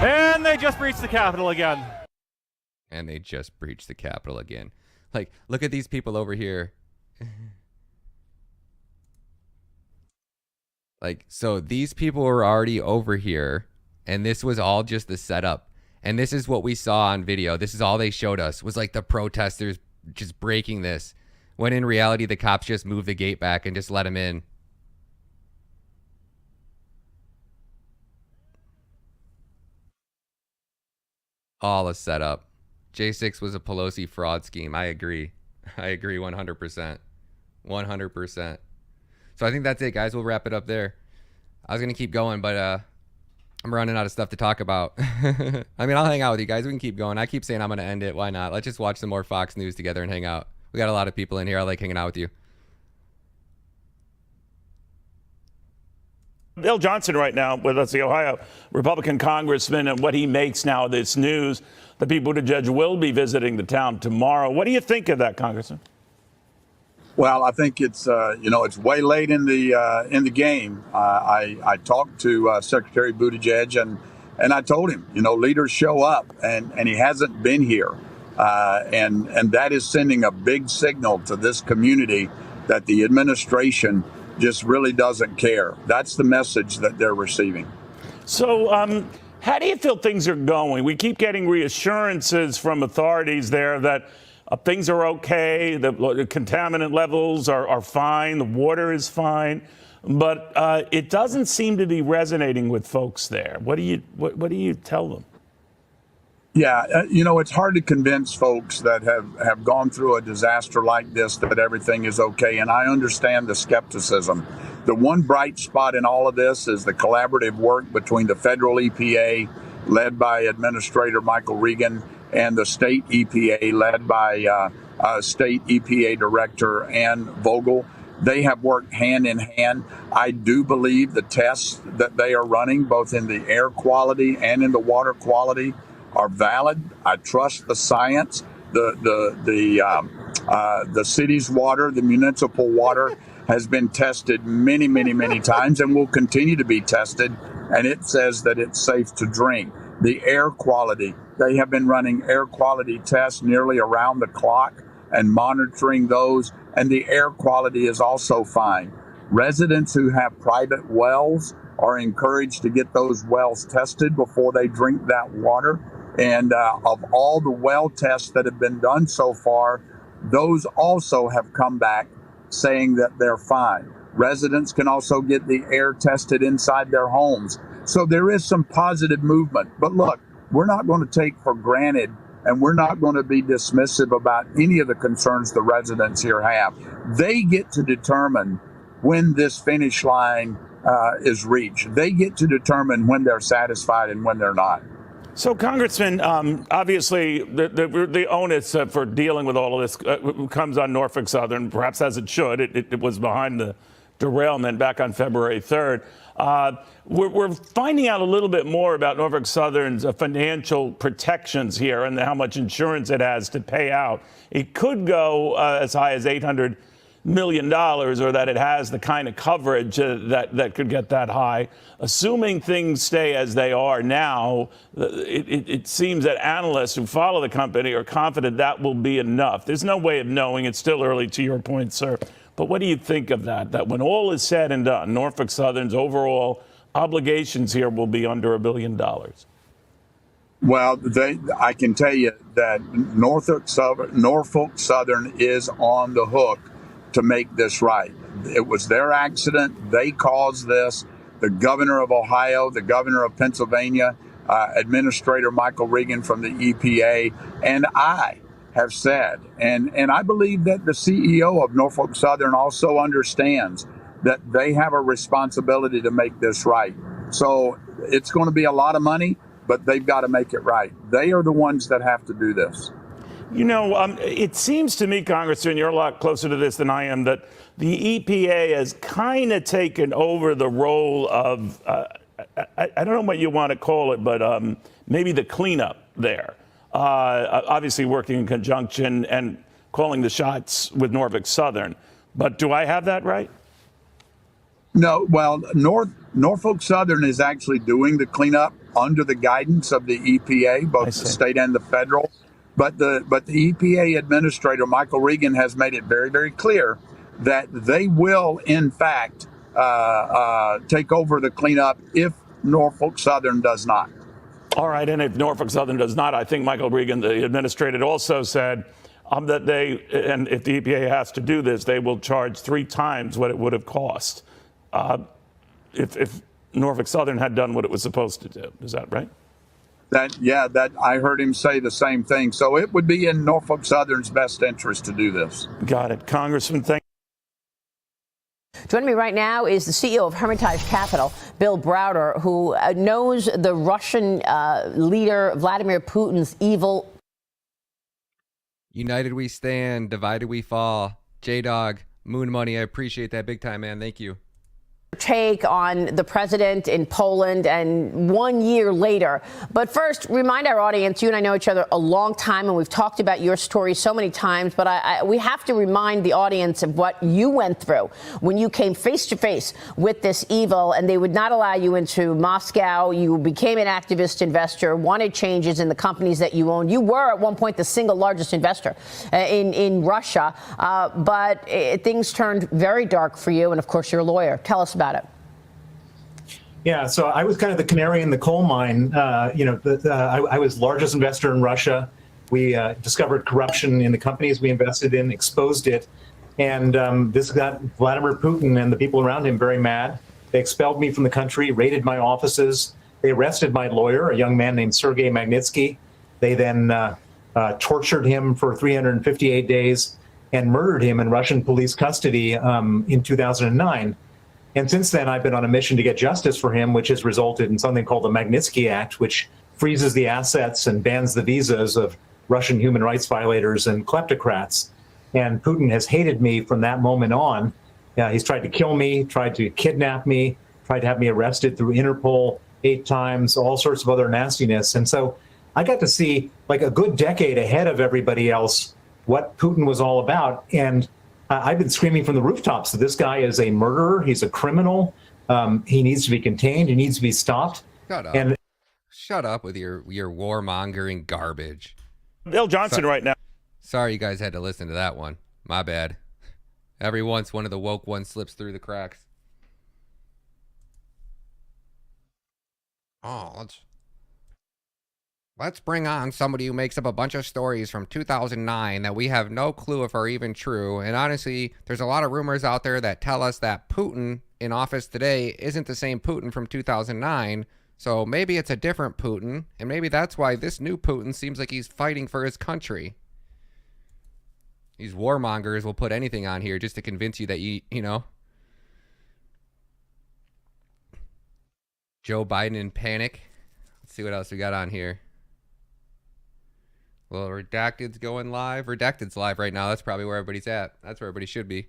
And they just breached the Capitol again. And they just breached the Capitol again. Like, look at these people over here. Like, so these people were already over here, and this was all just the setup. And this is what we saw on video. This is all they showed us, was like the protesters just breaking this, when in reality the cops just moved the gate back and just let them in. All a setup. J6 was a Pelosi fraud scheme. I agree 100%. 100%. So I think that's it, guys. We'll wrap it up there. I was gonna keep going, but I'm running out of stuff to talk about. I mean, I'll hang out with you guys. We can keep going. I keep saying I'm going to end it. Why not? Let's just watch some more Fox News together and hang out. We got a lot of people in here. I like hanging out with you. Bill Johnson right now with us, the Ohio Republican congressman, and what he makes now of this news. The Pete Buttigieg will be visiting the town tomorrow. What do you think of that, Congressman? Well, I think it's it's way late in the game. I talked to Secretary Buttigieg and I told him, leaders show up, and he hasn't been here, and that is sending a big signal to this community that the administration just really doesn't care. That's the message that they're receiving. So, how do you feel things are going? We keep getting reassurances from authorities there that things are okay, the contaminant levels are fine, the water is fine, but it doesn't seem to be resonating with folks there. What do you tell them? Yeah, it's hard to convince folks that have gone through a disaster like this that everything is okay, and I understand the skepticism. The one bright spot in all of this is the collaborative work between the federal EPA, led by Administrator Michael Regan, and the state EPA, led by State EPA Director Ann Vogel. They have worked hand in hand. I do believe the tests that they are running, both in the air quality and in the water quality, are valid. I trust the science. The city's water, the municipal water, has been tested many, many, many times and will continue to be tested, and it says that it's safe to drink. The air quality, they have been running air quality tests nearly around the clock and monitoring those, and the air quality is also fine. Residents who have private wells are encouraged to get those wells tested before they drink that water. And of all the well tests that have been done so far, those also have come back saying that they're fine. Residents can also get the air tested inside their homes. So there is some positive movement. But look, we're not going to take for granted, and we're not going to be dismissive about any of the concerns the residents here have. They get to determine when this finish line is reached. They get to determine when they're satisfied and when they're not. So, Congressman, obviously the onus for dealing with all of this comes on Norfolk Southern, perhaps as it should. It was behind the derailment back on February 3rd. We're finding out a little bit more about Norfolk Southern's financial protections here and how much insurance it has to pay out. It could go as high as $800 million, or that it has the kind of coverage that could get that high. Assuming things stay as they are now, it seems that analysts who follow the company are confident that will be enough. There's no way of knowing. It's still early, to your point, sir. But what do you think of that? That when all is said and done, Norfolk Southern's overall obligations here will be under $1 billion? Well, I can tell you that Norfolk Southern is on the hook to make this right. It was their accident. They caused this. The governor of Ohio, the governor of Pennsylvania, Administrator Michael Regan from the EPA, and I have said, and I believe that the CEO of Norfolk Southern also understands that they have a responsibility to make this right. So it's going to be a lot of money, but they've got to make it right. They are the ones that have to do this. You know, it seems to me, Congressman, you're a lot closer to this than I am, that the EPA has kind of taken over the role of, I don't know what you want to call it, but maybe the cleanup there. Obviously working in conjunction and calling the shots with Norfolk Southern. But do I have that right? No, well, Norfolk Southern is actually doing the cleanup under the guidance of the EPA, both the state and the federal. But the EPA administrator, Michael Regan, has made it very, very clear that they will, in fact, take over the cleanup if Norfolk Southern does not. All right, and if Norfolk Southern does not, I think Michael Regan, the administrator, also said that and if the EPA has to do this, they will charge 3 times what it would have cost if Norfolk Southern had done what it was supposed to do. Is that right? That I heard him say the same thing. So it would be in Norfolk Southern's best interest to do this. Got it. Congressman, thank you. Joining me right now is the CEO of Hermitage Capital, Bill Browder, who knows the Russian leader Vladimir Putin's evil. United we stand, divided we fall. J-Dog, Moon Money, I appreciate that big time, man. Thank you. Take on the president in Poland and 1 year later. But first, remind our audience, you and I know each other a long time, and we've talked about your story so many times, but we have to remind the audience of what you went through when you came face to face with this evil, and they would not allow you into Moscow. You became an activist investor, wanted changes in the companies that you owned. You were at one point the single largest investor in Russia, but things turned very dark for you, and of course, you're a lawyer. Tell us about it. Yeah, so I was kind of the canary in the coal mine. I was largest investor in Russia. We discovered corruption in the companies we invested in, exposed it, and this got Vladimir Putin and the people around him very mad. They expelled me from the country, raided my offices. They arrested my lawyer, a young man named Sergei Magnitsky. They then tortured him for 358 days and murdered him in Russian police custody in 2009. And since then, I've been on a mission to get justice for him, which has resulted in something called the Magnitsky Act, which freezes the assets and bans the visas of Russian human rights violators and kleptocrats. And Putin has hated me from that moment on. He's tried to kill me, tried to kidnap me, tried to have me arrested through Interpol 8 times, all sorts of other nastiness. And so I got to see, like a good decade ahead of everybody else, what Putin was all about. And I've been screaming from the rooftops that this guy is a murderer. He's a criminal. He needs to be contained. He needs to be stopped. Shut up. Shut up with your warmongering garbage. Bill Johnson right now. Sorry you guys had to listen to that one. My bad. Every once one of the woke ones slips through the cracks. Oh, let's bring on somebody who makes up a bunch of stories from 2009 that we have no clue if are even true. And honestly, there's a lot of rumors out there that tell us that Putin in office today isn't the same Putin from 2009. So maybe it's a different Putin, and maybe that's why this new Putin seems like he's fighting for his country. These warmongers will put anything on here just to convince you that you know, Joe Biden in panic. Let's see what else we got on here. Well, Redacted's going live. Redacted's live right now. That's probably where everybody's at. That's where everybody should be.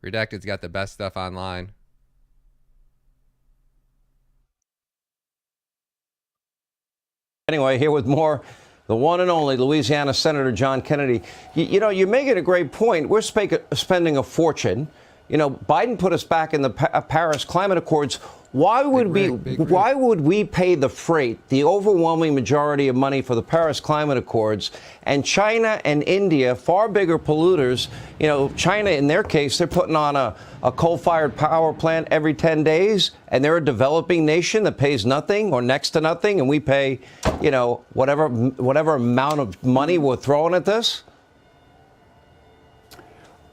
Redacted's got the best stuff online. Anyway, here with more, the one and only Louisiana Senator John Kennedy. You know, you're making a great point. We're spending a fortune. You know, Biden put us back in the Paris Climate Accords. Why would we pay the freight, the overwhelming majority of money for the Paris Climate Accords, and China and India, far bigger polluters? You know, China, in their case, they're putting on a coal-fired power plant every 10 days, and they're a developing nation that pays nothing or next to nothing, and we pay, you know, whatever amount of money we're throwing at this?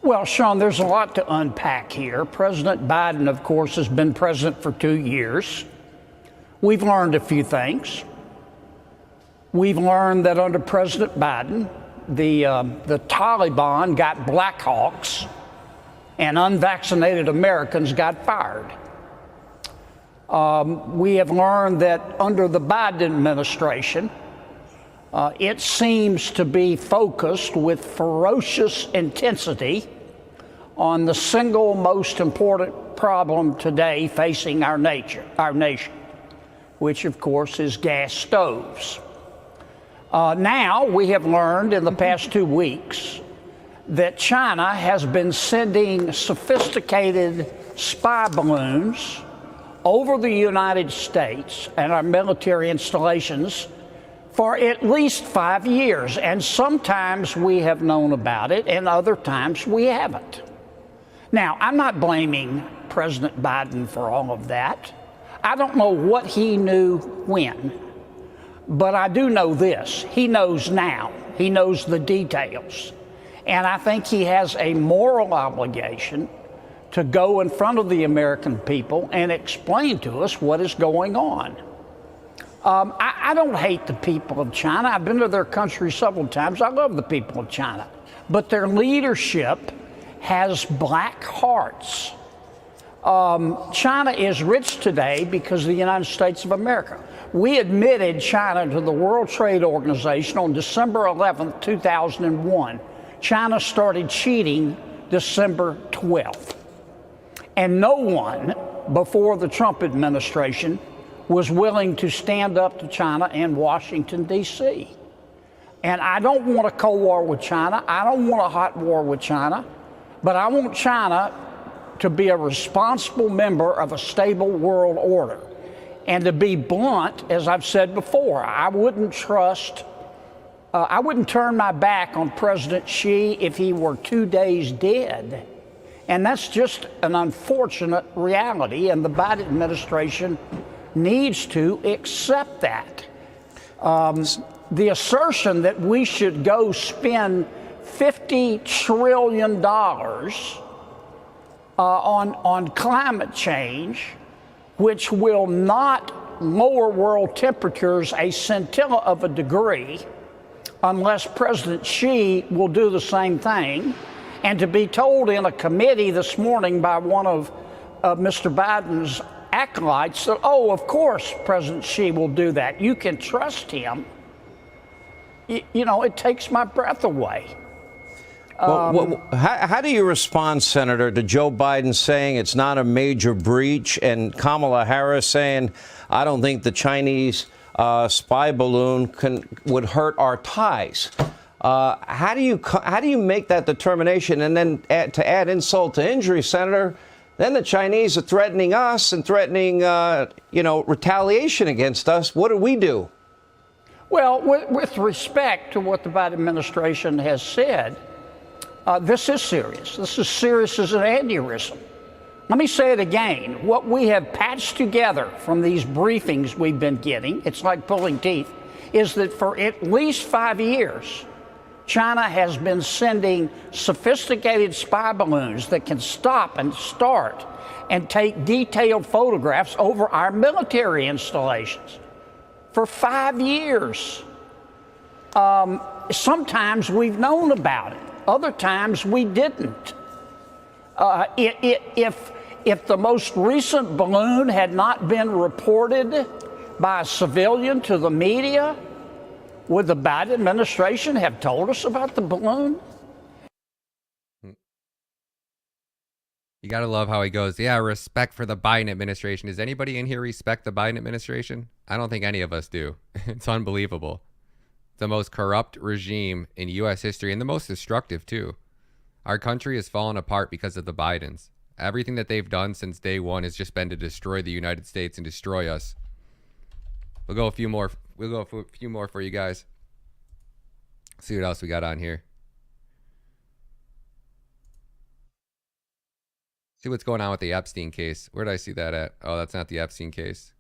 Well, Sean, there's a lot to unpack here. President Biden, of course, has been president for 2 years. We've learned a few things. We've learned that under President Biden, the Taliban got Black Hawks and unvaccinated Americans got fired. We have learned that under the Biden administration, it seems to be focused with ferocious intensity on the single most important problem today facing our nation, which of course is gas stoves. Now we have learned in the past 2 weeks that China has been sending sophisticated spy balloons over the United States and our military installations for at least 5 years, and sometimes we have known about it and other times we haven't. Now, I'm not blaming President Biden for all of that. I don't know what he knew when, but I do know this. He knows now. He knows the details. And I think he has a moral obligation to go in front of the American people and explain to us what is going on. I don't hate the people of China. I've been to their country several times. I love the people of China. But their leadership has black hearts. China is rich today because of the United States of America. We admitted China to the World Trade Organization on December 11th, 2001. China started cheating December 12th. And no one before the Trump administration was willing to stand up to China in Washington, D.C. And I don't want a Cold War with China. I don't want a hot war with China. But I want China to be a responsible member of a stable world order. And to be blunt, as I've said before, I wouldn't turn my back on President Xi if he were 2 days dead. And that's just an unfortunate reality, and the Biden administration needs to accept that. The assertion that we should go spend $50 trillion on climate change, which will not lower world temperatures a scintilla of a degree unless President Xi will do the same thing, and to be told in a committee this morning by one of Mr. Biden's acolytes that, oh, of course President Xi will do that. You can trust him. You know, it takes my breath away. How do you respond, Senator, to Joe Biden saying it's not a major breach and Kamala Harris saying, I don't think the Chinese spy balloon would hurt our ties? How do you make that determination? And then to add insult to injury, Senator, then the Chinese are threatening us and threatening, retaliation against us. What do we do? Well, with respect to what the Biden administration has said, this is serious. This is serious as an aneurysm. Let me say it again. What we have patched together from these briefings we've been getting, it's like pulling teeth, is that for at least 5 years, China has been sending sophisticated spy balloons that can stop and start and take detailed photographs over our military installations for 5 years. Sometimes we've if the most recent balloon had not been reported by a civilian to the media, would the Biden administration have told us about the balloon? You gotta love how he goes, yeah, respect for the Biden administration. Does anybody in here respect the Biden administration? I don't think any of us do. It's unbelievable. The most corrupt regime in U.S. history, and the most destructive, too. Our country has fallen apart because of the Bidens. Everything that they've done since day one has just been to destroy the United States and destroy us. We'll go a few more. We'll go a few more for you guys. See what else we got on here. See what's going on with the Epstein case. Where did I see that at? Oh, that's not the Epstein case.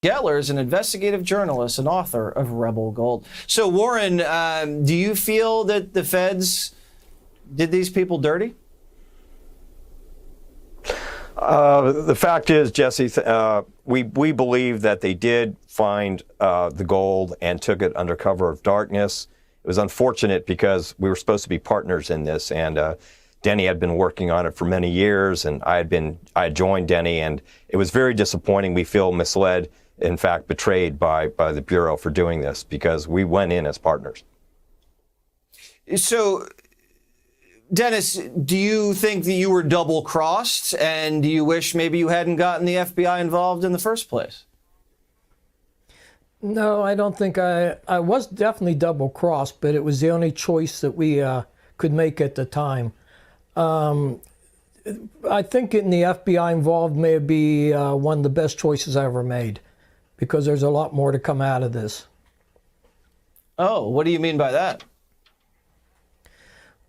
Gettler is an investigative journalist and author of Rebel Gold. So, Warren, do you feel that the feds did these people dirty? The fact is, Jesse, we believe that they did find the gold and took it under cover of darkness. It was unfortunate because we were supposed to be partners in this, and Denny had been working on it for many years, and I had joined Denny, and it was very disappointing. We feel misled, in fact, betrayed by the Bureau for doing this because we went in as partners. So, Dennis, do you think that you were double-crossed, and do you wish maybe you hadn't gotten the FBI involved in the first place? No, I don't think I was definitely double-crossed, but it was the only choice that we could make at the time. I think getting the FBI involved may be one of the best choices I ever made because there's a lot more to come out of this. Oh, what do you mean by that?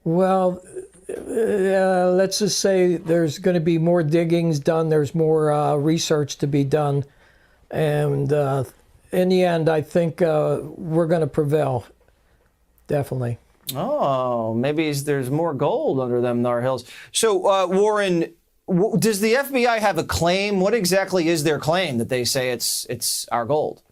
Well, let's just say there's going to be more diggings done. There's more research to be done. And in the end, I think we're going to prevail. Definitely. Oh, maybe there's more gold under them Nar Hills. So, Warren, does the FBI have a claim? What exactly is their claim that they say it's our gold?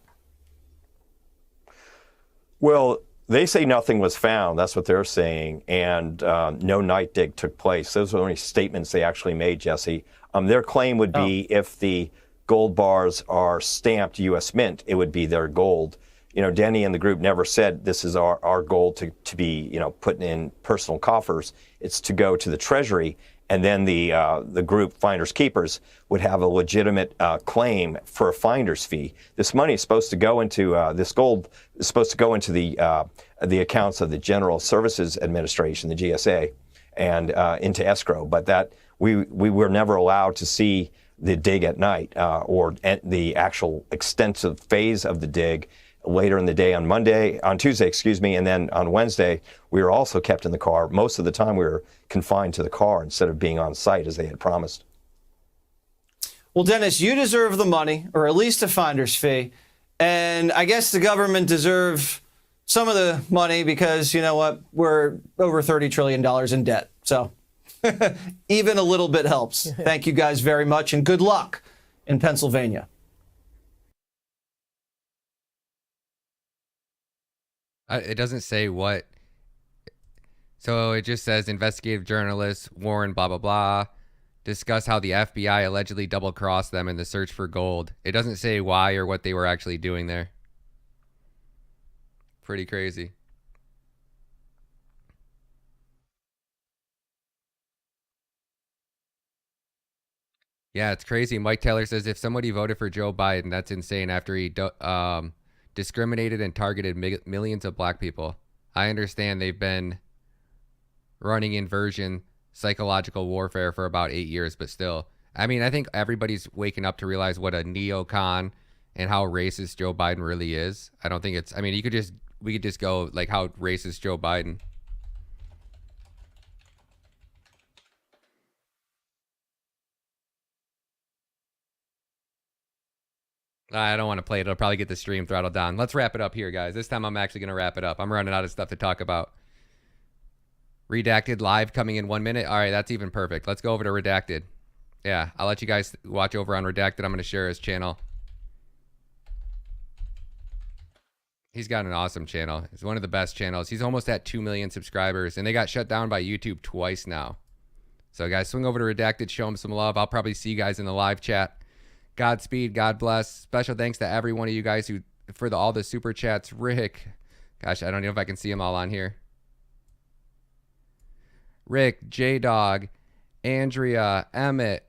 Well, they say nothing was found. That's what they're saying. And no night dig took place. Those are the only statements they actually made, Jesse. Their claim would be if the gold bars are stamped U.S. Mint, it would be their gold. You know, Denny and the group never said this is our gold to be, put in personal coffers. It's to go to the Treasury. And then the group Finders Keepers would have a legitimate claim for a finder's fee. This money is supposed to go into this gold is supposed to go into the accounts of the General Services Administration, the GSA, and into escrow. But that we were never allowed to see the dig at night or the actual extensive phase of the dig later in the day on Tuesday, and then on Wednesday, we were also kept in the car. Most of the time, we were confined to the car instead of being on site as they had promised. Well, Dennis, you deserve the money, or at least a finder's fee, and I guess the government deserves some of the money because, you know what, we're over $30 trillion in debt, so even a little bit helps. Thank you guys very much, and good luck in Pennsylvania. It doesn't say what. So it just says investigative journalist Warren blah, blah, blah. Discuss how the FBI allegedly double-crossed them in the search for gold. It doesn't say why or what they were actually doing there. Pretty crazy. Yeah, it's crazy. Mike Taylor says if somebody voted for Joe Biden, that's insane after he discriminated and targeted millions of black people. I understand they've been running inversion psychological warfare for about 8 years, but still. I mean, I think everybody's waking up to realize what a neocon and how racist Joe Biden really is. I don't think it's, I mean, we could just go like how racist Joe Biden. I don't want to play it. It'll probably get the stream throttled down. Let's wrap it up here, guys. This time I'm actually going to wrap it up. I'm running out of stuff to talk about. Redacted live coming in 1 minute. All right, that's even perfect. Let's go over to Redacted. Yeah, I'll let you guys watch over on Redacted. I'm going to share his channel. He's got an awesome channel. It's one of the best channels. He's almost at 2 million subscribers, and they got shut down by YouTube twice now. So, guys, swing over to Redacted, show him some love. I'll probably see you guys in the live chat. Godspeed, God bless. Special thanks to every one of you guys who for all the super chats. Rick, gosh, I don't know if I can see them all on here. Rick, J-Dog, Andrea, Emmett,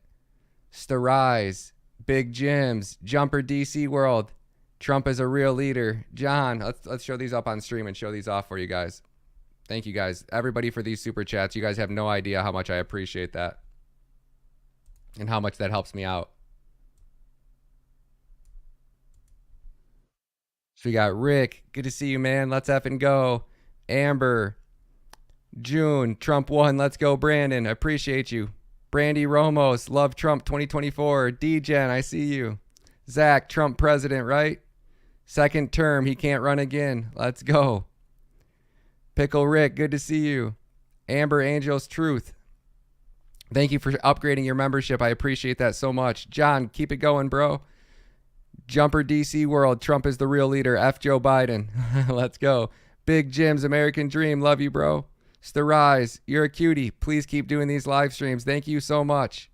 Starise, Big Jims, Jumper DC World, Trump is a real leader. John, let's show these up on stream and show these off for you guys. Thank you guys, everybody, for these super chats. You guys have no idea how much I appreciate that and how much that helps me out. So we got Rick, good to see you, man. Let's effing go. Amber, June, Trump won. Let's go, Brandon. Appreciate you. Brandy Romos, love Trump 2024. D-Gen, I see you. Zach, Trump president, right? Second term, he can't run again. Let's go. Pickle Rick, good to see you. Amber Angels Truth, thank you for upgrading your membership. I appreciate that so much. John, keep it going, bro. Jumper DC World, Trump is the real leader. F Joe Biden. Let's go. Big Jim's American Dream, love you, bro. Starise, you're a cutie. Please keep doing these live streams. Thank you so much.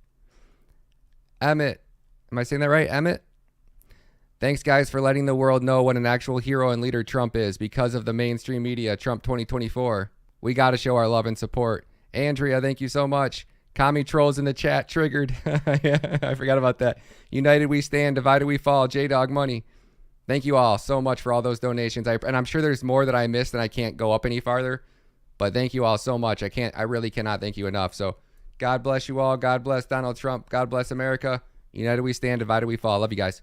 Emmett, am I saying that right? Emmett? Thanks, guys, for letting the world know what an actual hero and leader Trump is. Because of the mainstream media, Trump 2024. We got to show our love and support. Andrea, thank you so much. Commie trolls in the chat, triggered. Yeah, I forgot about that. United we stand, divided we fall. J-Dog money. Thank you all so much for all those donations. And I'm sure there's more that I missed and I can't go up any farther. But thank you all so much. I really cannot thank you enough. So God bless you all. God bless Donald Trump. God bless America. United we stand, divided we fall. Love you guys.